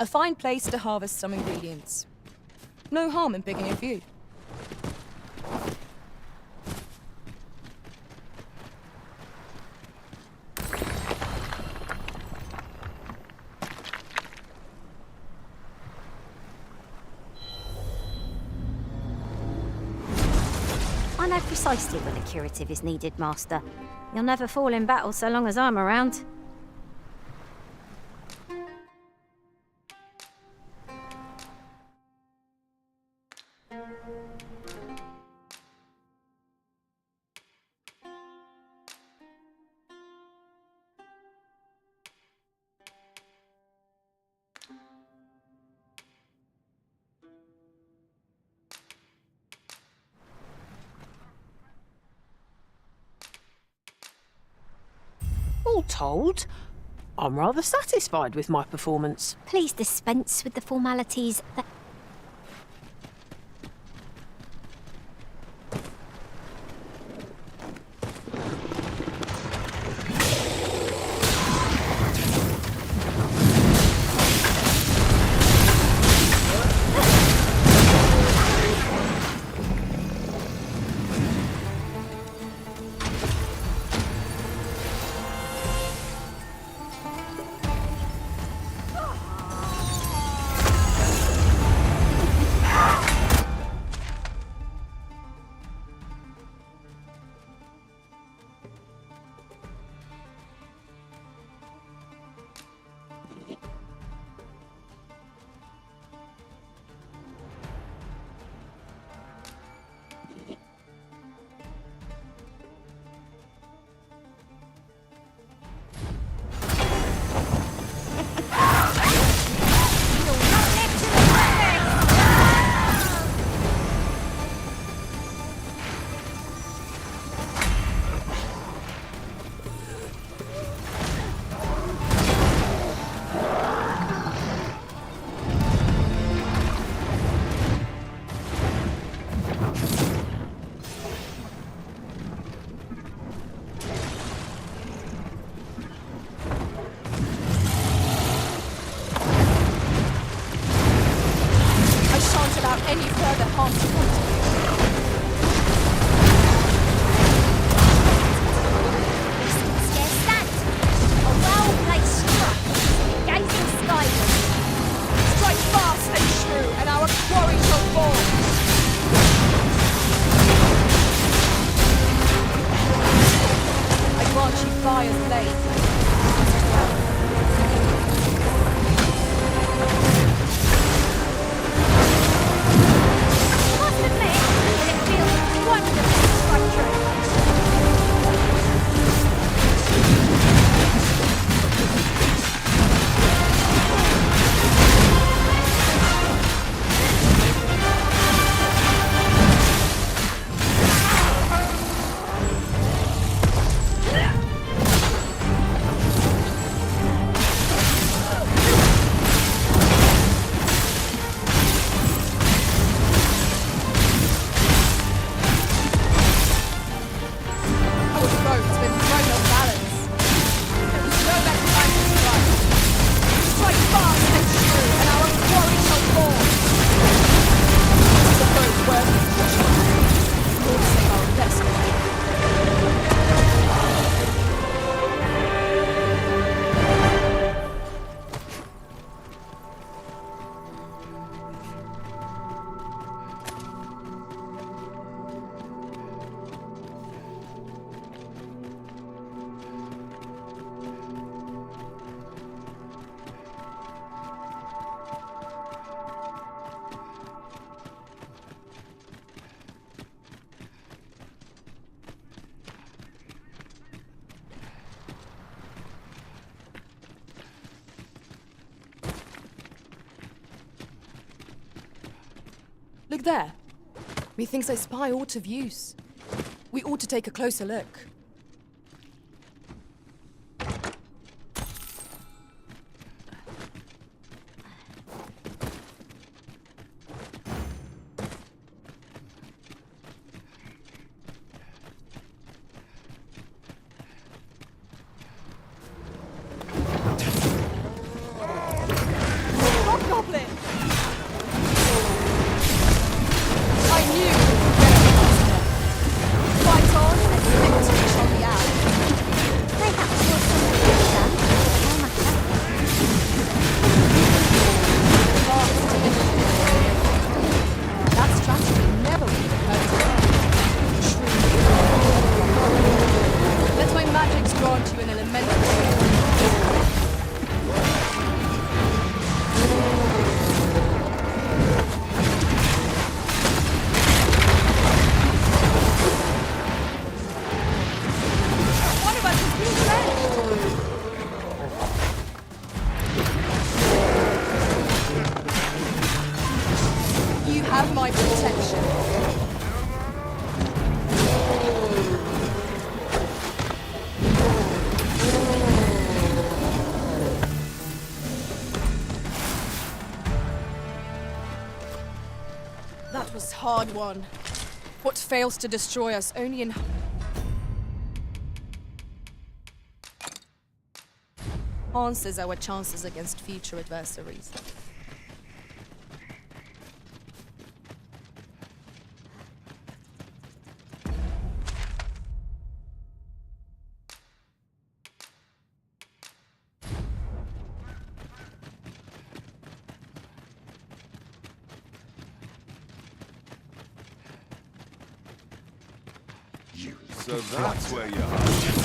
A fine place to harvest some ingredients. No harm in picking a few. I know precisely when a curative is needed, Master. You'll never fall in battle so long as I'm around. All told, I'm rather satisfied with my performance. Please dispense with the formalities. Any further harm to Pontus. Scarce stand. A well-placed strike, gazing skyward. Strike fast and true, and our quarry shall fall. I grant you fire's blade. Master dig there? Methinks I spy aught of use. We ought to take a closer look. Goblin! I knew we would get it, Master. Fight on, and victory shall be ours. Perhaps you're something you've done. No matter. That strategy never would have occurred to me. Let my magics grant you an elemental. One of us is being drenched! You have my protection. That was hard won. What fails to destroy us only enhances our chances against future adversaries. So that's where you're hiding.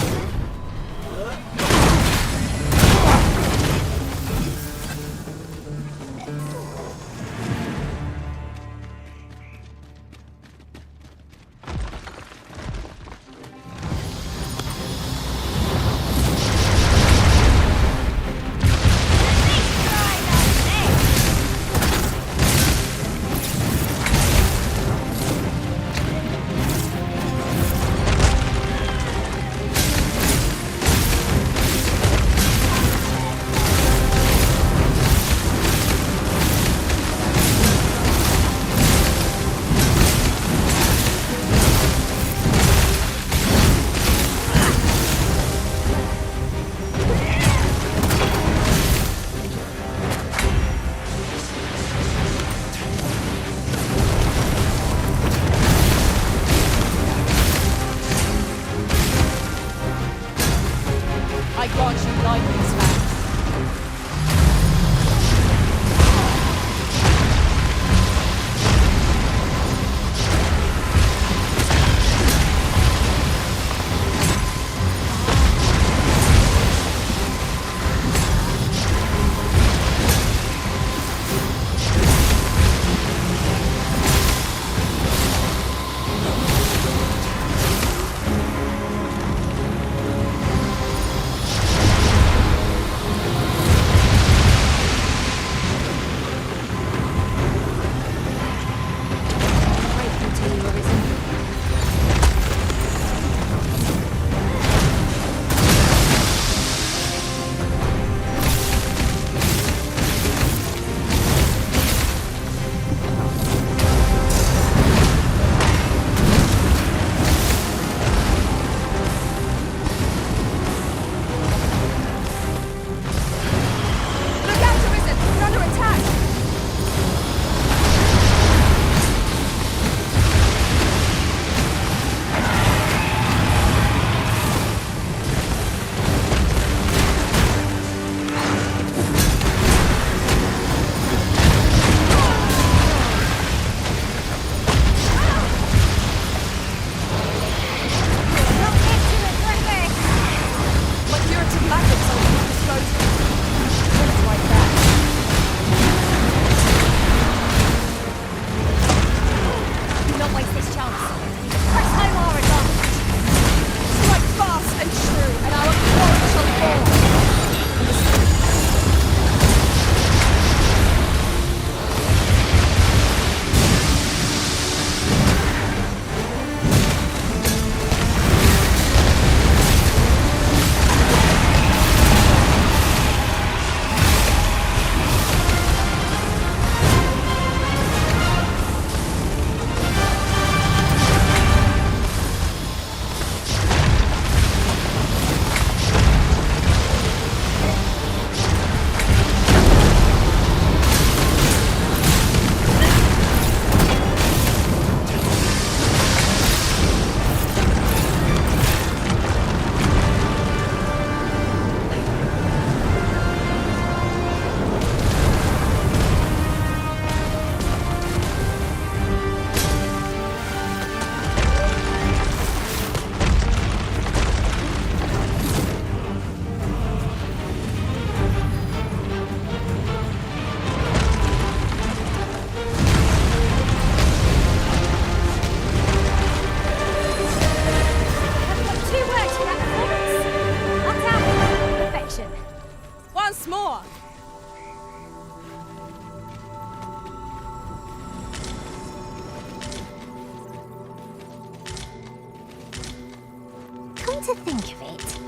to think of it.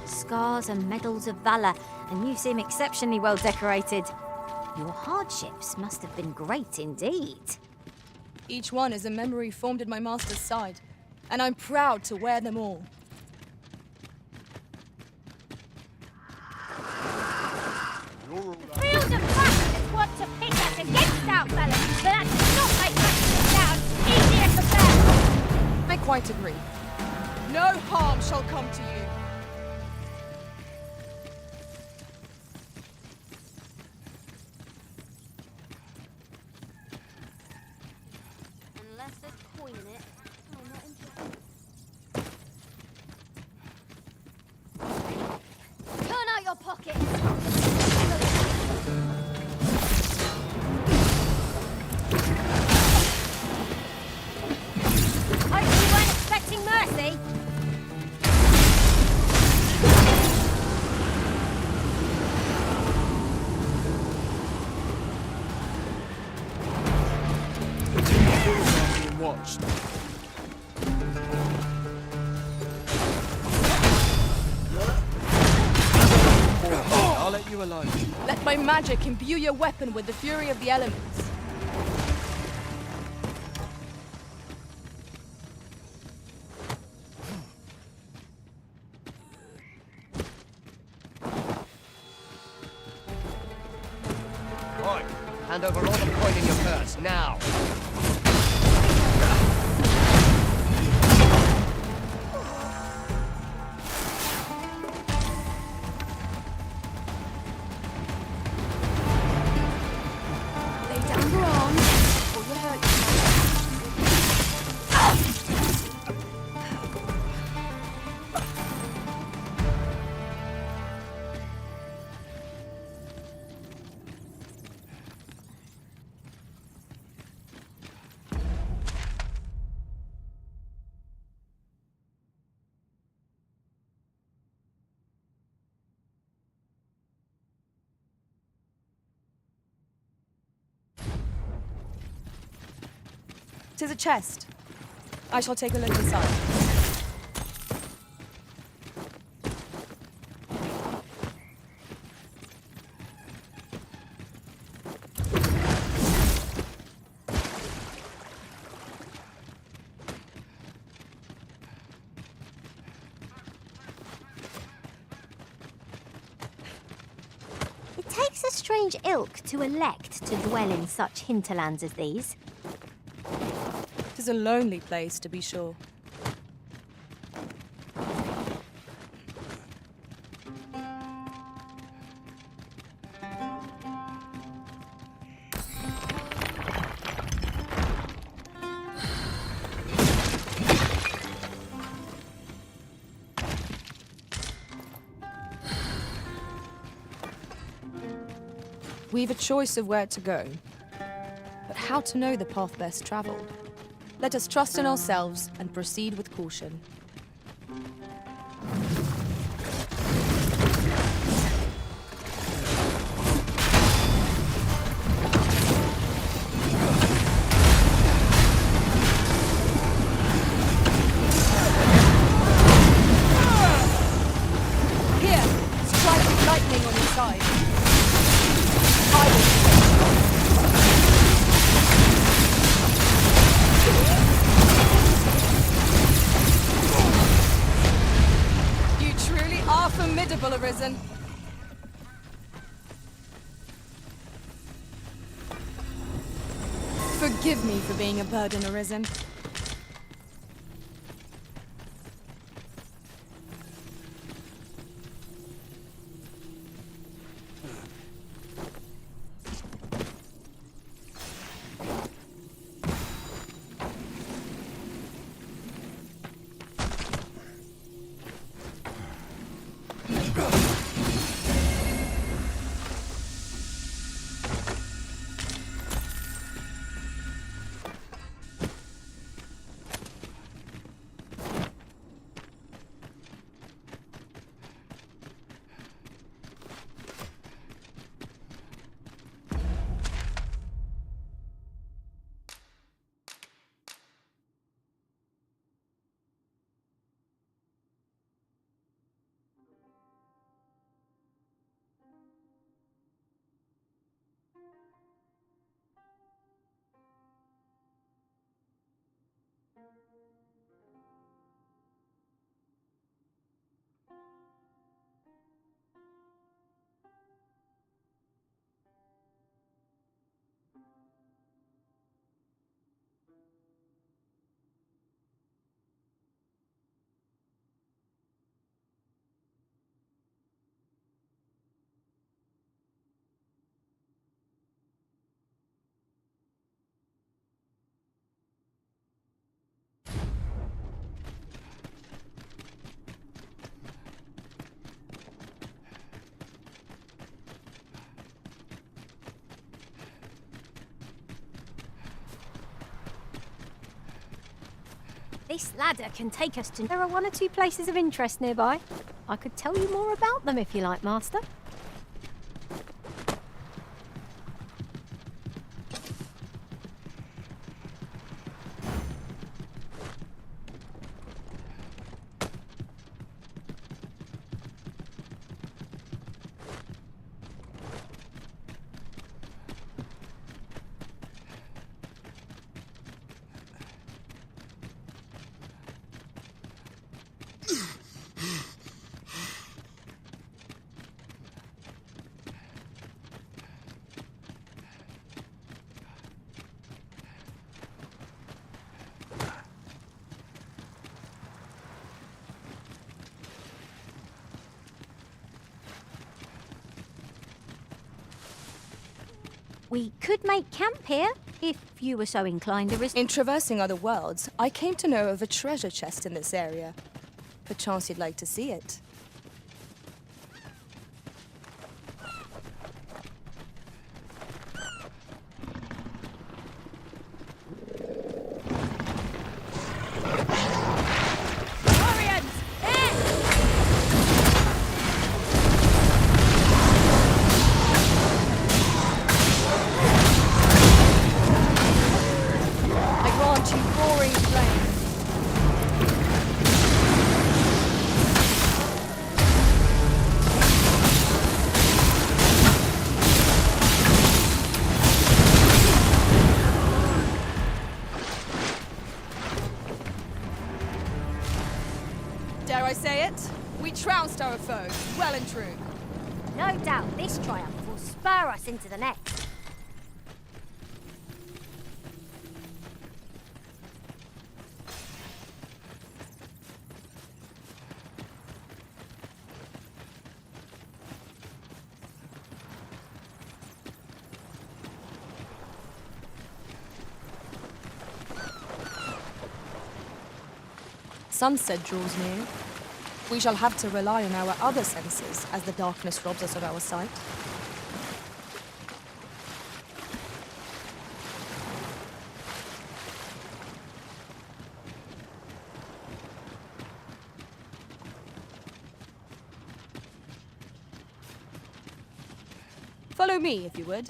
Scars and medals of valor, and you seem exceptionally well decorated. Your hardships must have been great indeed. Each one is a memory formed at my master's side, and I'm proud to wear them all. Field of bastards want to pit us against our fellows, but that does not make us down easier to bear. I quite agree. No harm shall come to you. Unless there's coin in it, I'm not interested. Turn out your pockets. Hope you weren't expecting mercy. Being watched. I'll let you alone. Let my magic imbue your weapon with the fury of the elements. Oi, hand over all the coin in your purse, now! Lay down your arms, or you'll hurt yourself. Tis a chest. I shall take a look inside. It takes a strange ilk to elect to dwell in such hinterlands as these. Tis a lonely place, to be sure. We've a choice of where to go, but how to know the path best traveled? Let us trust in ourselves and proceed with caution. Here, strike with lightning on your side. I will You truly are formidable, Arisen. Forgive me for being a burden, Arisen. This ladder can take us to... There are 1 or 2 places of interest nearby. I could tell you more about them if you like, Master. We could make camp here, if you were so inclined. In traversing other worlds, I came to know of a treasure chest in this area. Perchance you'd like to see it. Dare I say it? We trounced our foe, well and true. No doubt this triumph will spur us into the next. Sunset draws near. We shall have to rely on our other senses as the darkness robs us of our sight. Follow me, if you would.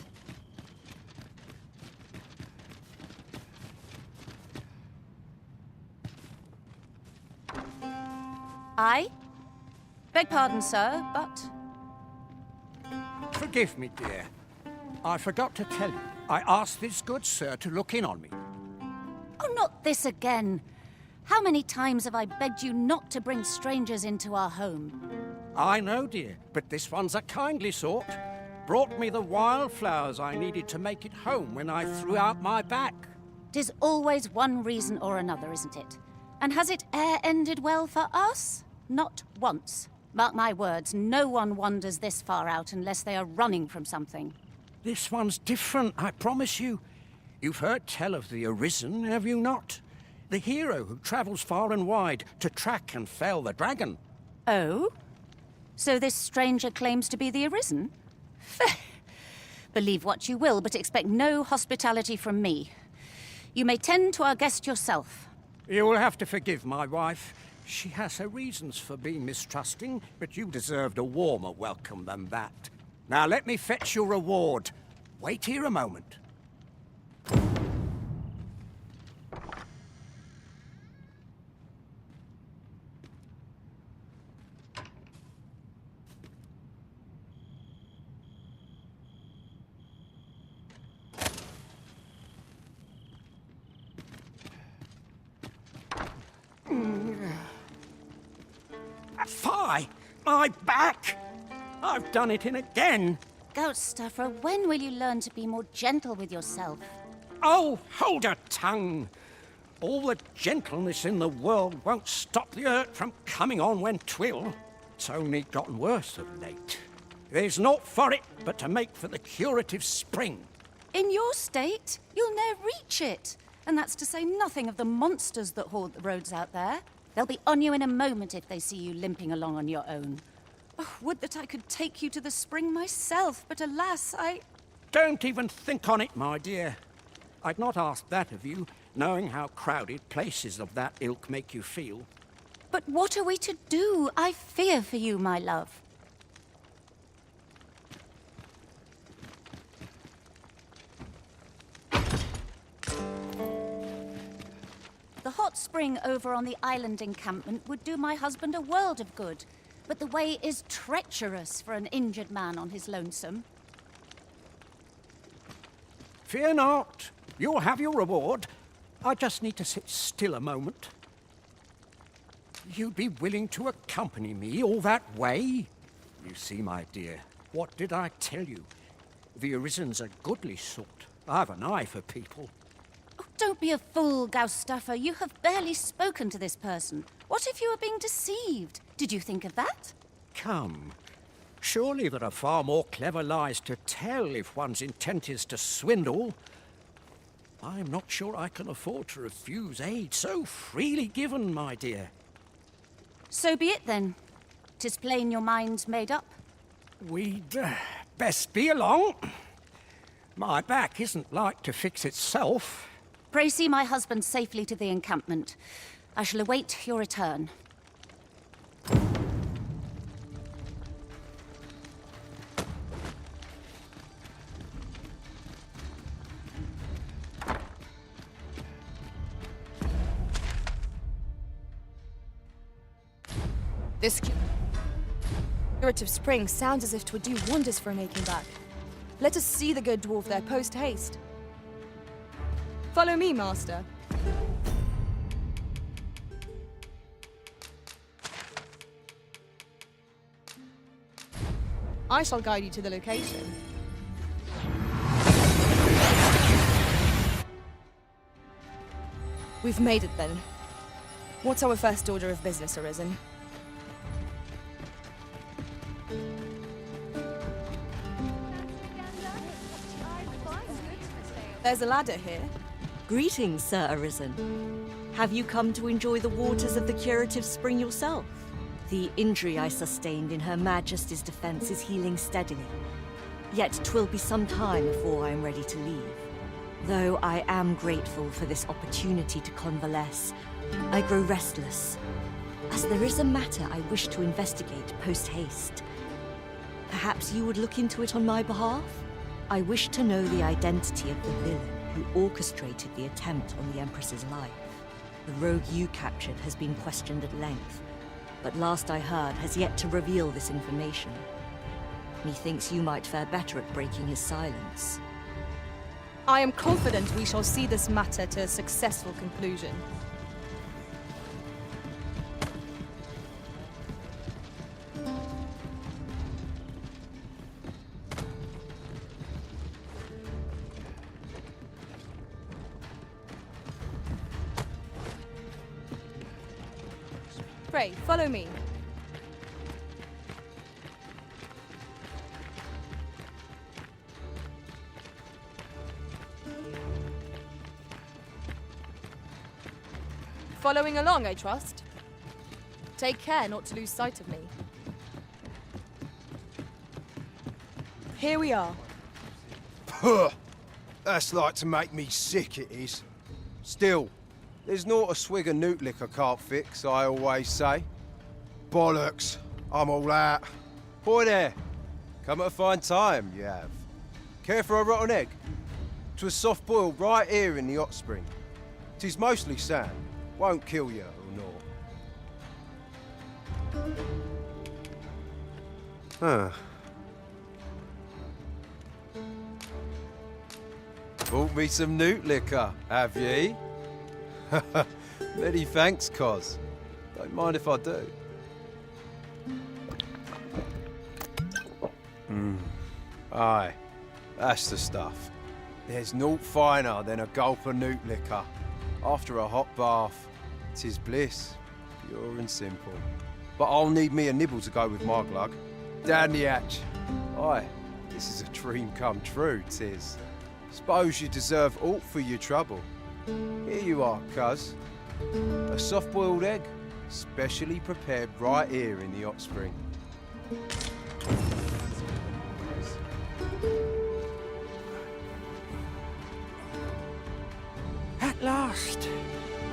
I? Beg pardon, sir, but... Forgive me, dear. I forgot to tell you. I asked this good sir to look in on me. Oh, not this again. How many times have I begged you not to bring strangers into our home? I know, dear, but this one's a kindly sort. Brought me the wildflowers I needed to make it home when I threw out my back. 'Tis always one reason or another, isn't it? And has it e'er ended well for us? Not once. Mark my words, no one wanders this far out unless they are running from something. This one's different, I promise you. You've heard tell of the Arisen, have you not? The hero who travels far and wide to track and fell the dragon. Oh? So this stranger claims to be the Arisen? Fair. Believe what you will, but expect no hospitality from me. You may tend to our guest yourself. You will have to forgive my wife. She has her reasons for being mistrusting, but you deserved a warmer welcome than that. Now let me fetch your reward. Wait here a moment. Fie! My back! I've done it in again! Goat stuffer, when will you learn to be more gentle with yourself? Oh, hold your tongue! All the gentleness in the world won't stop the hurt from coming on when 'twill. It's only gotten worse of late. There's naught for it but to make for the curative spring. In your state, you'll ne'er reach it. And that's to say nothing of the monsters that haunt the roads out there. They'll be on you in a moment if they see you limping along on your own. Oh, would that I could take you to the spring myself, but alas, Don't even think on it, my dear. I'd not ask that of you, knowing how crowded places of that ilk make you feel. But what are we to do? I fear for you, my love. The hot spring over on the island encampment would do my husband a world of good, but the way is treacherous for an injured man on his lonesome. Fear not. You'll have your reward. I just need to sit still a moment. You'd be willing to accompany me all that way? You see, my dear, what did I tell you? The Arisen's a goodly sort. I've an eye for people. Oh, don't be a fool, Gaustaffer. You have barely spoken to this person. What if you were being deceived? Did you think of that? Come. Surely there are far more clever lies to tell if one's intent is to swindle. I'm not sure I can afford to refuse aid so freely given, my dear. So be it then. 'Tis plain your mind's made up. We'd best be along. My back isn't like to fix itself. Pray see my husband safely to the encampment. I shall await your return. This curative spring sounds as if 'twould do wonders for an aching back. Let us see the good dwarf there post-haste. Follow me, master. I shall guide you to the location. We've made it then. What's our first order of business, Arisen? There's a ladder here. Greetings, Sir Arisen. Have you come to enjoy the waters of the curative spring yourself? The injury I sustained in Her Majesty's defense is healing steadily. Yet 'twill be some time before I am ready to leave. Though I am grateful for this opportunity to convalesce, I grow restless, as there is a matter I wish to investigate post-haste. Perhaps you would look into it on my behalf? I wish to know the identity of the villain who orchestrated the attempt on the Empress's life. The rogue you captured has been questioned at length, but last I heard has yet to reveal this information. Methinks you might fare better at breaking his silence. I am confident we shall see this matter to a successful conclusion. Pray, follow me. Following along, I trust. Take care not to lose sight of me. Here we are. Puh! That's like to make me sick, it is. Still, there's not a swig of newt liquor can't fix, I always say. Bollocks, I'm all out. Boy there, come at a fine time, you have. Care for a rotten egg? 'Twas soft boiled right here in the hot spring. 'Tis mostly sand, won't kill you or naught. Huh. Bought me some newt liquor, have ye? Many thanks, Cos. Don't mind if I do. Aye, that's the stuff. There's naught finer than a gulp of newt liquor. After a hot bath, 'tis bliss, pure and simple. But I'll need me a nibble to go with my glug. Down the hatch. Aye, this is a dream come true, 'tis. Suppose you deserve aught for your trouble. Here you are, cuz. A soft-boiled egg, specially prepared right here in the hot spring. At last.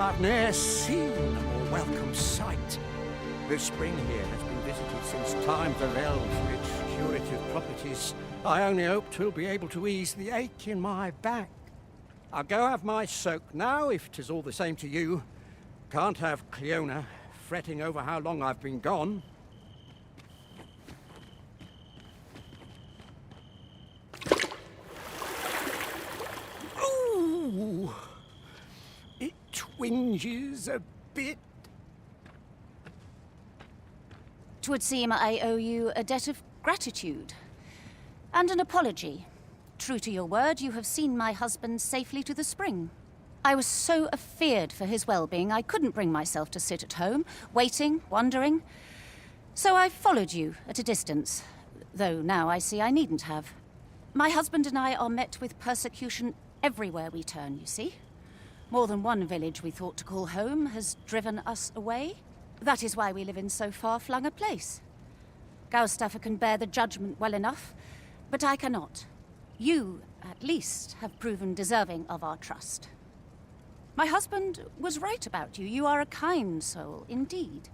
I've ne'er seen a more welcome sight. The spring here has been visited since times of eld for its curative properties. I only hope 'twill be able to ease the ache in my back. I'll go have my soak now, if 'tis all the same to you. Can't have Cleona fretting over how long I've been gone. Ooh! It twinges a bit. 'Twould seem I owe you a debt of gratitude. And an apology. True to your word, you have seen my husband safely to the spring. I was so afeard for his well-being, I couldn't bring myself to sit at home, waiting, wondering. So I followed you at a distance, though now I see I needn't have. My husband and I are met with persecution everywhere we turn, you see. More than one village we thought to call home has driven us away. That is why we live in so far-flung a place. Gaustaffer can bear the judgment well enough, but I cannot. You, at least, have proven deserving of our trust. My husband was right about you. You are a kind soul, indeed.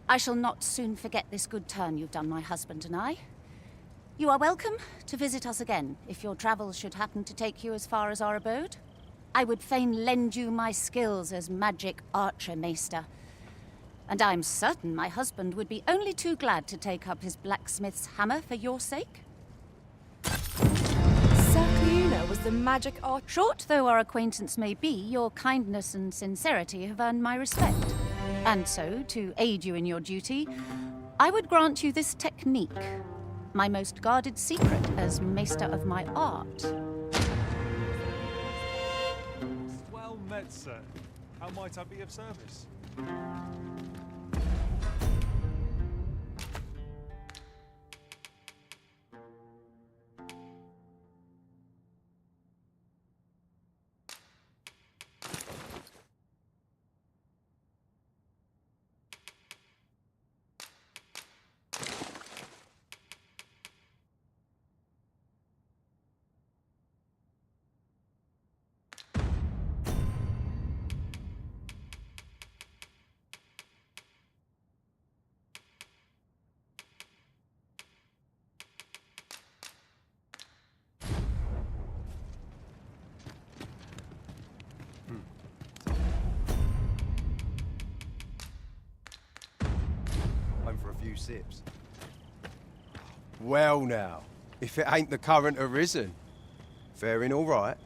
I shall not soon forget this good turn you've done my husband and I. You are welcome to visit us again, if your travels should happen to take you as far as our abode. I would fain lend you my skills as magic archer, Maester. And I'm certain my husband would be only too glad to take up his blacksmith's hammer for your sake. Sir Cleona was the magic art. Short though our acquaintance may be, your kindness and sincerity have earned my respect. And so, to aid you in your duty, I would grant you this technique, my most guarded secret as Maester of my art. Well met, sir. How might I be of service? For a few sips. Well now, if it ain't the current arisen. Faring all right?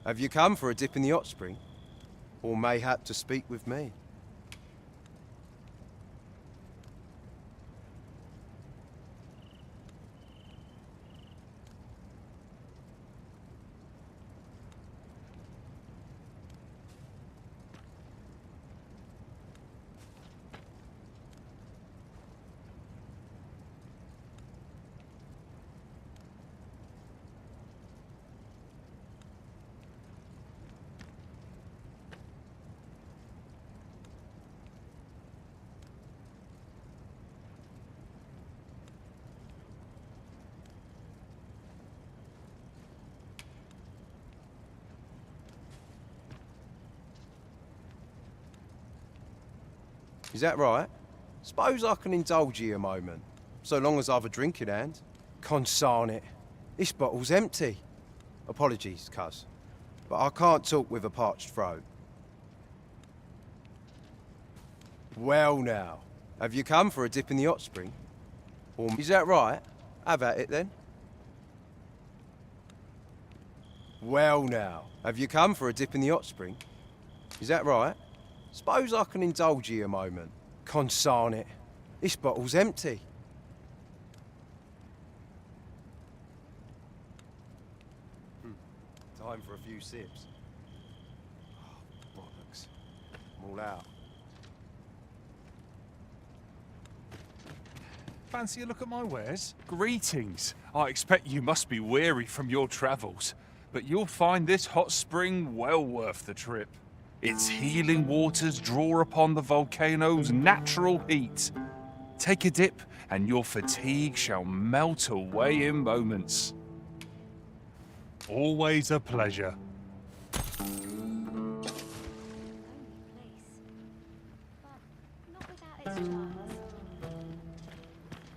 Have you come for a dip in the hot spring? Or mayhap to speak with me? Is that right? Suppose I can indulge you a moment, so long as I've a drink in hand. Consarn it. This bottle's empty. Apologies, cuz, but I can't talk with a parched throat. Well now, have you come for a dip in the hot spring? Or is that right? Have at it then. Well now, have you come for a dip in the hot spring? Is that right? Suppose I can indulge you a moment. Consarn it. This bottle's empty. Time for a few sips. Oh, bollocks. I'm all out. Fancy a look at my wares? Greetings. I expect you must be weary from your travels, but you'll find this hot spring well worth the trip. Its healing waters draw upon the volcano's natural heat. Take a dip, and your fatigue shall melt away in moments. Always a pleasure.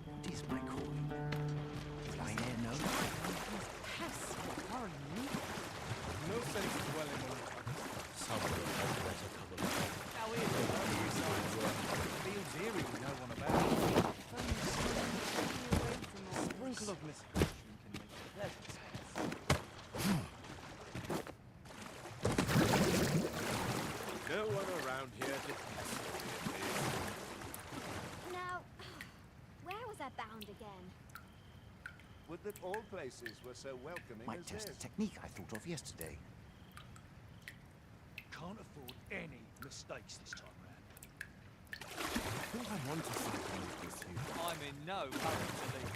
What is my calling? Will I e'er know? No sense dwelling on the someone has better cover. How is it? Feels eerie with no one about. A sprinkle of misfortune can make a pleasant no one around here to pester me. Now, where was I bound again? Would that all places were so welcoming Might as test a this. technique I thought of yesterday. Can't afford any mistakes this time round. I think I want to something with you. I'm in no hurry to leave.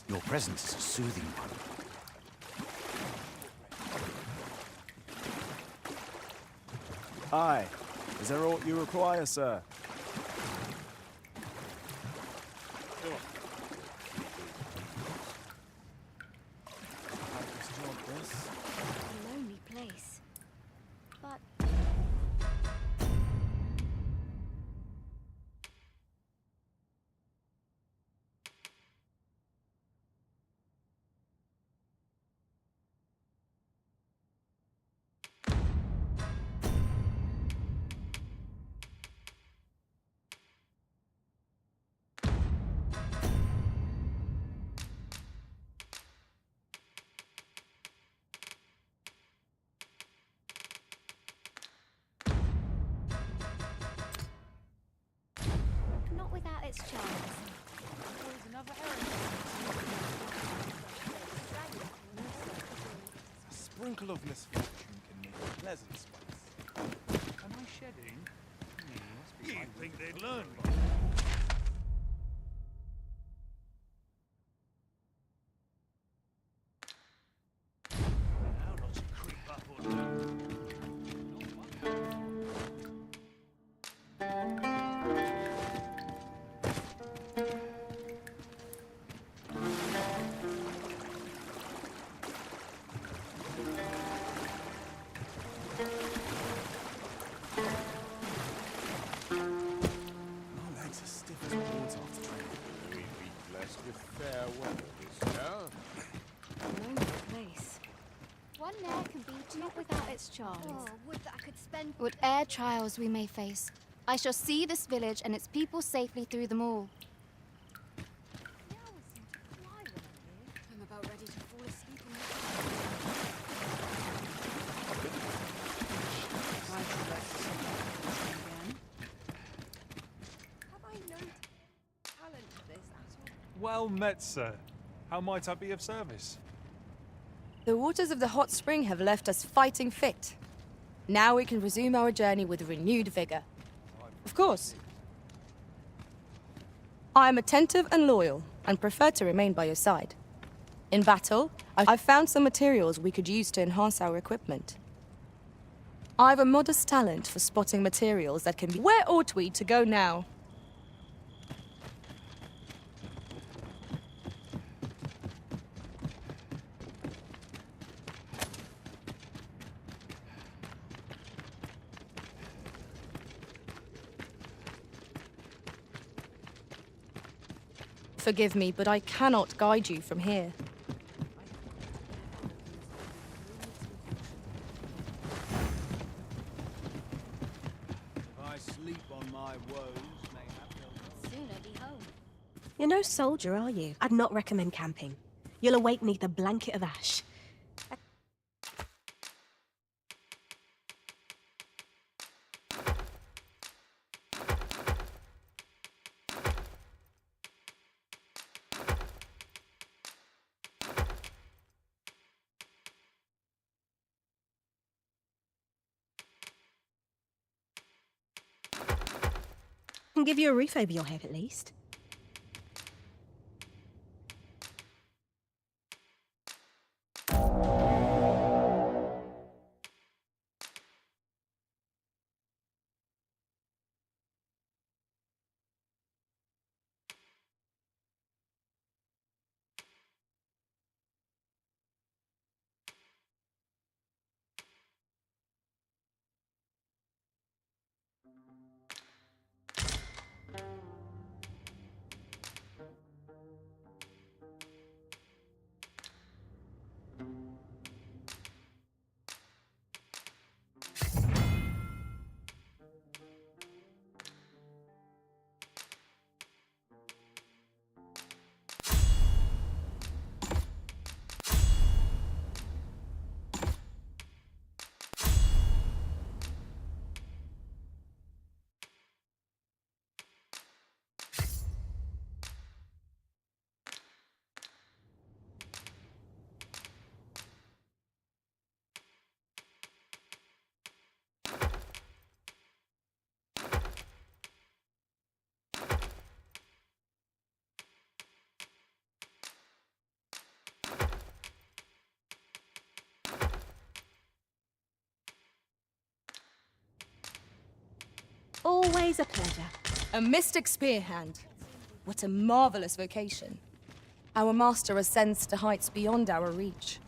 Your presence is a soothing one. Aye. Is there aught you require, sir? A lonely place. But not without its charms. A sprinkle of misfortune can make a pleasant space. Am I shedding? You'd think they'd learn by now. Now not to creep up or down. My legs are stiff as boards after training. We'd be blessed with fair weather this year. A lonely place. One there can be not without its charms. Oh, would that I could spend. Whate'er trials we may face, I shall see this village and its people safely through them all. I'm about ready to fall asleep Have I no talent for this at all? Well met, sir. How might I be of service? The waters of the hot spring have left us fighting fit. Now we can resume our journey with renewed vigor. Of course. I am attentive and loyal, and prefer to remain by your side. In battle, I've found some materials we could use to enhance our equipment. I've a modest talent for spotting materials that can be... Where ought we to go now? Forgive me, but I cannot guide you from here. If I sleep on my woes, mayhap they'll sooner be home. You're no soldier, are you? I'd not recommend camping. You'll awake neath a blanket of ash. Can give you a roof over your head at least. Always a pleasure. A mystic spear hand. What a marvelous vocation. Our master ascends to heights beyond our reach.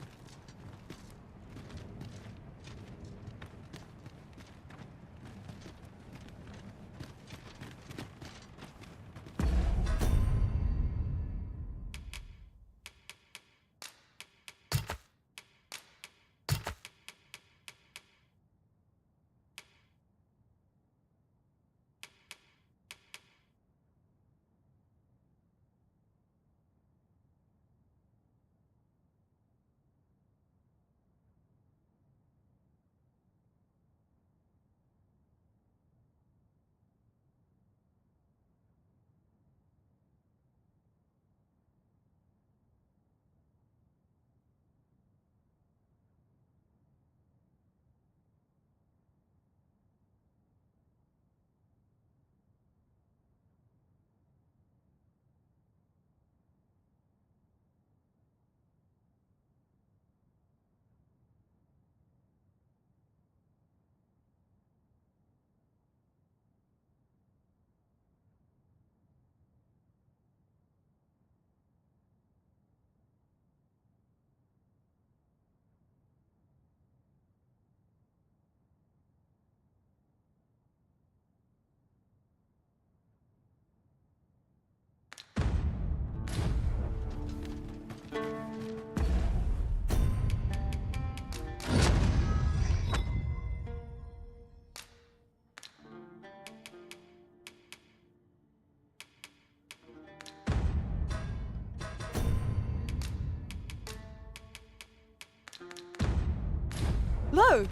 Lo!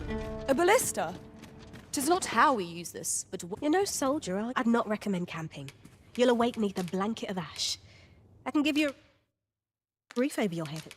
A ballista! 'Tis not how we use this, but You're no soldier, are you? I'd not recommend camping. You'll await neath a blanket of ash. I can give you a roof over your head.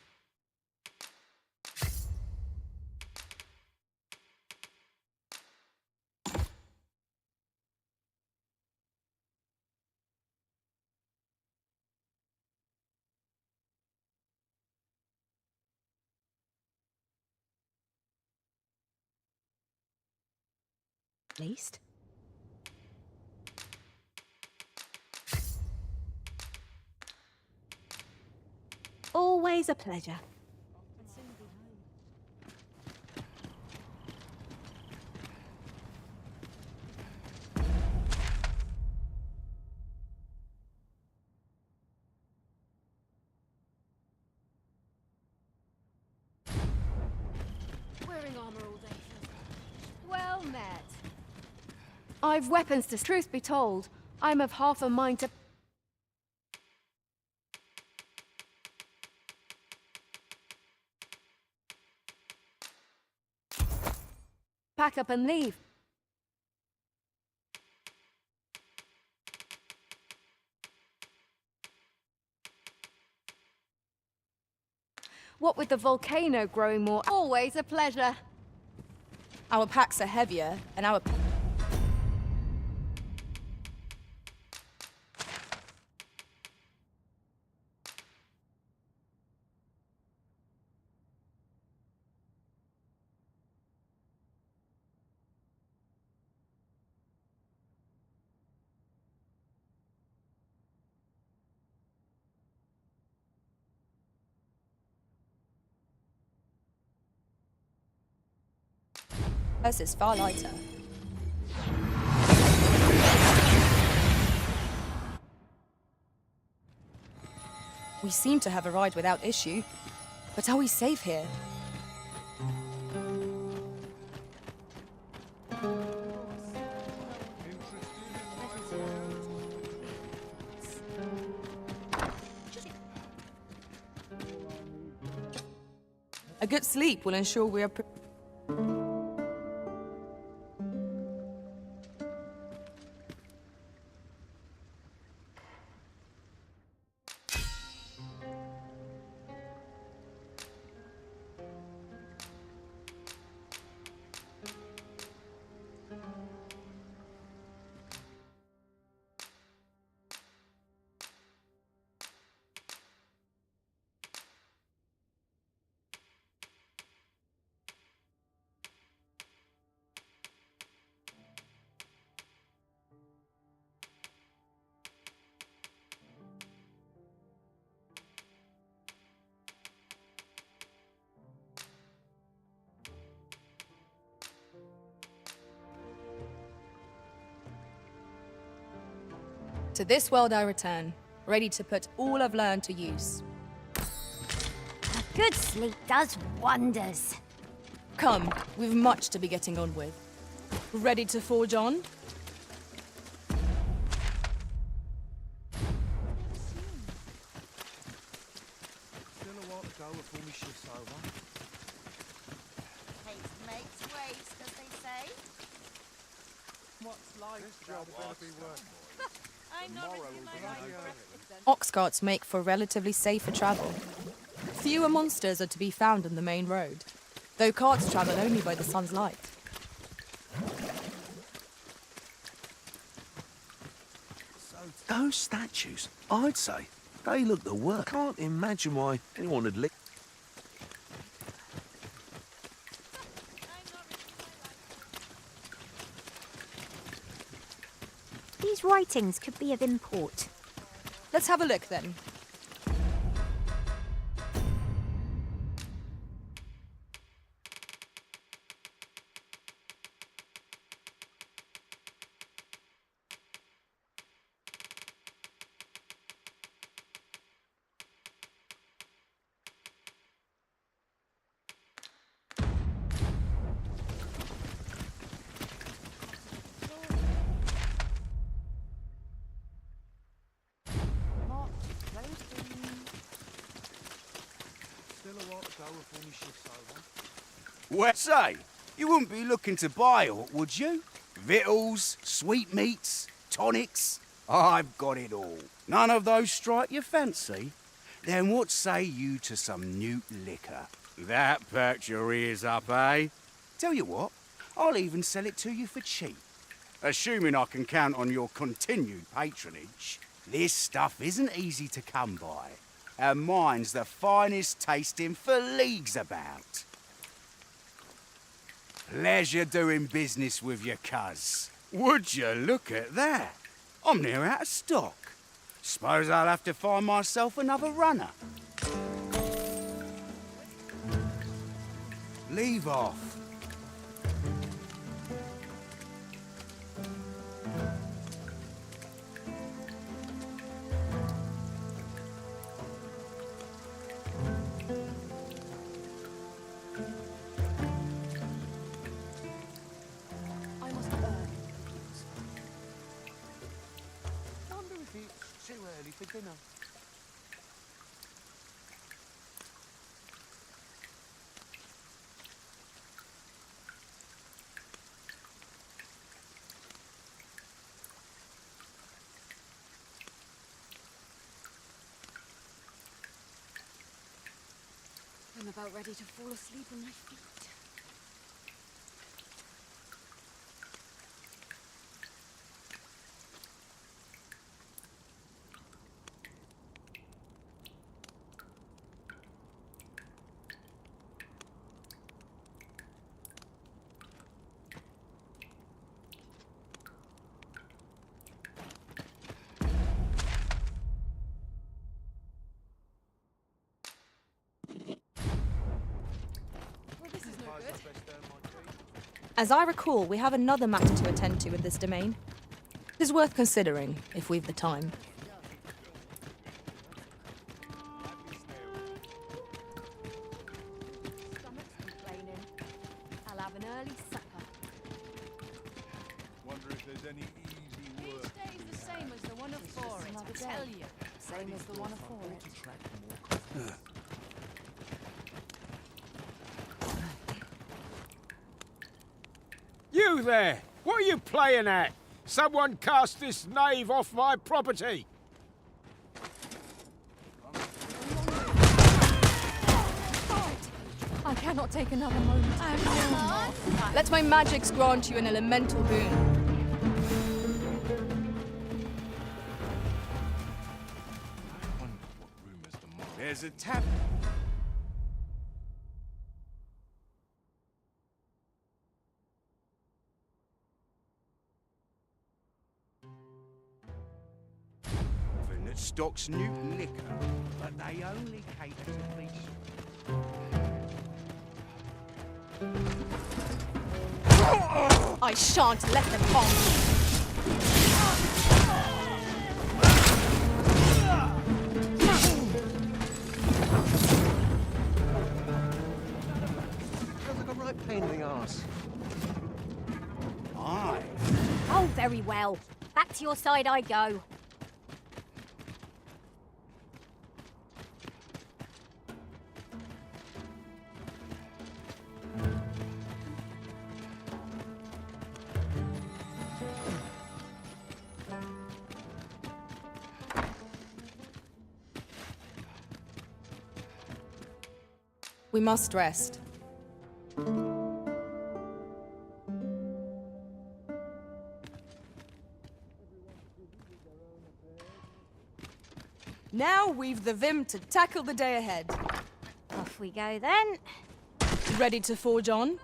Least. Always a pleasure. Wearing armor all day. Well met. I've weapons to... Truth be told, I'm of half a mind to... pack up and leave. What with the volcano growing more... Always a pleasure. our packs are heavier, and our... Hers is far lighter. We seem to have arrived without issue, but are we safe here? A good sleep will ensure we are... To this world I return, ready to put all I've learned to use. A good sleep does wonders. Come, we've much to be getting on with. Ready to forge on? Still a while to go before my shift's over. Haste makes waste, as they say. What's life? This job better be worth more. Tomorrow will be Ox carts make for relatively safer travel. Fewer monsters are to be found on the main road, though carts travel only by the sun's light. Those statues, I'd say, they look the worst. Can't imagine why anyone would lick. These writings could be of import. Let's have a look then. Well, say, you wouldn't be looking to buy aught, would you? Victuals, sweetmeats, tonics? I've got it all. None of those strike your fancy? Then what say you to some newt liquor? That perks your ears up, eh? Tell you what, I'll even sell it to you for cheap. Assuming I can count on your continued patronage. This stuff isn't easy to come by, and mine's the finest tasting for leagues about. Pleasure doing business with you, cuz. Would you look at that? I'm near out of stock. Suppose I'll have to find myself another runner. Leave off. too early for dinner. I'm about ready to fall asleep on my feet. As I recall, we have another matter to attend to in this domain. It is worth considering, if we've the time. Stomach's complaining. I'll have an early supper. Wonder if there's any easy work. Each day's the same as the one before it, I tell you. Same as the one before it. You there! What are you playing at? Someone cast this knave off my property! I cannot take another moment. Let my magics grant you an elemental boon. There's a tap. That stocks new liquor, but they only cater to beasts. I shan't let them harm me. pain in the arse. Aye. Oh, very well. Back to your side I go. We must rest. Now we've the vim to tackle the day ahead. Off we go then. Ready to forge on?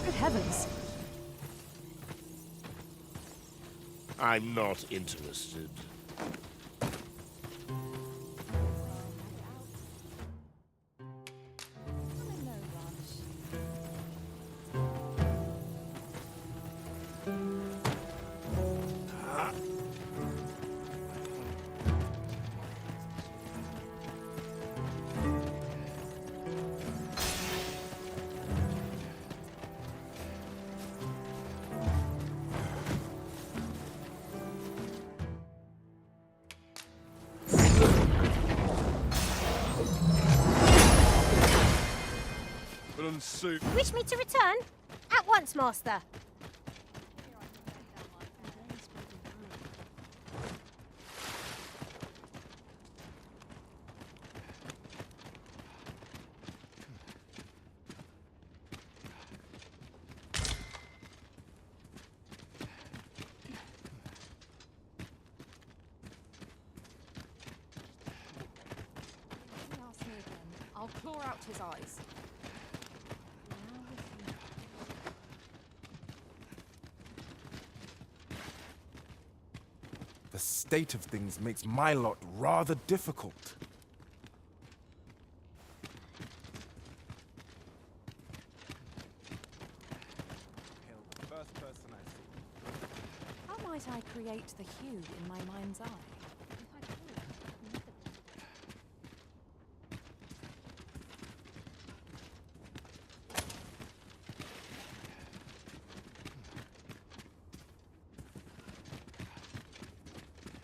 Good heavens. I'm not interested. Wish me to return? At once, Master. I'll claw out his eyes. The state of things makes my lot rather difficult. How might I create the hue in my mind's eye?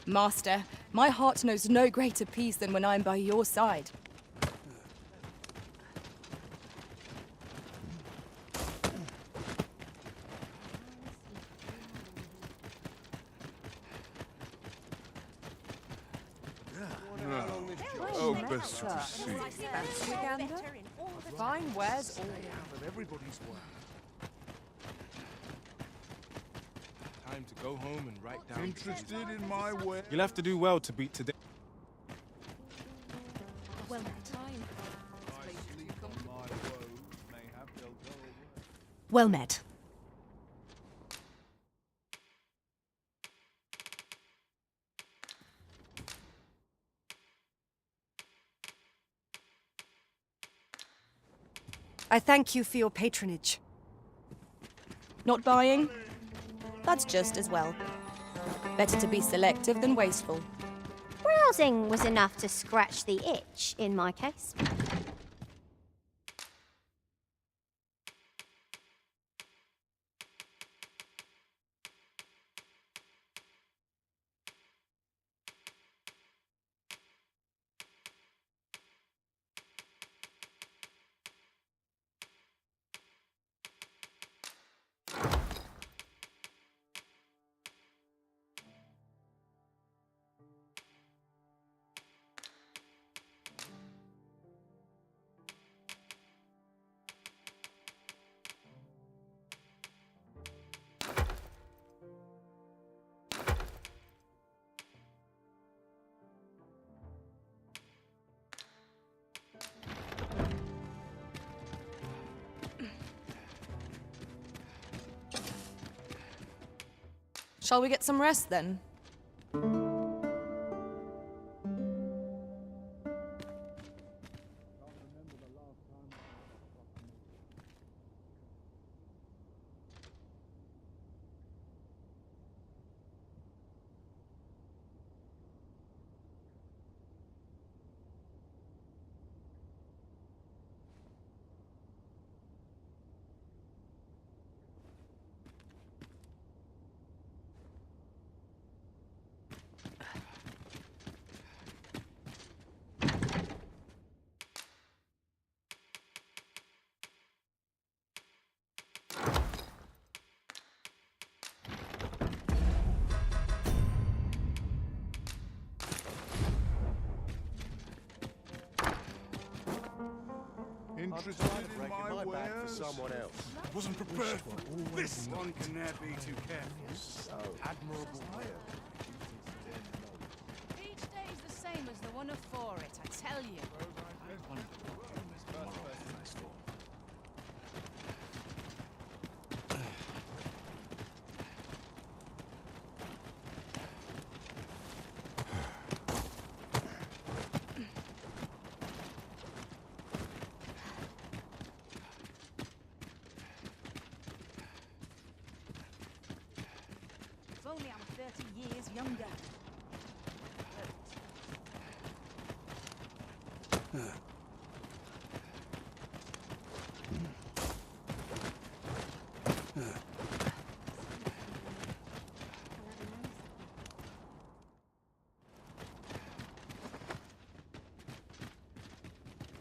Master, my heart knows no greater peace than when I am by your side. Oh, best to see. Fancy a gander? Fine wares all. But everybody's work. Time to go home and write down. Interested in my way? You'll have to do well to beat today. Well met. Well met. I thank you for your patronage. Not buying? That's just as well. Better to be selective than wasteful. Browsing was enough to scratch the itch, in my case. Shall we get some rest then? Interested in my wares? For someone else. Wasn't prepared for this. One can never be too careful. So admirable. Each day is the same as the one afore it, I tell you. If only I were 30 years younger.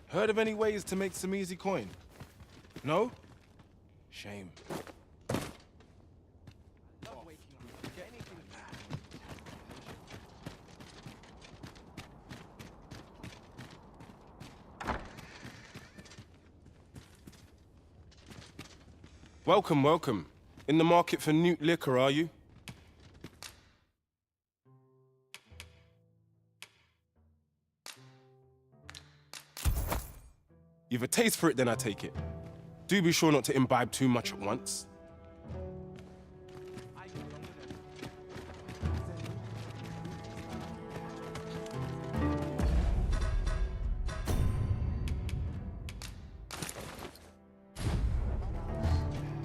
Heard of any ways to make some easy coin? No? Shame. Welcome, welcome. In the market for newt liquor, are you? You've a taste for it, then I take it. Do be sure not to imbibe too much at once.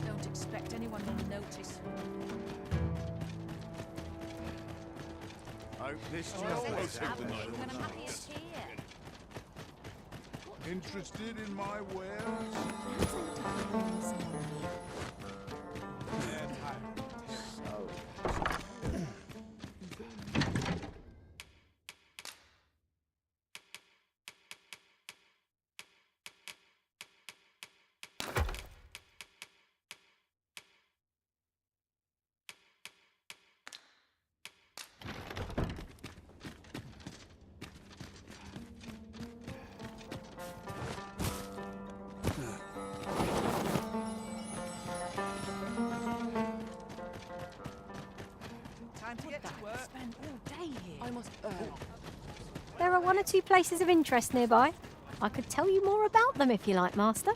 Don't expect anyone will notice. Hope this When I'm happiest here. Interested in my wares? Time to get to work. Spend all day here. I must There are one or two places of interest nearby. I could tell you more about them if you like, Master.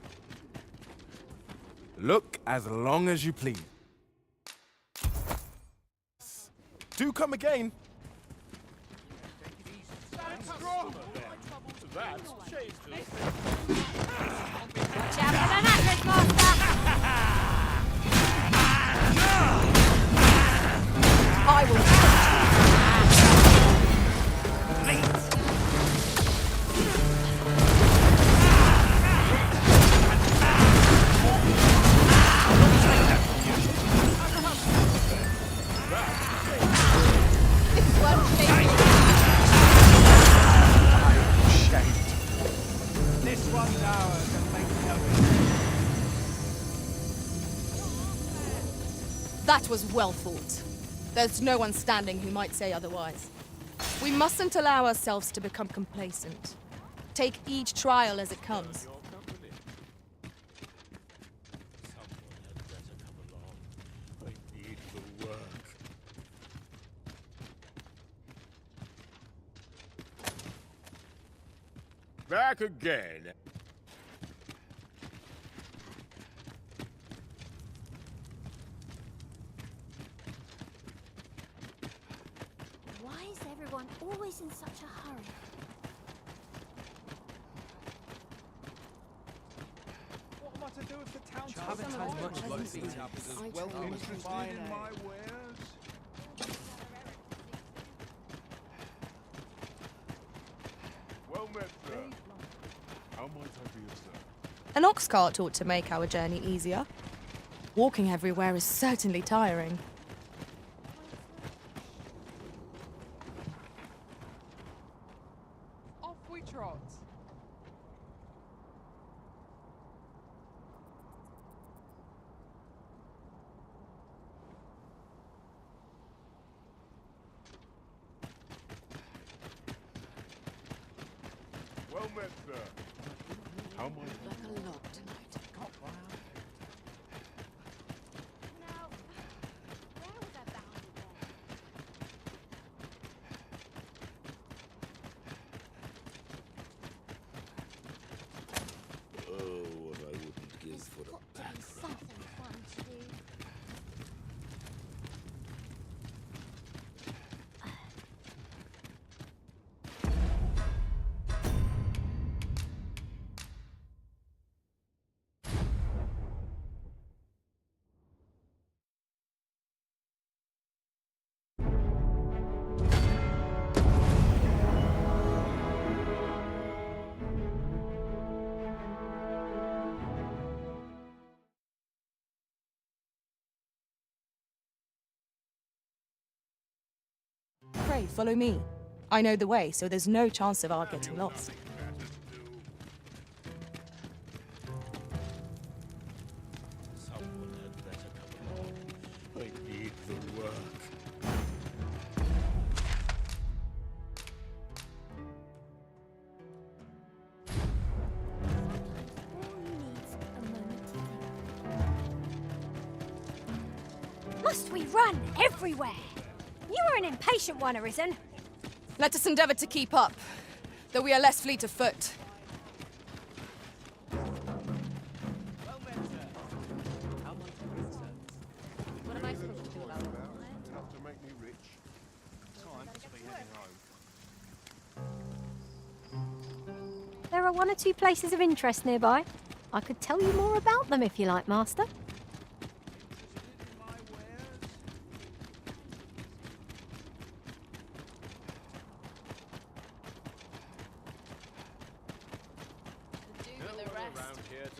Look as long as you please. Do come again. I will This one's ours and make no difference. That was well thought. There's no one standing who might say otherwise. We mustn't allow ourselves to become complacent. Take each trial as it comes. Back again. always in such a hurry? What am I to do if the town Haven't had much luck being up as well interested in my wares? Well met, sir. How might I be of service? An ox cart ought to make our journey easier. Walking everywhere is certainly tiring. Off we trot. Well met, sir. How might I Like a lot tonight. Now, where was I bound again? Oh, what I wouldn't give for a back rub. Something fun to do. Pray, follow me. I know the way, so there's no chance of our getting lost. Someone had better come along. I need the work. Must we run everywhere? You are an impatient one, Arisen. Let us endeavour to keep up, though we are less fleet of foot. What am I supposed to do about it? enough to make me rich? Time to be heading home. There are one or two places of interest nearby. I could tell you more about them if you like, Master.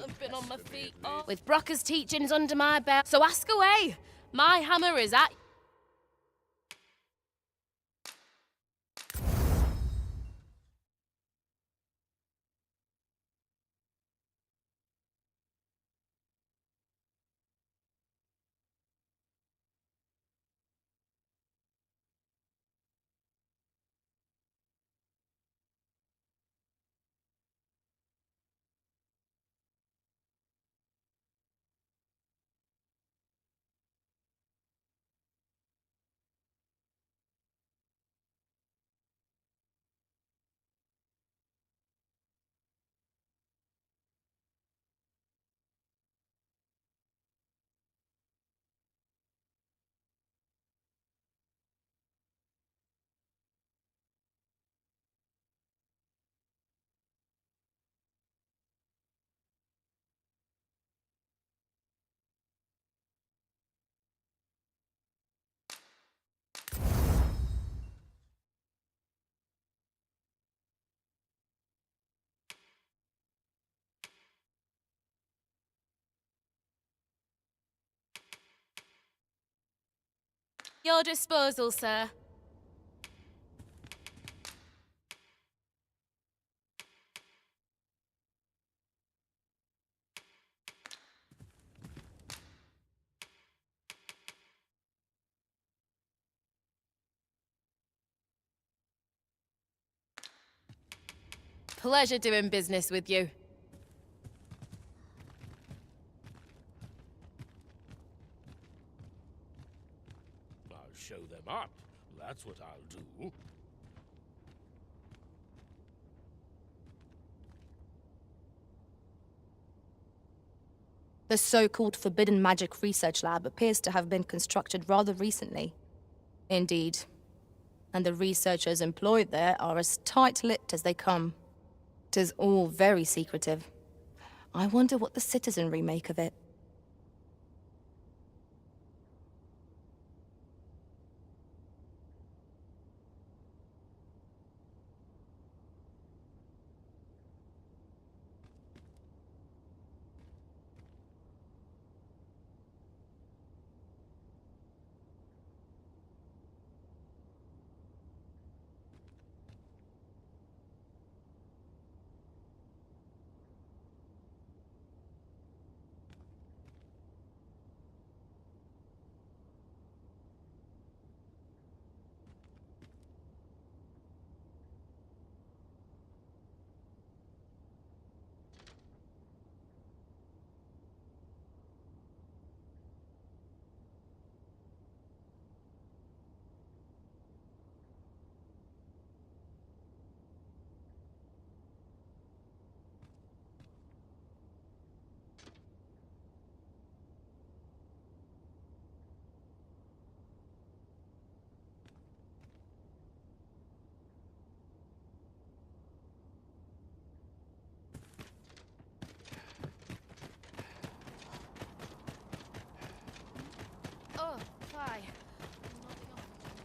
I've been on my feet with Brocker's teachings under my belt. So ask away. My hammer is at. Your disposal, sir. Pleasure doing business with you. I'll show them up. That's what I'll do. The so-called Forbidden Magic Research Lab appears to have been constructed rather recently. Indeed. and the researchers employed there are as tight-lipped as they come. 'Tis all very secretive. I wonder what the citizenry make of it.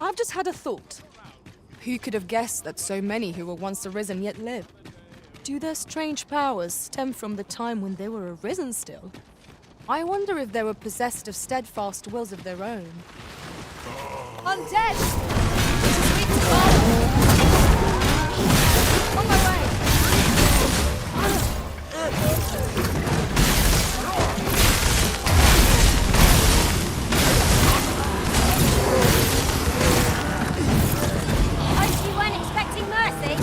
I've just had a thought. Who could have guessed that so many who were once arisen yet live? Do their strange powers stem from the time when they were arisen still? I wonder if they were possessed of steadfast wills of their own. Undead! Sweet to follow! On my way! You weren't expecting mercy?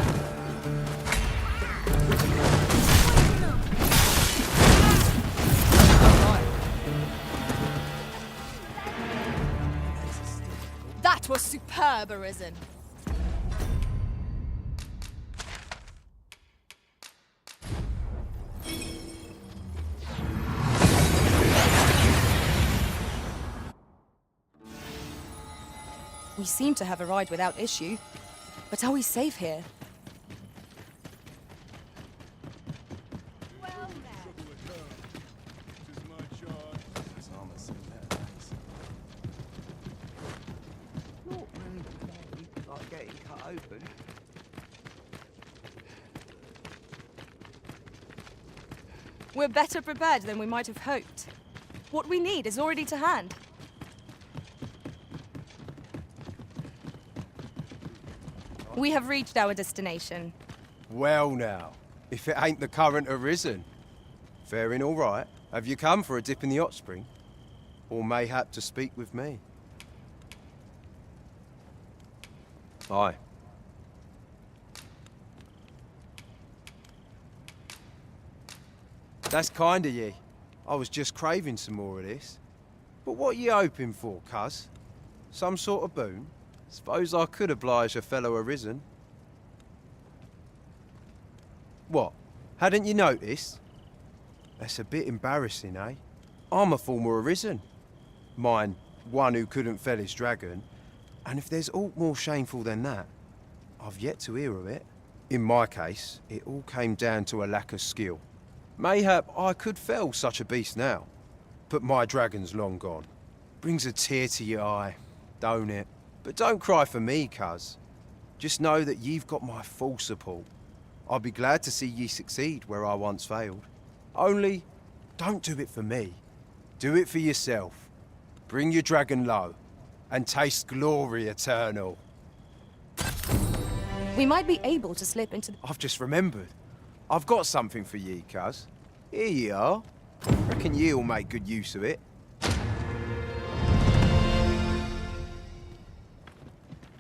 That was superb, Arisen. We seem to have arrived without issue. But are we safe here? Not really like getting cut open. We're better prepared than we might have hoped. What we need is already to hand. We have reached our destination. Well now, if it ain't the current Arisen. Faring all right? Have you come for a dip in the hot spring? Or mayhap to speak with me? Aye. That's kind of ye. I was just craving some more of this. But what you hoping for, cuz? Some sort of boon? Suppose I could oblige a fellow Arisen. What? Hadn't you noticed? That's a bit embarrassing, eh? I'm a former Arisen. Mine, one who couldn't fell his dragon. And if there's aught more shameful than that, I've yet to hear of it. In my case, it all came down to a lack of skill. Mayhap I could fell such a beast now, but my dragon's long gone. Brings a tear to your eye, don't it? But don't cry for me, cuz. Just know that you've got my full support. I'll be glad to see ye succeed where I once failed. Only, don't do it for me. Do it for yourself. Bring your dragon low, and taste glory eternal. We might be able to slip into the... I've just remembered. I've got something for ye, cuz. Here ye are. Reckon ye'll make good use of it.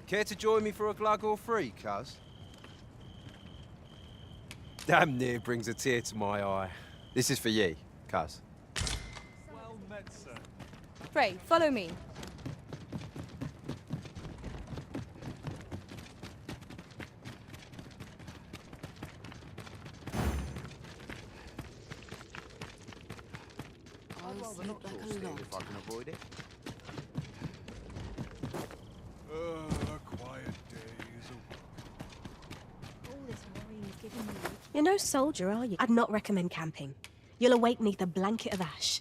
Care to join me for a glug or three, cuz? Damn near brings a tear to my eye. This is for ye, cuz. Well met, sir. Pray, follow me. I'd rather not talk still if I can avoid it. A quiet day. You're no soldier, are you? I'd not recommend camping. You'll awake neath a blanket of ash.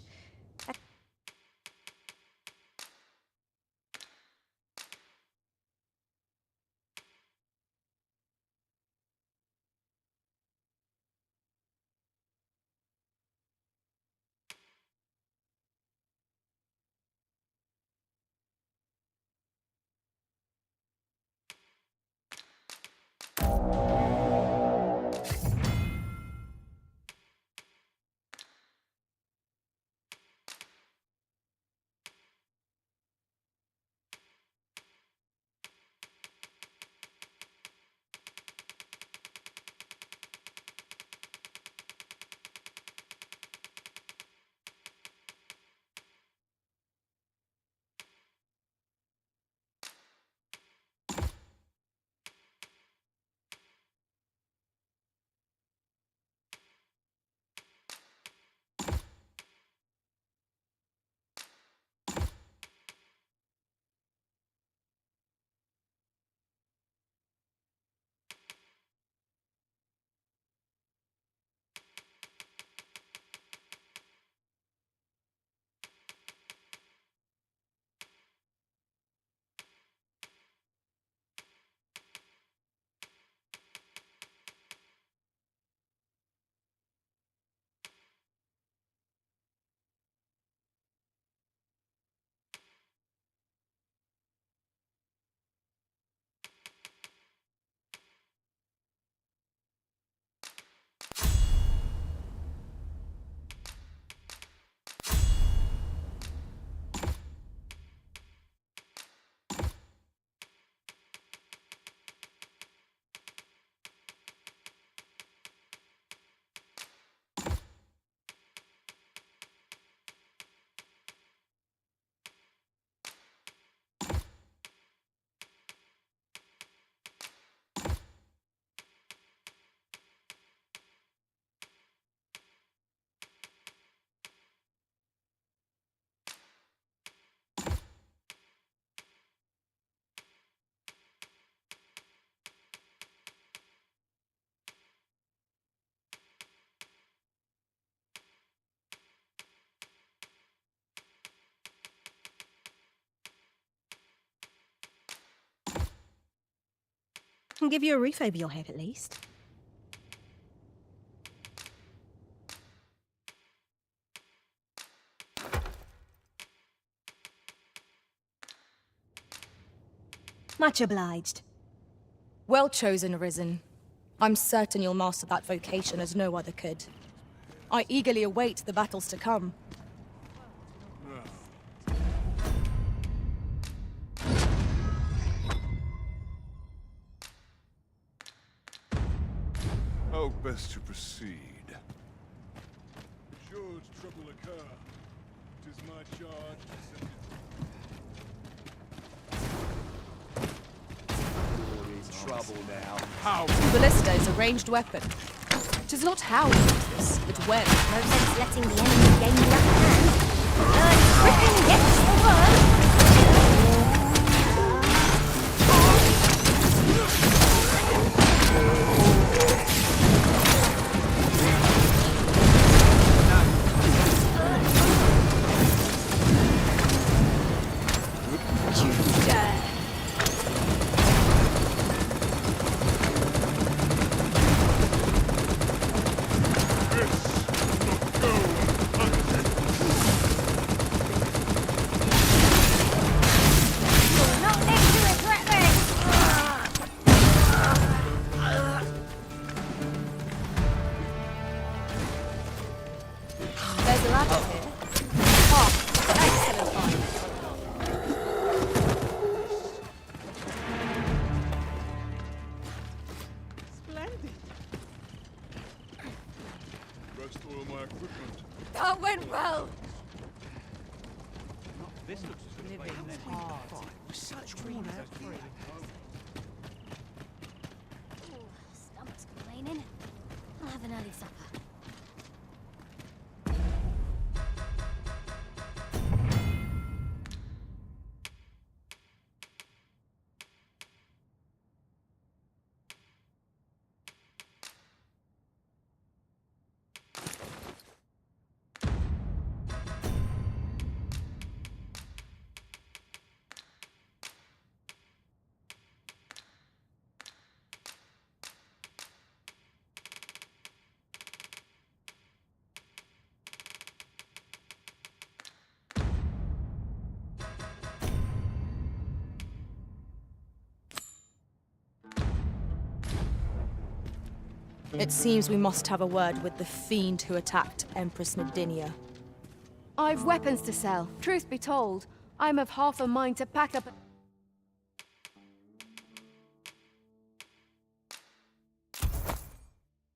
I can give you a roof over your head at least. Much obliged. Well chosen, Risen. I'm certain you'll master that vocation as no other could. I eagerly await the battles to come. How best to proceed? Should trouble occur, 'tis my charge to send You're in trouble now. How? Ballista is a ranged weapon. 'Tis not how we use this, but when. No sense letting the enemy gain the upper hand. Griffin gets the word. There's a ladder here. Ah, excellent find. Splendid. Rest all my equipment. That went well. This looks as good as hard. Such drawn out. Stomach's complaining. I'll have an early supper. It seems we must have a word with the fiend who attacked Empress Nadinia. I've weapons to sell. Truth be told, I'm of half a mind to pack up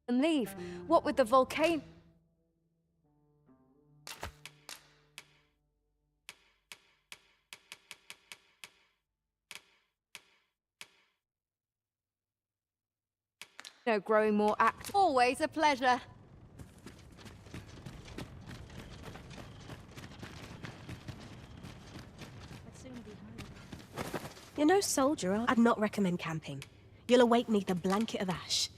and leave. What with the volcano? Growing more active. Always a pleasure. You're no soldier. I'd not recommend camping. You'll awake neath a blanket of ash.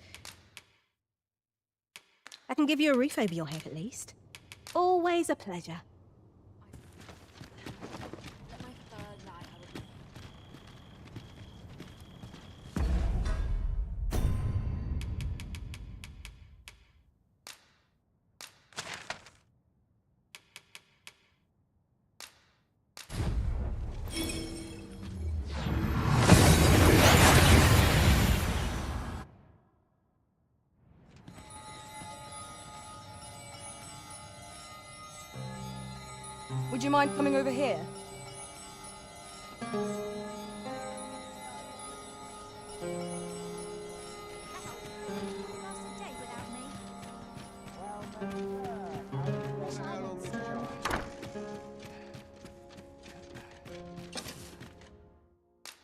I can give you a roof over your head at least. Always a pleasure. Would you mind coming over here?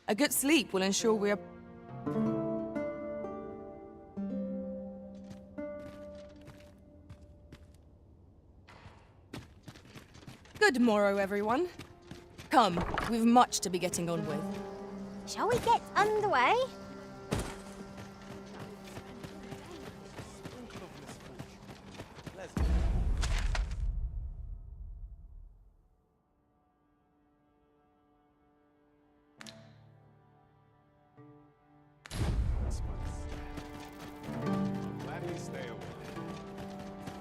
A good sleep will ensure we are... Good morrow, everyone. Come, we've much to be getting on with. Shall we get underway?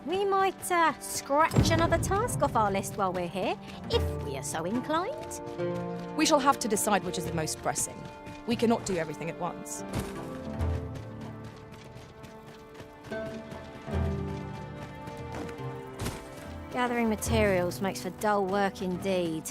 We might scratch another task off our list while we're here, if we are so inclined. We shall have to decide which is the most pressing. We cannot do everything at once. Gathering materials makes for dull work indeed.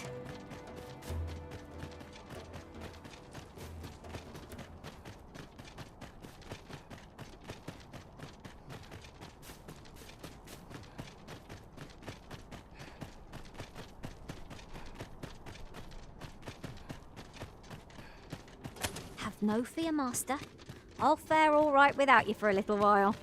No fear, Master. I'll fare all right without you for a little while.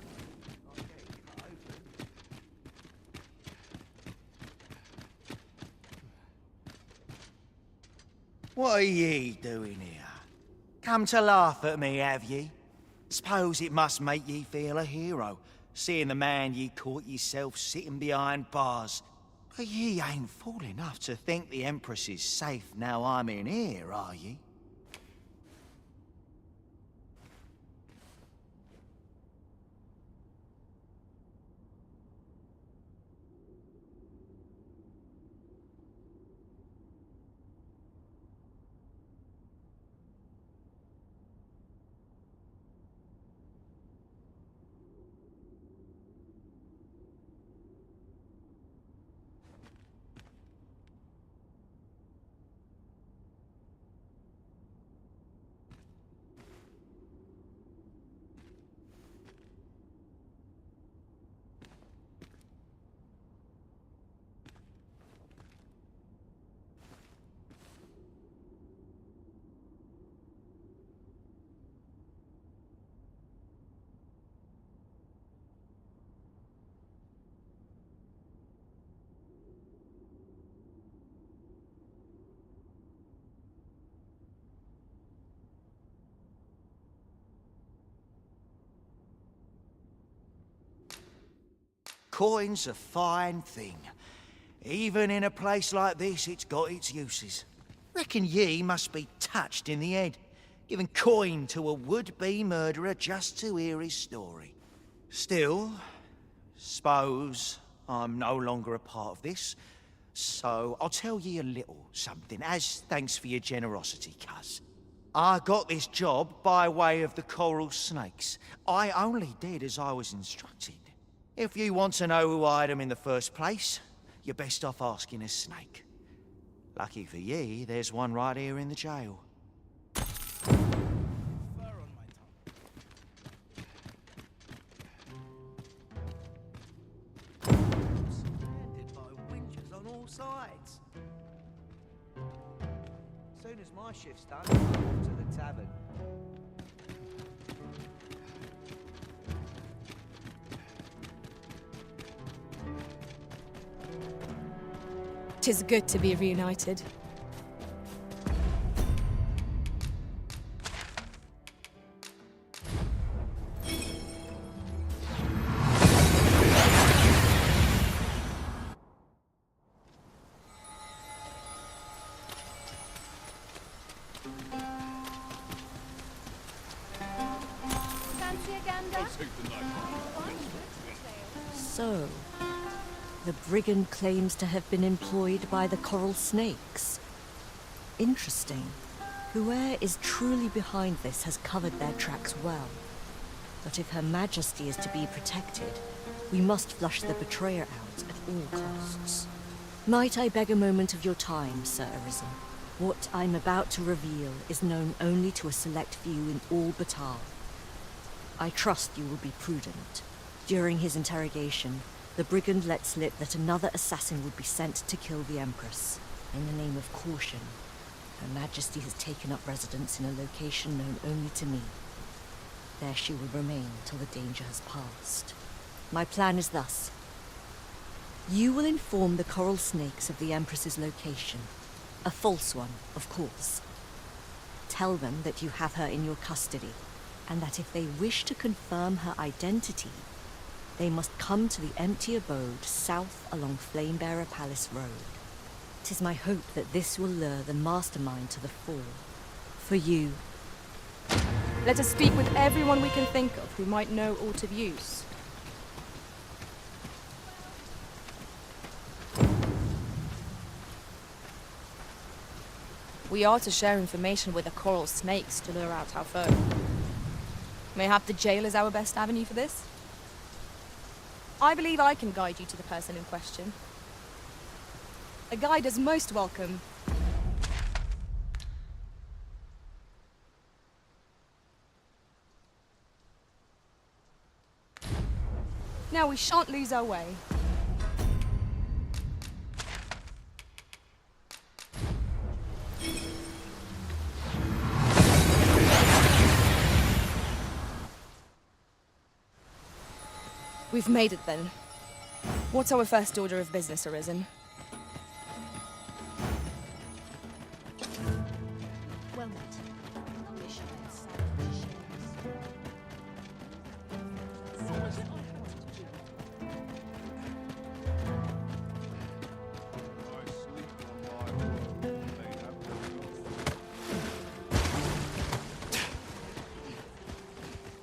What are ye doing here? Come to laugh at me, have ye? Suppose it must make ye feel a hero, seeing the man ye caught yourself sitting behind bars. But ye ain't fool enough to think the Empress is safe now I'm in here, are ye? Coin's a fine thing. Even in a place like this, it's got its uses. Reckon ye must be touched in the head, giving coin to a would-be murderer just to hear his story. Still, suppose I'm no longer a part of this, so I'll tell ye a little something, as thanks for your generosity, cuz. I got this job by way of the coral snakes. I only did as I was instructed. If you want to know who hired them in the first place, you're best off asking a snake. Lucky for ye, there's one right here in the jail. Surrounded by winches on all sides. Soon as my shift's done, I'm off to the tavern. 'Tis good to be reunited. Fancy a gander? So, the brigand claims to have been employed by the coral snakes. Interesting. Whoever is truly behind this has covered their tracks well. But if Her Majesty is to be protected, we must flush the betrayer out at all costs. Might I beg a moment of your time, Sir Arisen? What I'm about to reveal is known only to a select few in all Batar. I trust you will be prudent. During his interrogation, the brigand let slip that another assassin would be sent to kill the Empress. In the name of caution, Her Majesty has taken up residence in a location known only to me. There she will remain till the danger has passed. My plan is thus. You will inform the coral snakes of the Empress's location. A false one, of course. Tell them that you have her in your custody, and that if they wish to confirm her identity, they must come to the empty abode south along Flamebearer Palace Road. 'Tis my hope that this will lure the mastermind to the fore. For you. Let us speak with everyone we can think of who might know aught of use. We are to share information with the coral snakes to lure out our foe. Mayhap the jail is our best avenue for this? I believe I can guide you to the person in question. A guide is most welcome. Now we shan't lose our way. We've made it then. What's our first order of business, Arisen? Well met.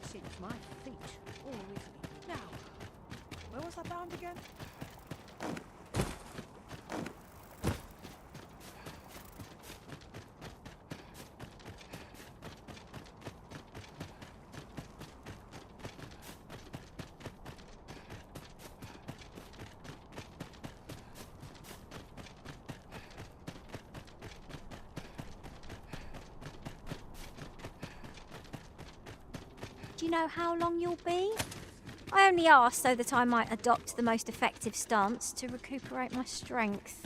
Since my feet all with me. Now, where was I bound again? Do you know how long you'll be? I only asked so that I might adopt the most effective stance to recuperate my strength.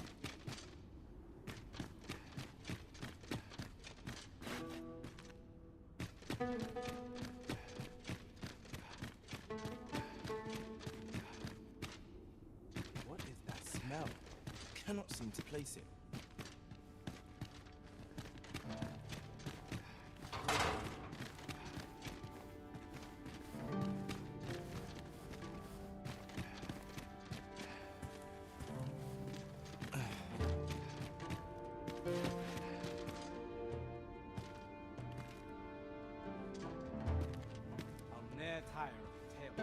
What is that smell? Cannot seem to place it. I'm near tired of the tale.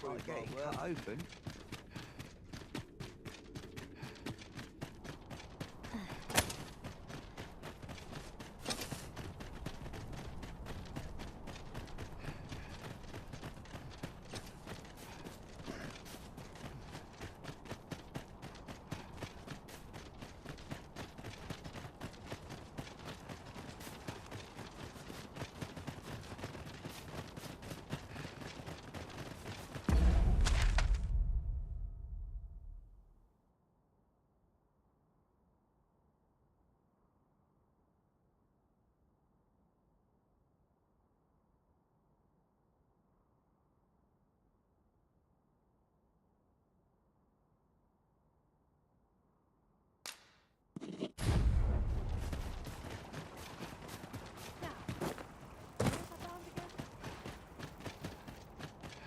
Might get it cut open.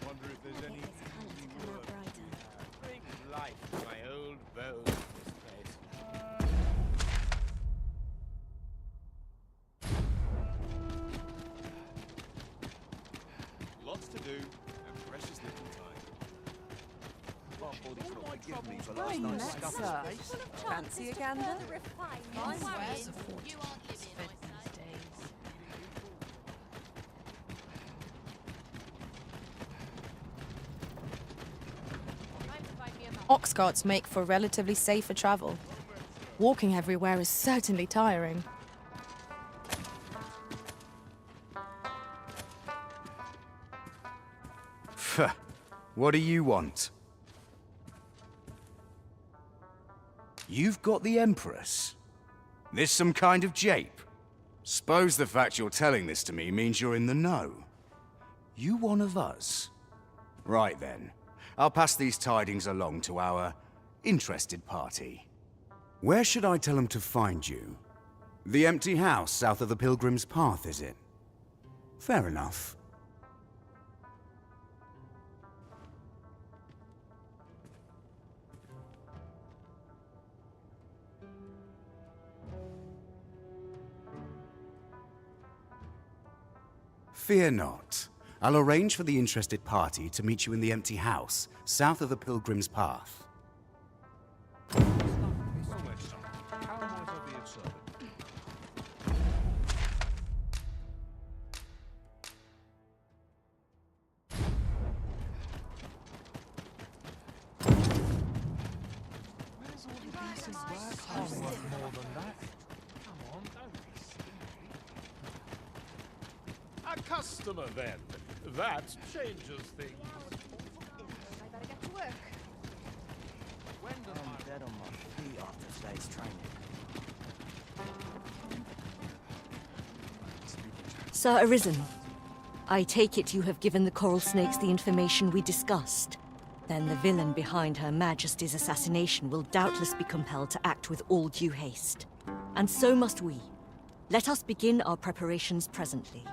Wonder if there's any easy word. Bring life to my old bones in this place. Lots to do, and precious little time. Forgive me for Very last night's nice, scuffle. sir. Fancy a gander? You aren't living, I say. Ox carts make for relatively safer travel. Walking everywhere is certainly tiring. What do you want? You've got the Empress? This some kind of jape? Suppose the fact you're telling this to me means you're in the know. You one of us? Right then. I'll pass these tidings along to our interested party. Where should I tell them to find you? The empty house south of the Pilgrim's Path, is it? Fair enough. Fear not. I'll arrange for the interested party to meet you in the empty house, south of the Pilgrim's Path. How might I be of service? Where's all the decent work? I'll work more than that. Come on, don't be silly. A customer, then. That changes things. I better get to work. I'm dead on my feet after today's training. Sir Arisen, I take it you have given the coral snakes the information we discussed. Then the villain behind Her Majesty's assassination will doubtless be compelled to act with all due haste. And so must we. Let us begin our preparations presently.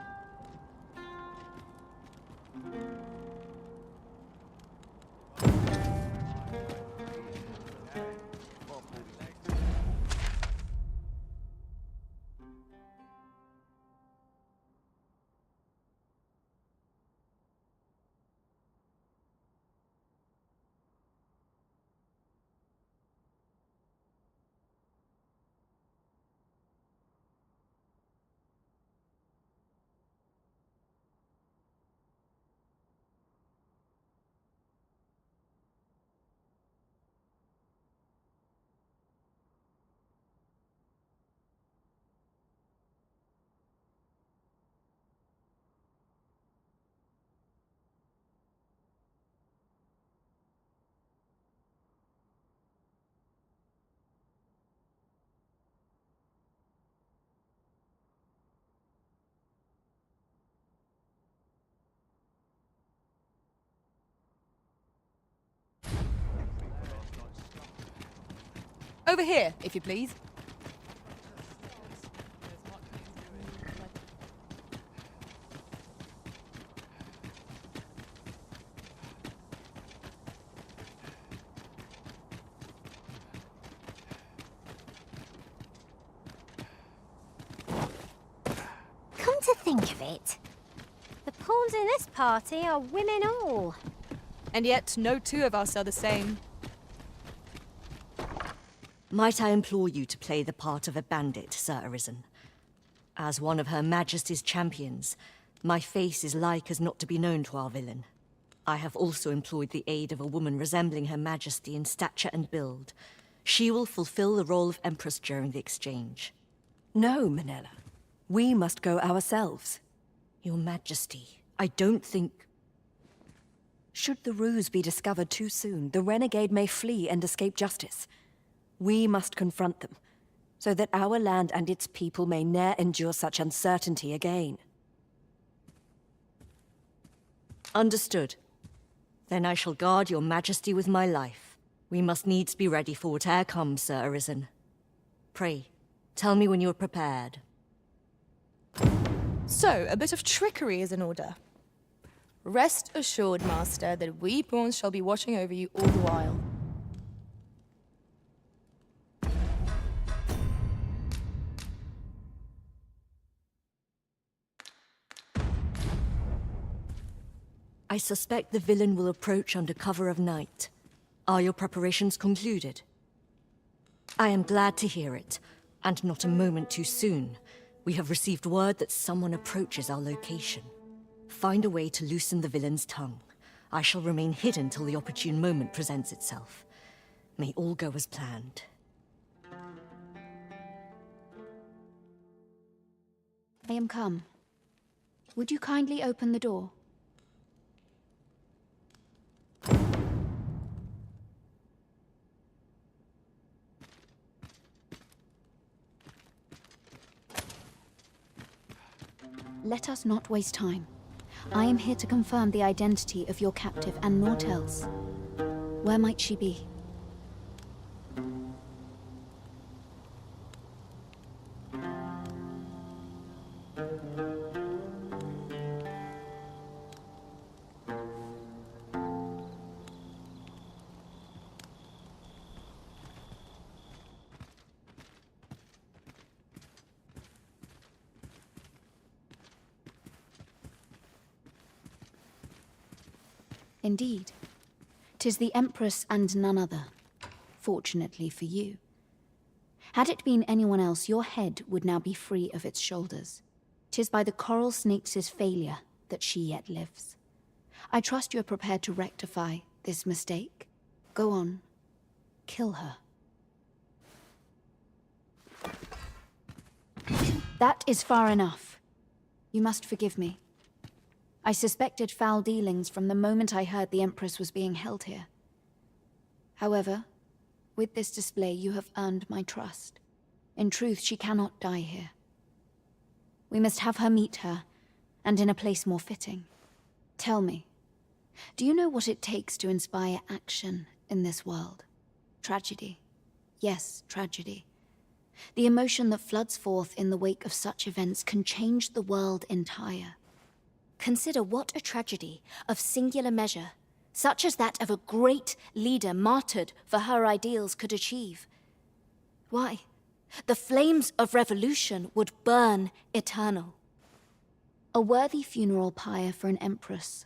Over here, if you please. Come to think of it, the pawns in this party are women all. And yet, no two of us are the same. Might I implore you to play the part of a bandit, Sir Arisen? As one of Her Majesty's champions, my face is like as not to be known to our villain. I have also employed the aid of a woman resembling Her Majesty in stature and build. She will fulfill the role of Empress during the exchange. No, Manella. We must go ourselves. Your Majesty, I don't think... Should the ruse be discovered too soon, the renegade may flee and escape justice. We must confront them, so that our land and its people may ne'er endure such uncertainty again. Understood. Then I shall guard your Majesty with my life. We must needs be ready for whate'er comes, Sir Arisen. Pray, tell me when you are prepared. So, a bit of trickery is in order. Rest assured, Master, that we pawns shall be watching over you all the while. I suspect the villain will approach under cover of night. Are your preparations concluded? I am glad to hear it, and not a moment too soon. We have received word that someone approaches our location. Find a way to loosen the villain's tongue. I shall remain hidden till the opportune moment presents itself. May all go as planned. I am come. Would you kindly open the door? Let us not waste time. I am here to confirm the identity of your captive and naught else. Where might she be? Indeed. 'Tis the Empress and none other. Fortunately for you. Had it been anyone else, your head would now be free of its shoulders. 'Tis by the coral snakes' failure that she yet lives. I trust you are prepared to rectify this mistake. Go on. Kill her. That is far enough. You must forgive me. I suspected foul dealings from the moment I heard the Empress was being held here. However, with this display you have earned my trust. In truth, she cannot die here. We must have her meet her, and in a place more fitting. Tell me, do you know what it takes to inspire action in this world? Tragedy. Yes, tragedy. The emotion that floods forth in the wake of such events can change the world entire. Consider what a tragedy of singular measure, such as that of a great leader martyred for her ideals, could achieve. Why, the flames of revolution would burn eternal. A worthy funeral pyre for an empress,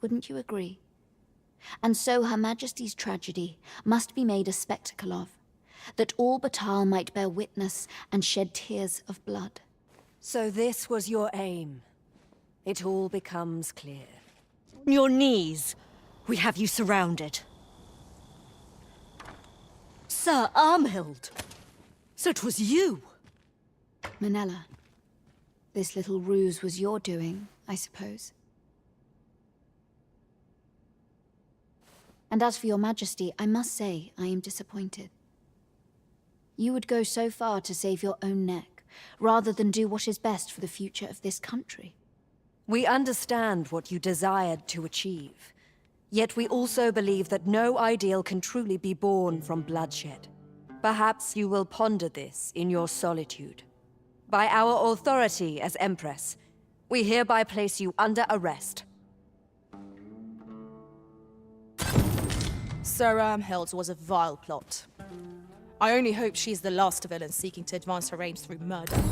wouldn't you agree? And so Her Majesty's tragedy must be made a spectacle of, that all Batal might bear witness and shed tears of blood. So this was your aim. It all becomes clear. Your knees! We have you surrounded. Sir Armhild! So it was you! Manella, this little ruse was your doing, I suppose. And as for your Majesty, I must say I am disappointed. You would go so far to save your own neck, rather than do what is best for the future of this country. We understand what you desired to achieve. Yet we also believe that no ideal can truly be born from bloodshed. Perhaps you will ponder this in your solitude. By our authority as Empress, we hereby place you under arrest. Sir Armhild's was a vile plot. I only hope she's the last villain seeking to advance her aims through murder.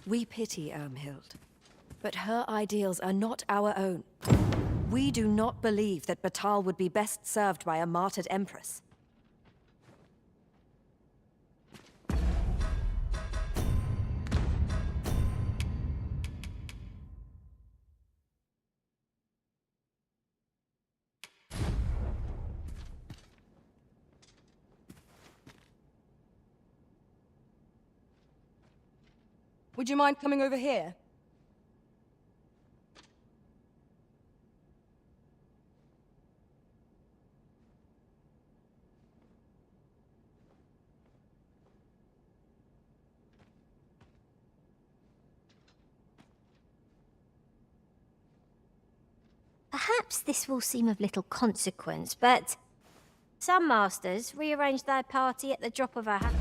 We pity Armhild, but her ideals are not our own. We do not believe that Batal would be best served by a martyred empress. Would you mind coming over here? Perhaps this will seem of little consequence, but some masters rearrange their party at the drop of a hat.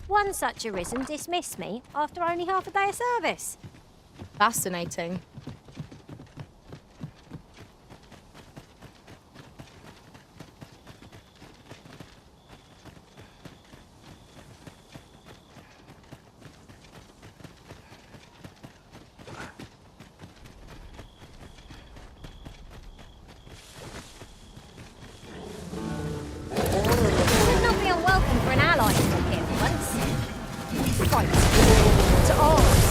One such arisen dismissed me after only half a day of service. Fascinating. Would not be unwelcome for an ally to come here for once. Fight. To arms.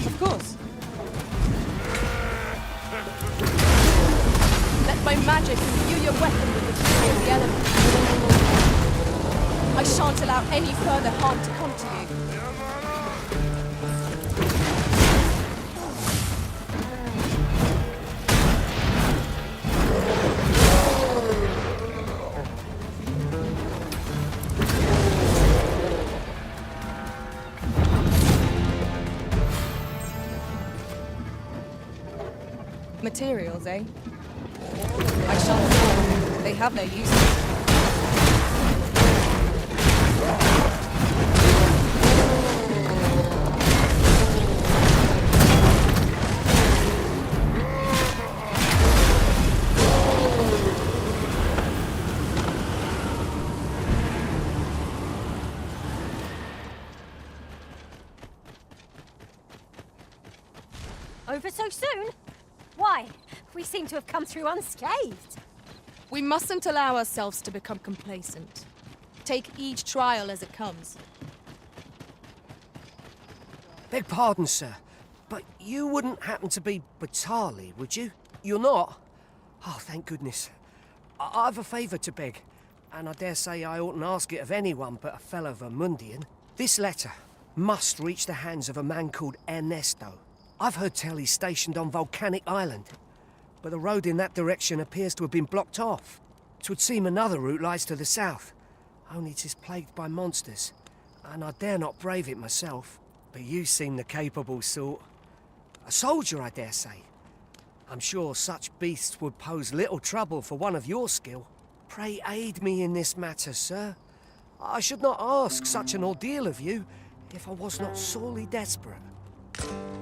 Of course. I shan't allow any further harm to come to you. Materials, eh? I shan't. They have no use. Over so soon? Why? We seem to have come through unscathed. We mustn't allow ourselves to become complacent. Take each trial as it comes. Beg pardon, sir, but you wouldn't happen to be Batali, would you? You're not? Oh, thank goodness. I've a favour to beg, and I dare say I oughtn't ask it of anyone but a fellow Vermundian. This letter must reach the hands of a man called Ernesto. I've heard tell he's stationed on Volcanic Island, but the road in that direction appears to have been blocked off. 'Twould seem another route lies to the south, only 'tis plagued by monsters, and I dare not brave it myself. But you seem the capable sort. A soldier, I dare say. I'm sure such beasts would pose little trouble for one of your skill. Pray aid me in this matter, sir. I should not ask such an ordeal of you if I was not sorely desperate.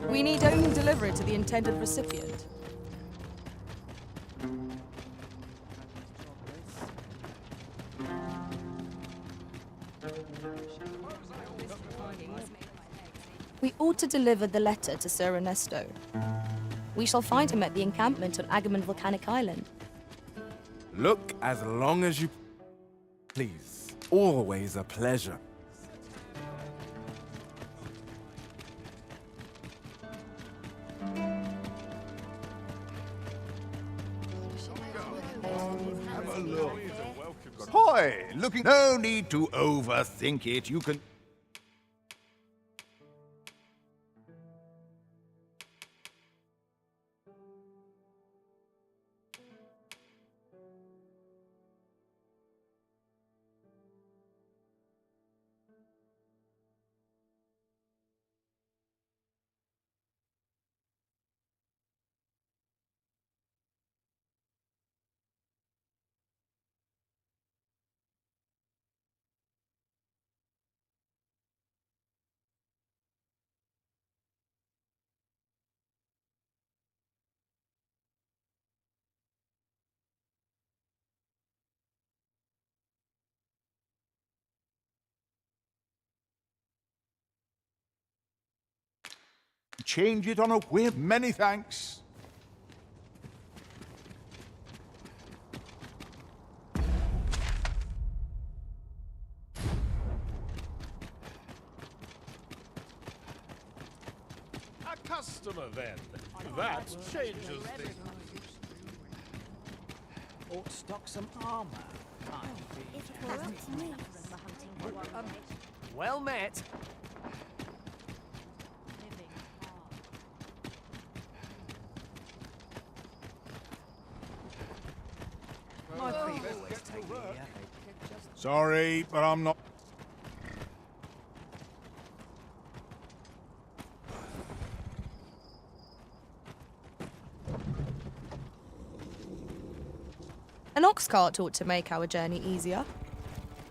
We need only deliver it to the intended recipient. We ought to deliver the letter to Sir Ernesto. We shall find him at the encampment on Agamemnon Volcanic Island. Look as long as you please. Always a pleasure. Hoy! Looking... No need to overthink it. You can... Change it on a whim. Many thanks. A customer, then. That changes things. Ought to stock some armor. Well met. My feet always take me here. Sorry, but I'm not... An ox cart ought to make our journey easier.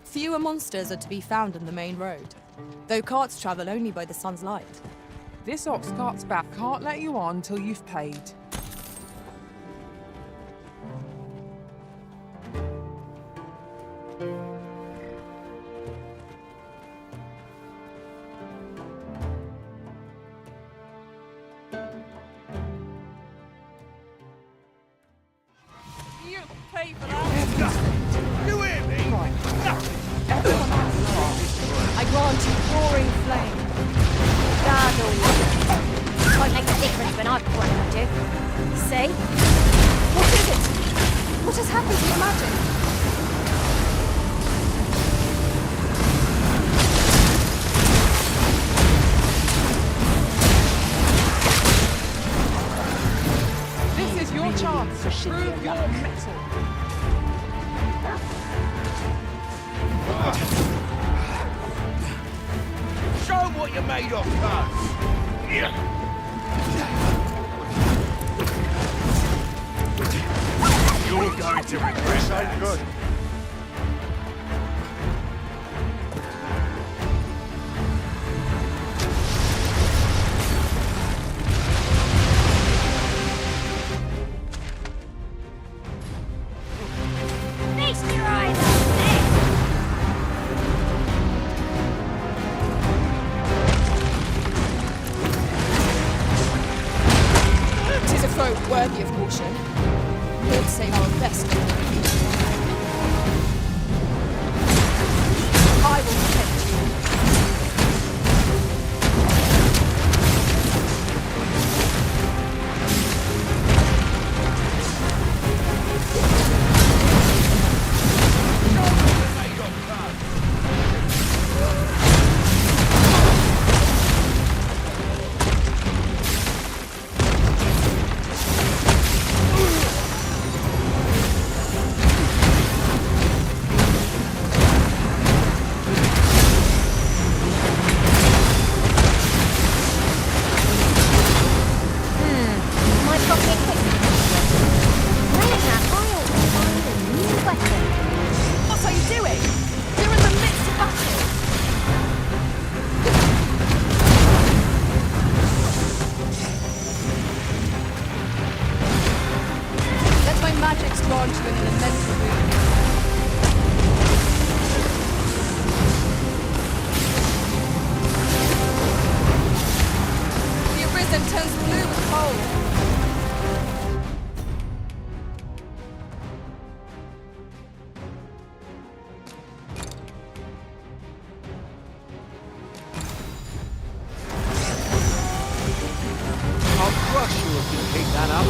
Fewer monsters are to be found on the main road, though carts travel only by the sun's light. This ox cart's back can't let you on till you've paid. You pay for that. You hear me? Right. Everyone has a law. I grant you roaring flame. Won't make a difference when I point at you. See? What is it? What has happened to the magic? what you're made of, cuz. You're going to regret that. Good. Feast your eyes on this! Tis a foe worthy of caution. Lord save our best. I will protect you. My pocket pick. Later, I ought to find a new weapon. What are you doing? You're in the midst of battle. Let my magics grant you an elemental boon. The arisen turns blue with cold. I'll crush you if you keep that up.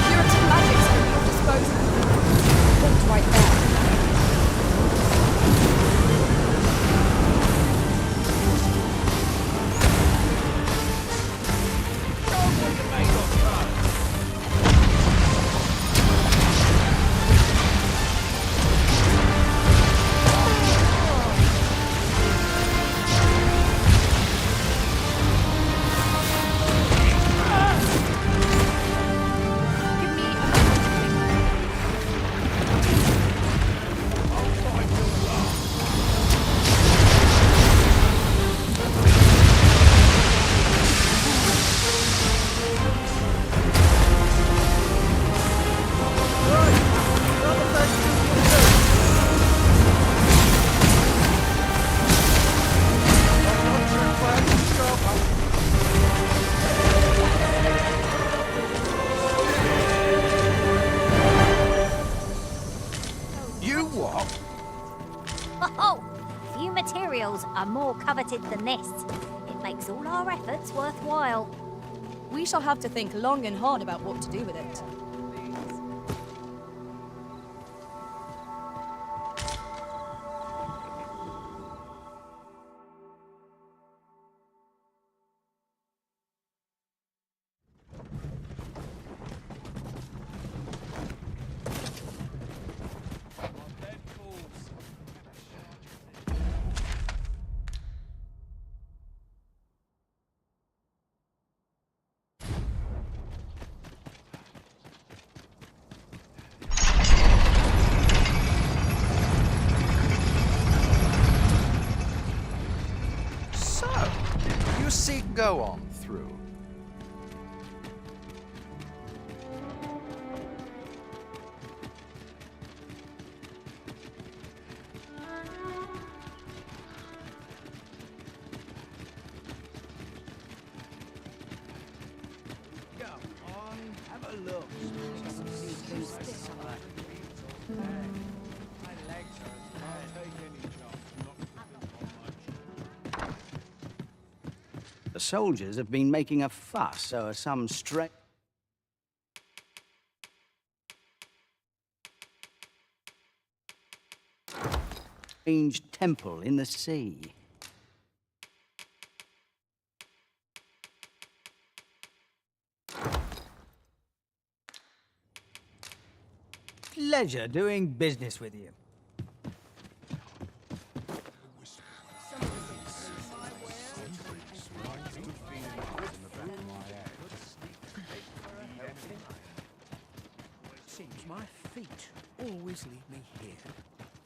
Puritan magics are at your disposal. Walked right there. You what? Oh, few materials are more coveted than this. It makes all our efforts worthwhile. We shall have to think long and hard about what to do with it. See, go on through. The soldiers have been making a fuss over some strange temple in the sea. Pleasure doing business with you. Seems my feet always lead me here.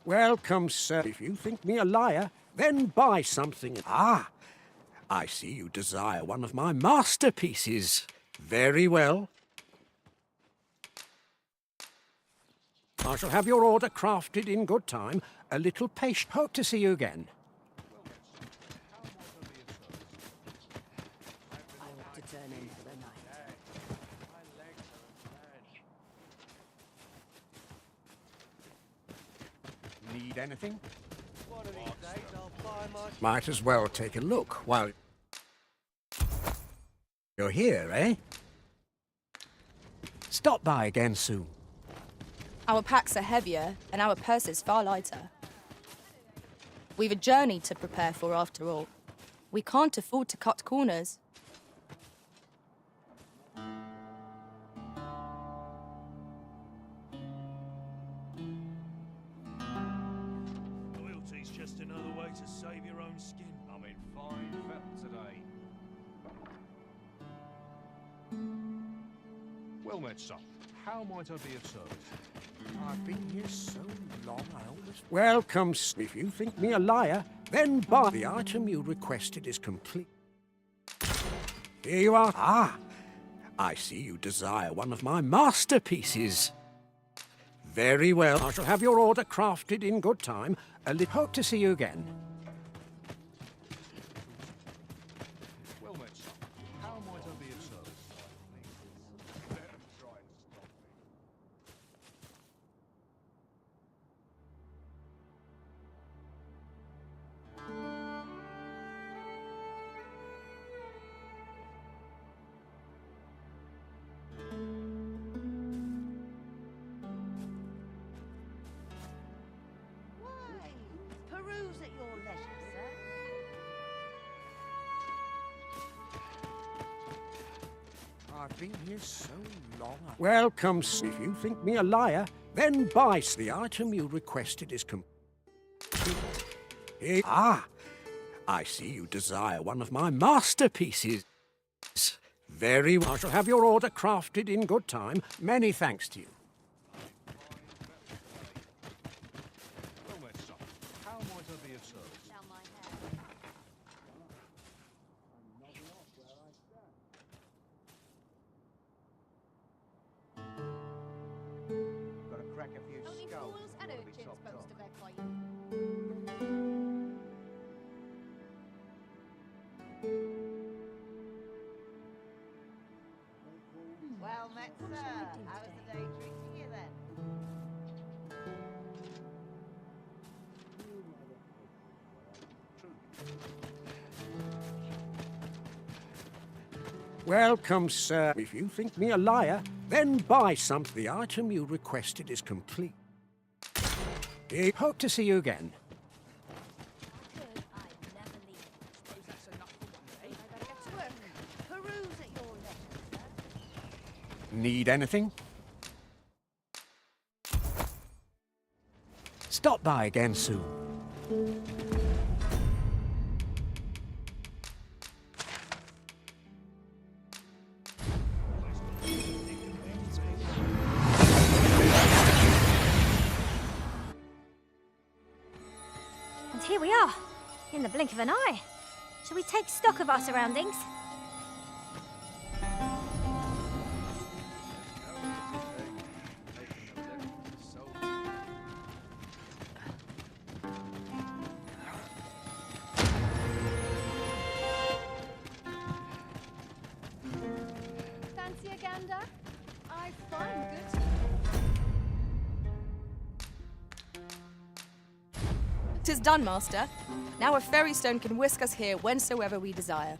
Welcome, sir. If you think me a liar, then buy something. Ah, I see you desire one of my masterpieces. Very well. I shall have your order crafted in good time. A little patience. Hope to see you again. I ought to turn in for the night. Need anything? One of these days I'll buy my... Might as well take a look while you're here, eh? Stop by again soon. Our packs are heavier, and our purses far lighter. We've a journey to prepare for, after all. We can't afford to cut corners. Loyalty's just another way to save your own skin. I'm in fine felt today. Well met, son. How might I be of service? I've been here so long, I almost... Welcome, if you think me a liar, then buy. The item you requested is complete. Here you are. Ah, I see you desire one of my masterpieces. Very well. I shall have your order crafted in good time. Hope to see you again. Well met, son. How might I be of service? Peruse at your leisure, sir. I've been here so long. Welcome, if you think me a liar, then buy. The item you requested is complete. Ah, I see you desire one of my masterpieces. Very well. I shall have your order crafted in good time. Many thanks to you. Well met, son. How might I be of service? Down my hair. Got to crack a few Only skulls. fools and before we urchins top boast off. of their coin. Well met, sir. How's the day treating you then? Welcome, sir. If you think me a liar, then buy some. The item you requested is complete. Hope to see you again. Peruse at your leisure, sir. Need anything? Stop by again soon. And here we are, in the blink of an eye. Shall we take stock of our surroundings? Fancy a gander? I find good. "'Tis done, master. Now a fairy stone can whisk us here whensoever we desire.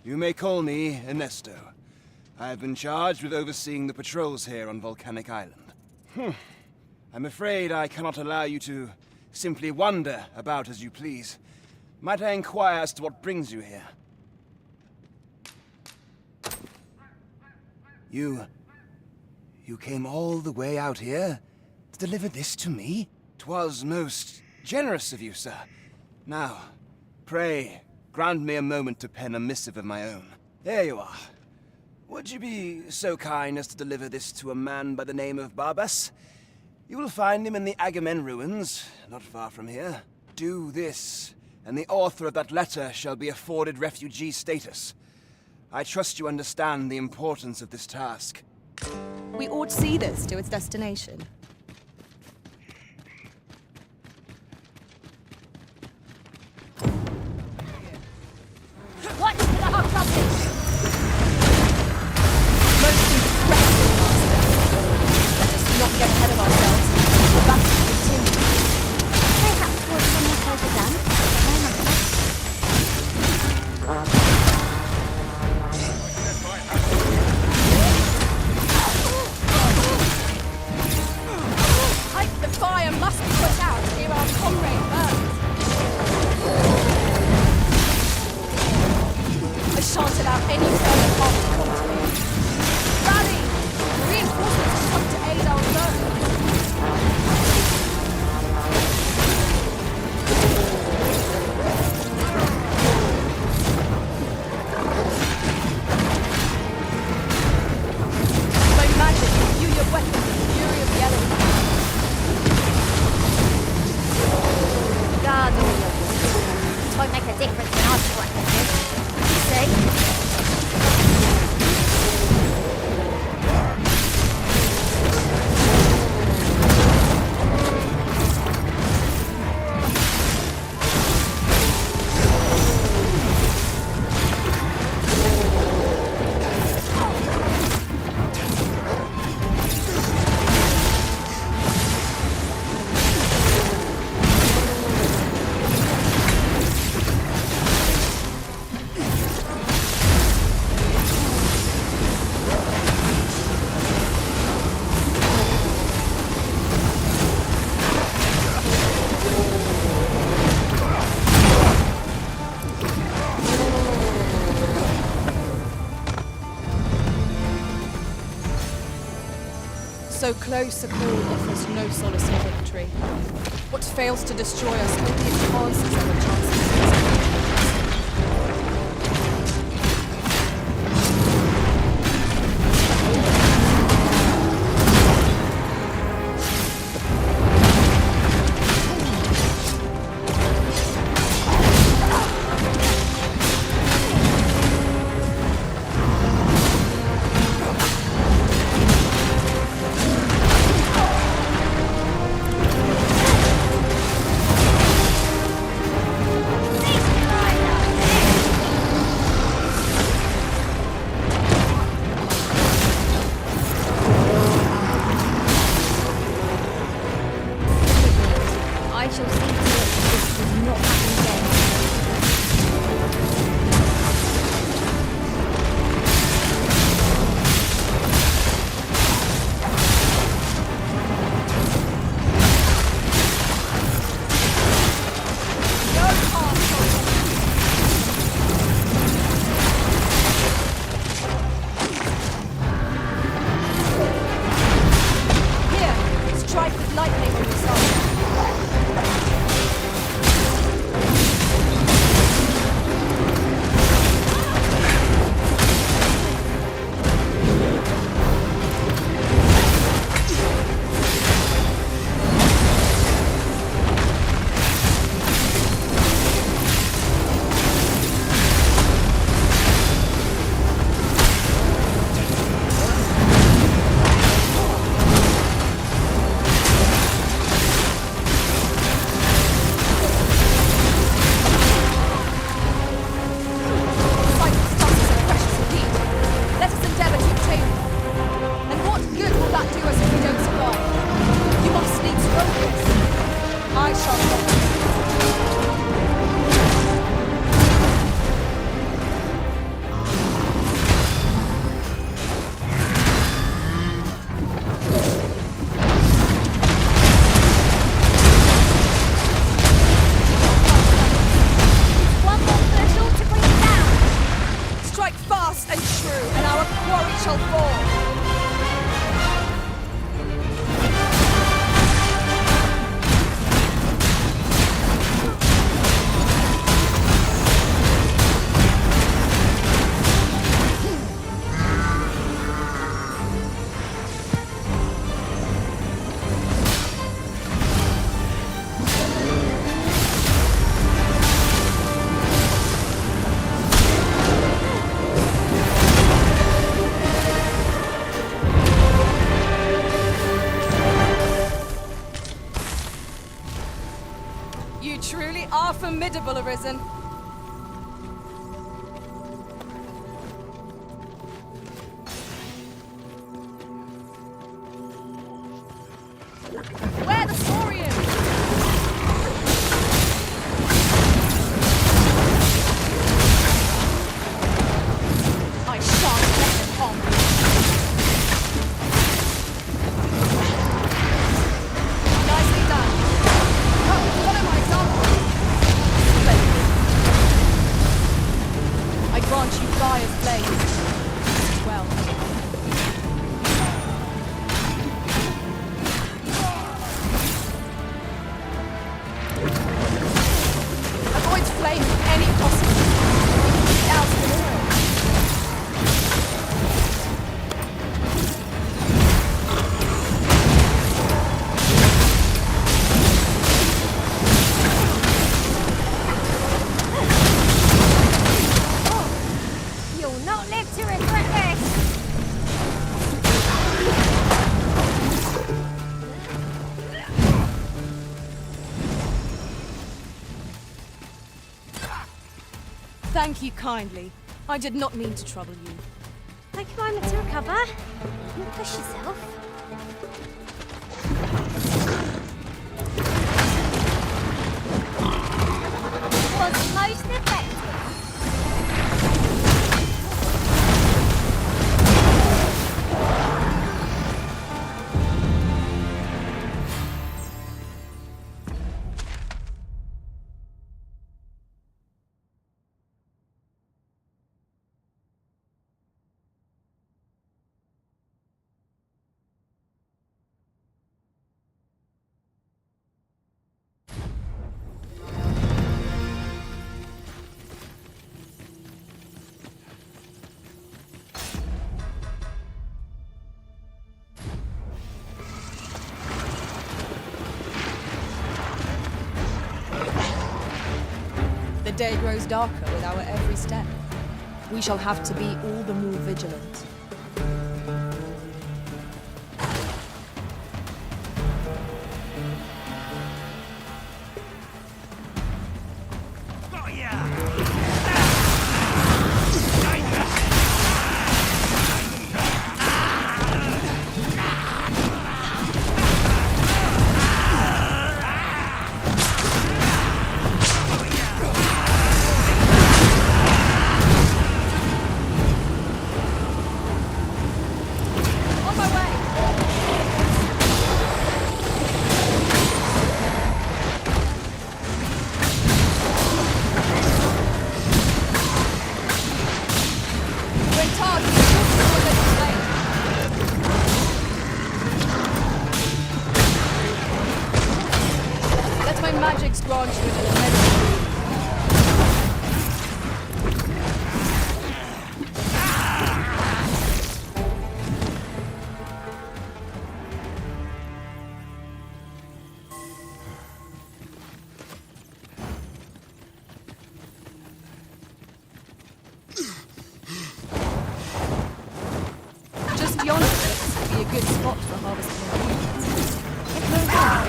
You may call me Ernesto. I have been charged with overseeing the patrols here on Volcanic Island. I'm afraid I cannot allow you to simply wander about as you please. Might I inquire as to what brings you here? You came all the way out here to deliver this to me? 'Twas most generous of you, sir. Now, pray, grant me a moment to pen a missive of my own. Here you are. Would you be so kind as to deliver this to a man by the name of Barbas? You will find him in the Agamemnon ruins, not far from here. Do this, and the author of that letter shall be afforded refugee status. I trust you understand the importance of this task. We ought see this to its destination. Watch for the hot topics! Most impressive, Master. Let us not get ahead of ourselves. The battle continues. Perhaps towards someone further down. Why not? The fire must be put out to hear our comrade burn. I shan't allow any further harm to come to me. Rally! Reinforcements have come to aid our foe. By magic, imbue your weapons with the fury of the elements. Guard all your wounds. It won't make a difference when I practice. See? So close a call offers no solace in victory. What fails to destroy us only enhances our chances. Strike with lightning on your side. You truly are formidable, Arisen. Where the Saurian? I shan't let them harm you. Nicely done. Come, follow my example. Splendid. I grant you fire's flame. Well. Avoid flame at any cost. Out of the world. You'll not live to regret this! Thank you kindly. I did not mean to trouble you. Take a moment to recover. Don't push yourself. Was most effective. The day grows darker with our every step. We shall have to be all the more vigilant. On my way! When targets are a little late. Let my magics grant you an immense. Just yonder would be a good spot for harvesting ingredients. It will work.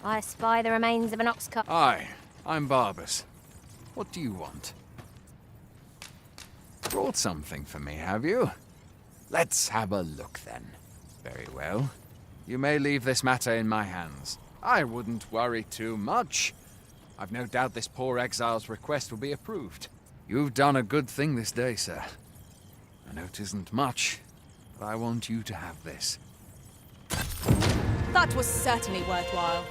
I spy the remains of an ox cart. Hi, I'm Barbas. What do you want? Brought something for me, have you? Let's have a look then. Very well. You may leave this matter in my hands. I wouldn't worry too much. I've no doubt this poor exile's request will be approved. You've done a good thing this day, sir. I know 'tisn't much, but I want you to have this. That was certainly worthwhile.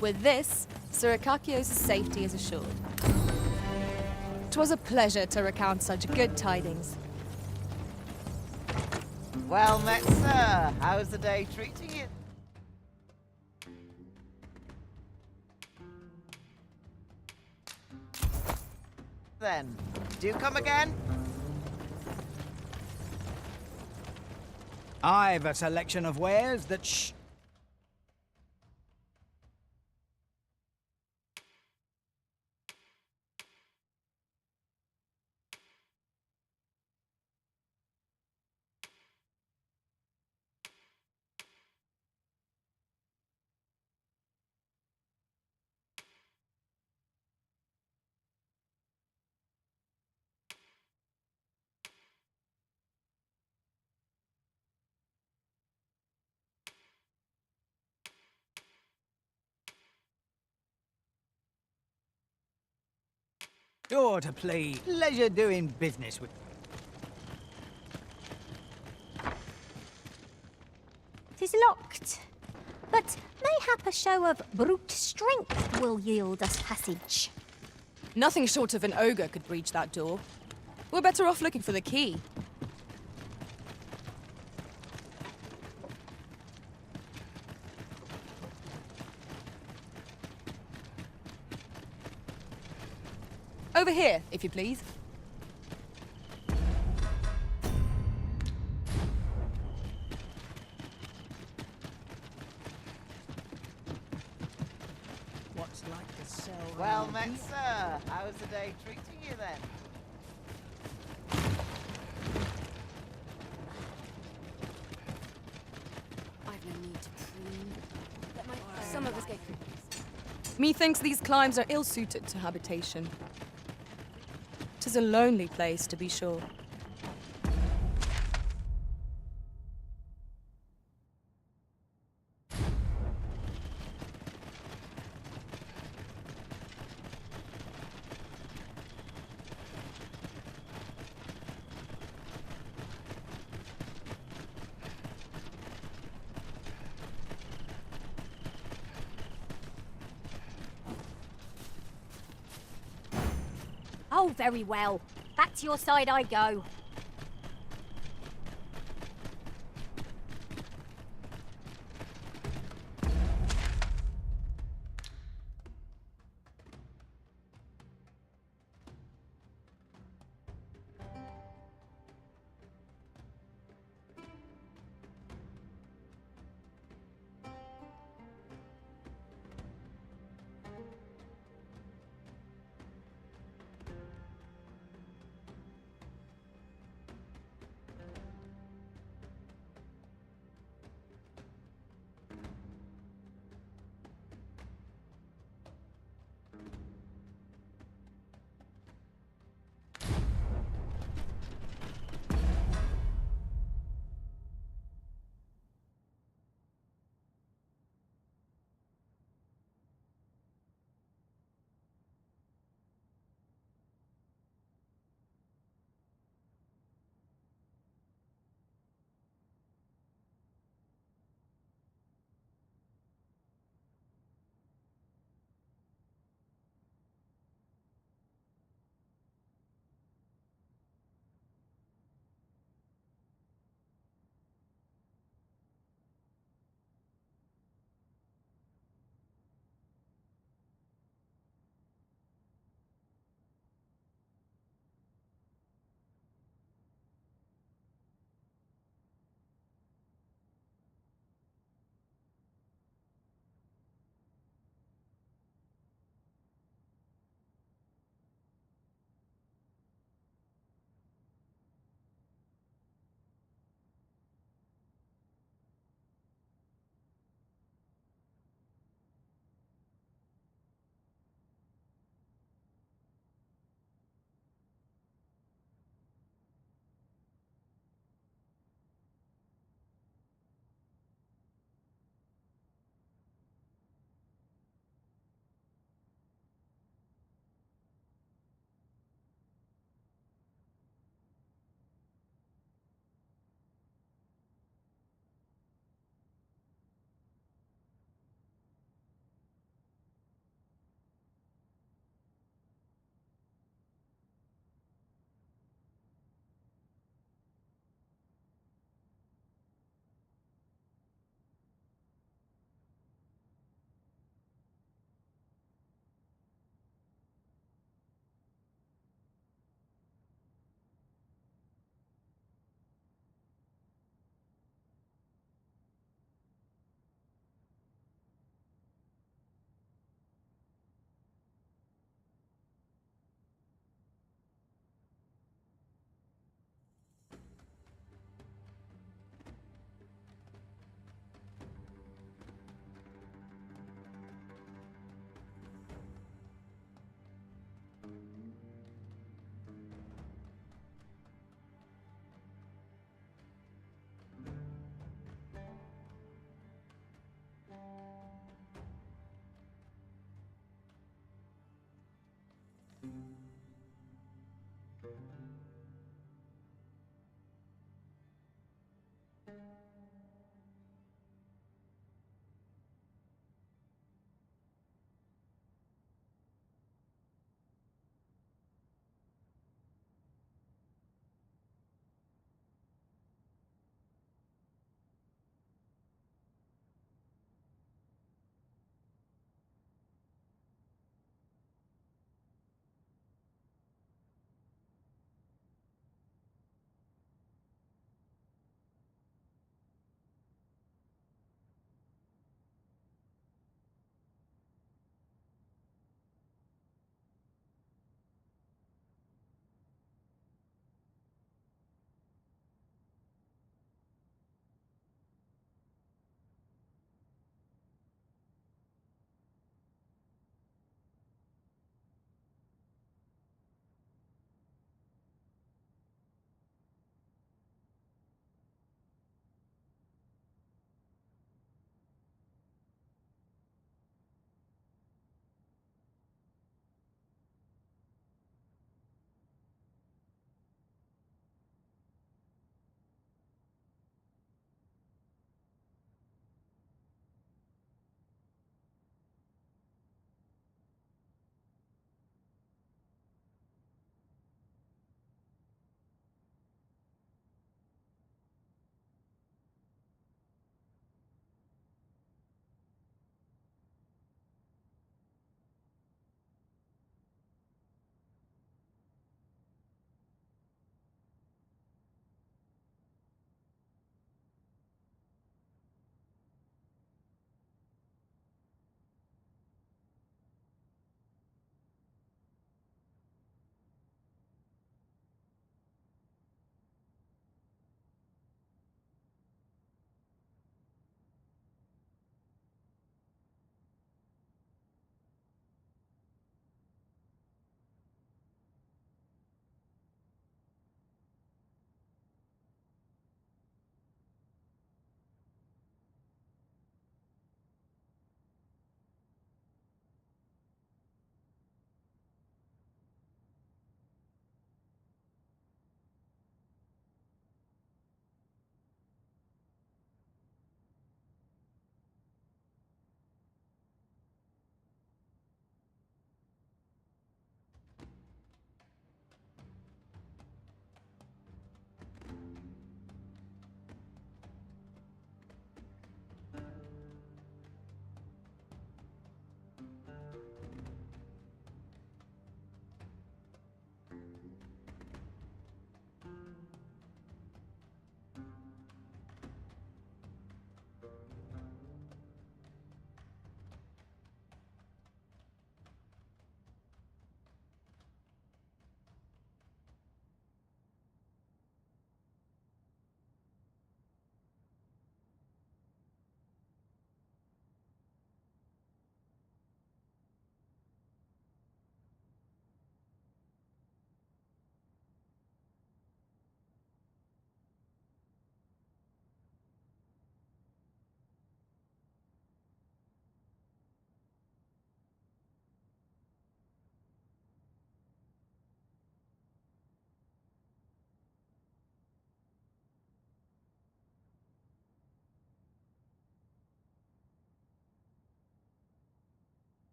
With this, Sir Akakios' safety is assured. 'Twas a pleasure to recount such good tidings. Well met, sir. How's the day treating you? Then, do come again? I've a selection of wares that sure to please. Pleasure doing business with. Tis locked, but mayhap a show of brute strength will yield us passage. Nothing short of an ogre could breach that door. We're better off looking for the key. Over here, if you please. What's like to sell? Well met, sir. How's the day treating you then? I've no need to preen. Some of us get through. Methinks these climes are ill-suited to habitation. 'Tis a lonely place, to be sure. Oh, very well. Back to your side I go.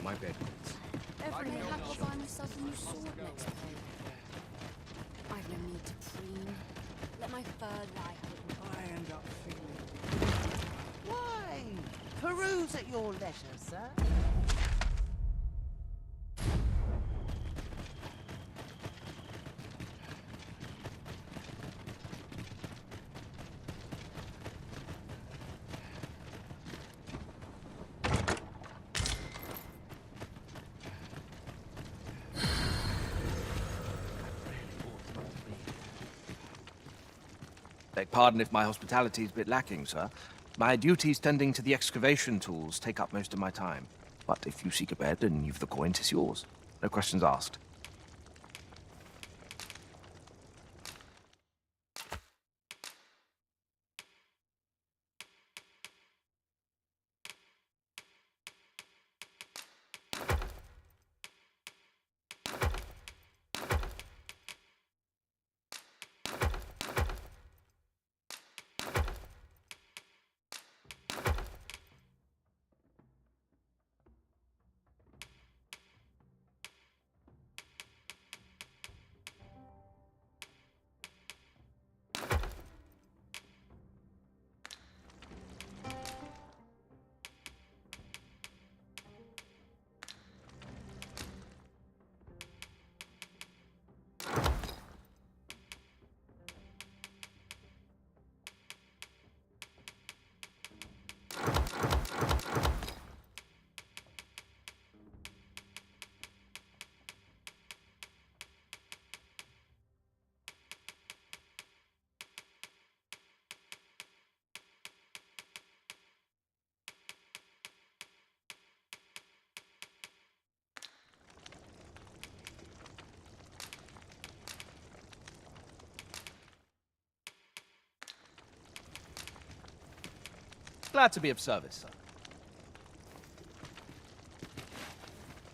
my bed goods. Every mayhap I'll buy myself a new sword next day. I've no need to preen. Let my fur lie hidden. I end up feeling... Why? Peruse at your leisure, sir. Beg pardon if my hospitality is a bit lacking, sir. My duties tending to the excavation tools take up most of my time. But if you seek a bed and you've the coin, 'tis yours. No questions asked. Glad to be of service, sir.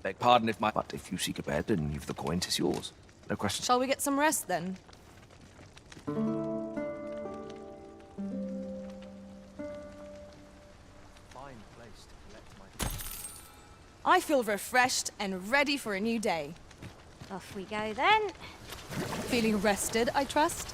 Beg pardon if my... But if you seek a bed and you've the coin, 'tis yours. No questions. Shall we get some rest then? Fine place to collect my... I feel refreshed and ready for a new day. Off we go then. Feeling rested, I trust?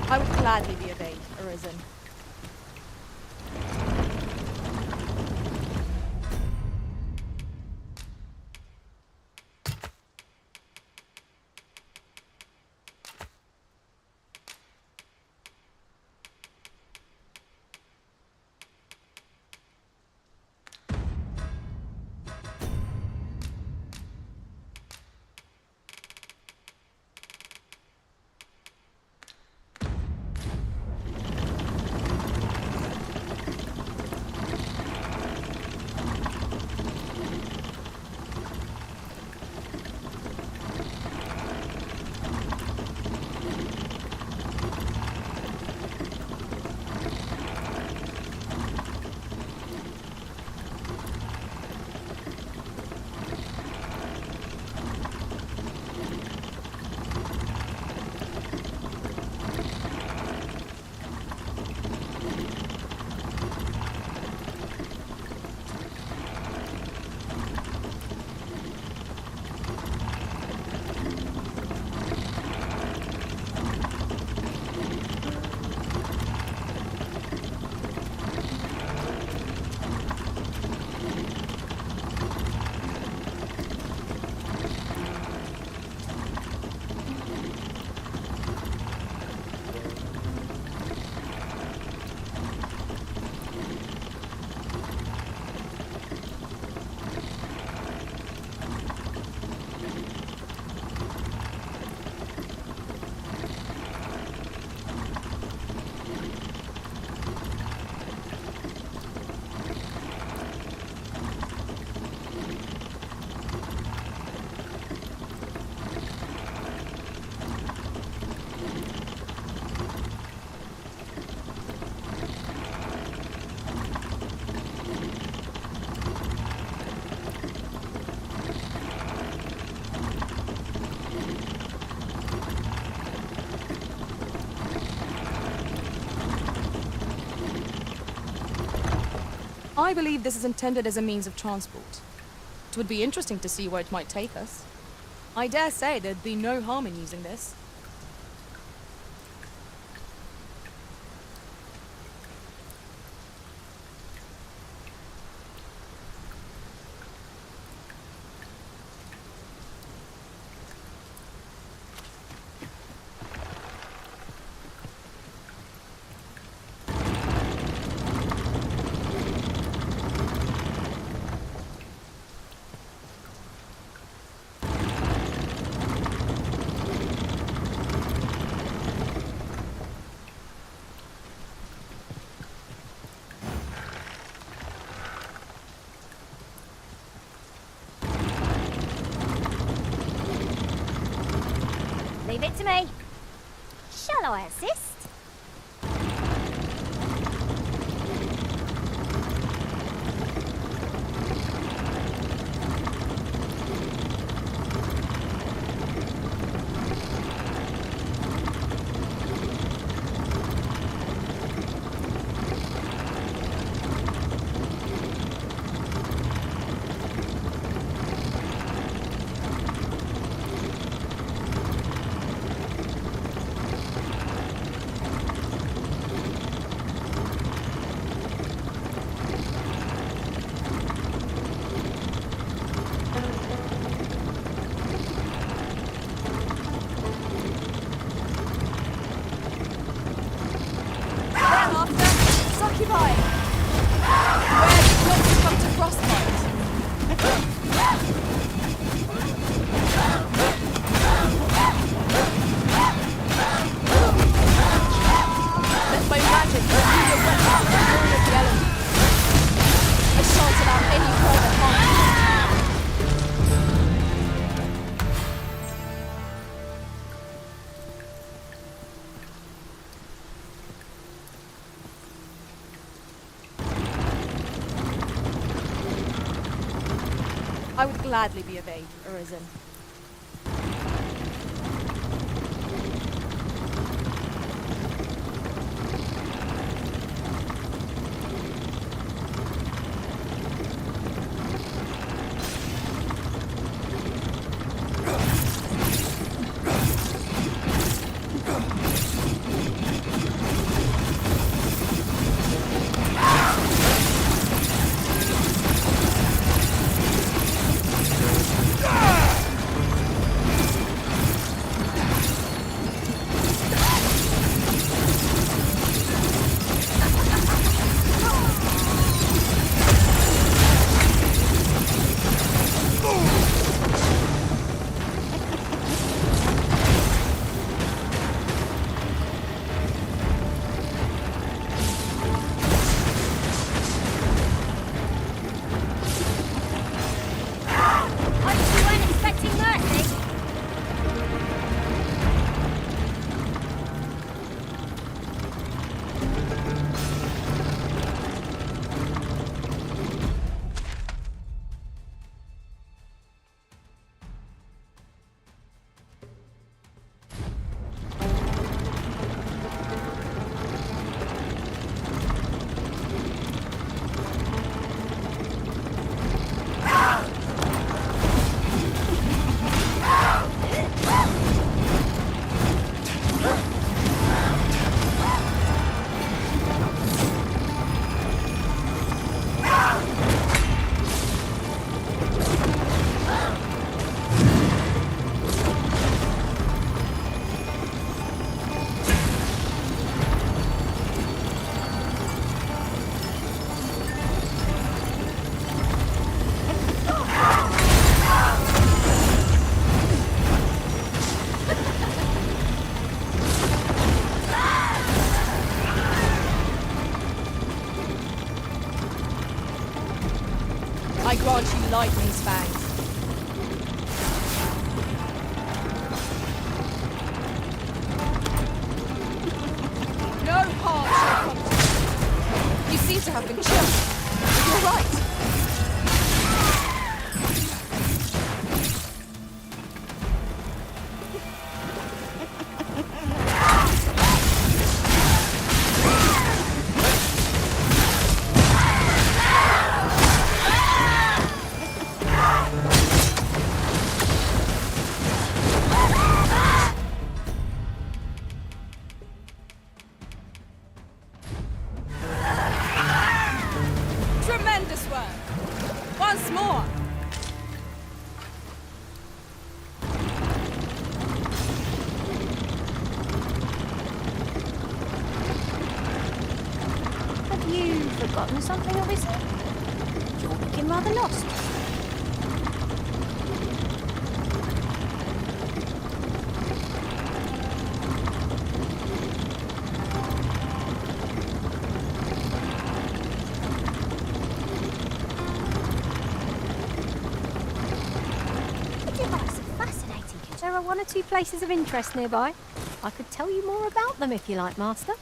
I would gladly be obeyed, Arisen. I believe this is intended as a means of transport. It would be interesting to see where it might take us. I dare say there'd be no harm in using this. Leave it to me. Shall I assist? I would gladly be of aid, Arisen. Forgotten something, obviously? You're looking rather lost. There are one or two places of interest nearby. I could tell you more about them if you like, Master.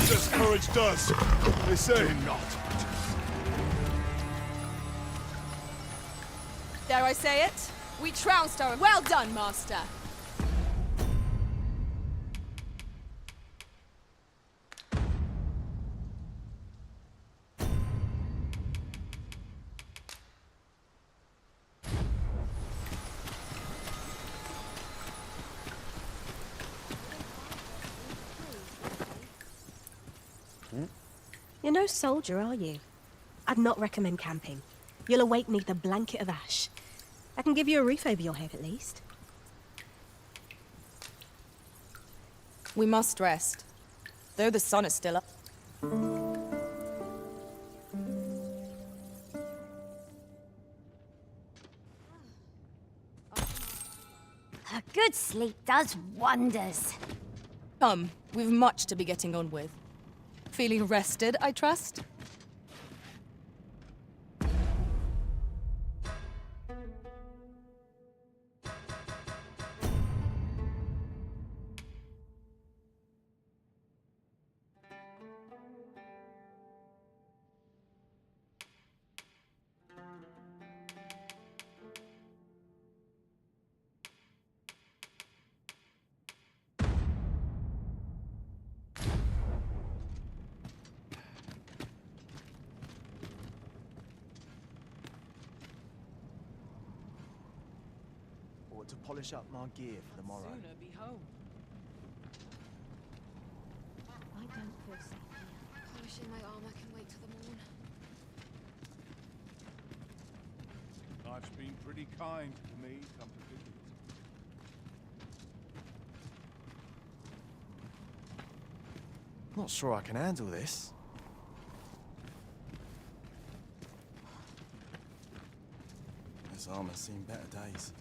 Just courage does. They say not. Dare I say it? We trounced our... Well done, Master! You're no soldier, are you? I'd not recommend camping. You'll awake neath a blanket of ash. I can give you a roof over your head, at least. We must rest, though the sun is still up. A good sleep does wonders. Come, we've much to be getting on with. Feeling rested, I trust? To polish up my gear for the morrow. Sooner be home. I don't feel safe here. Polishing my armor can wait till the morn. Life's been pretty kind to me, come to think of it. Not sure I can handle this. This armor's seen better days.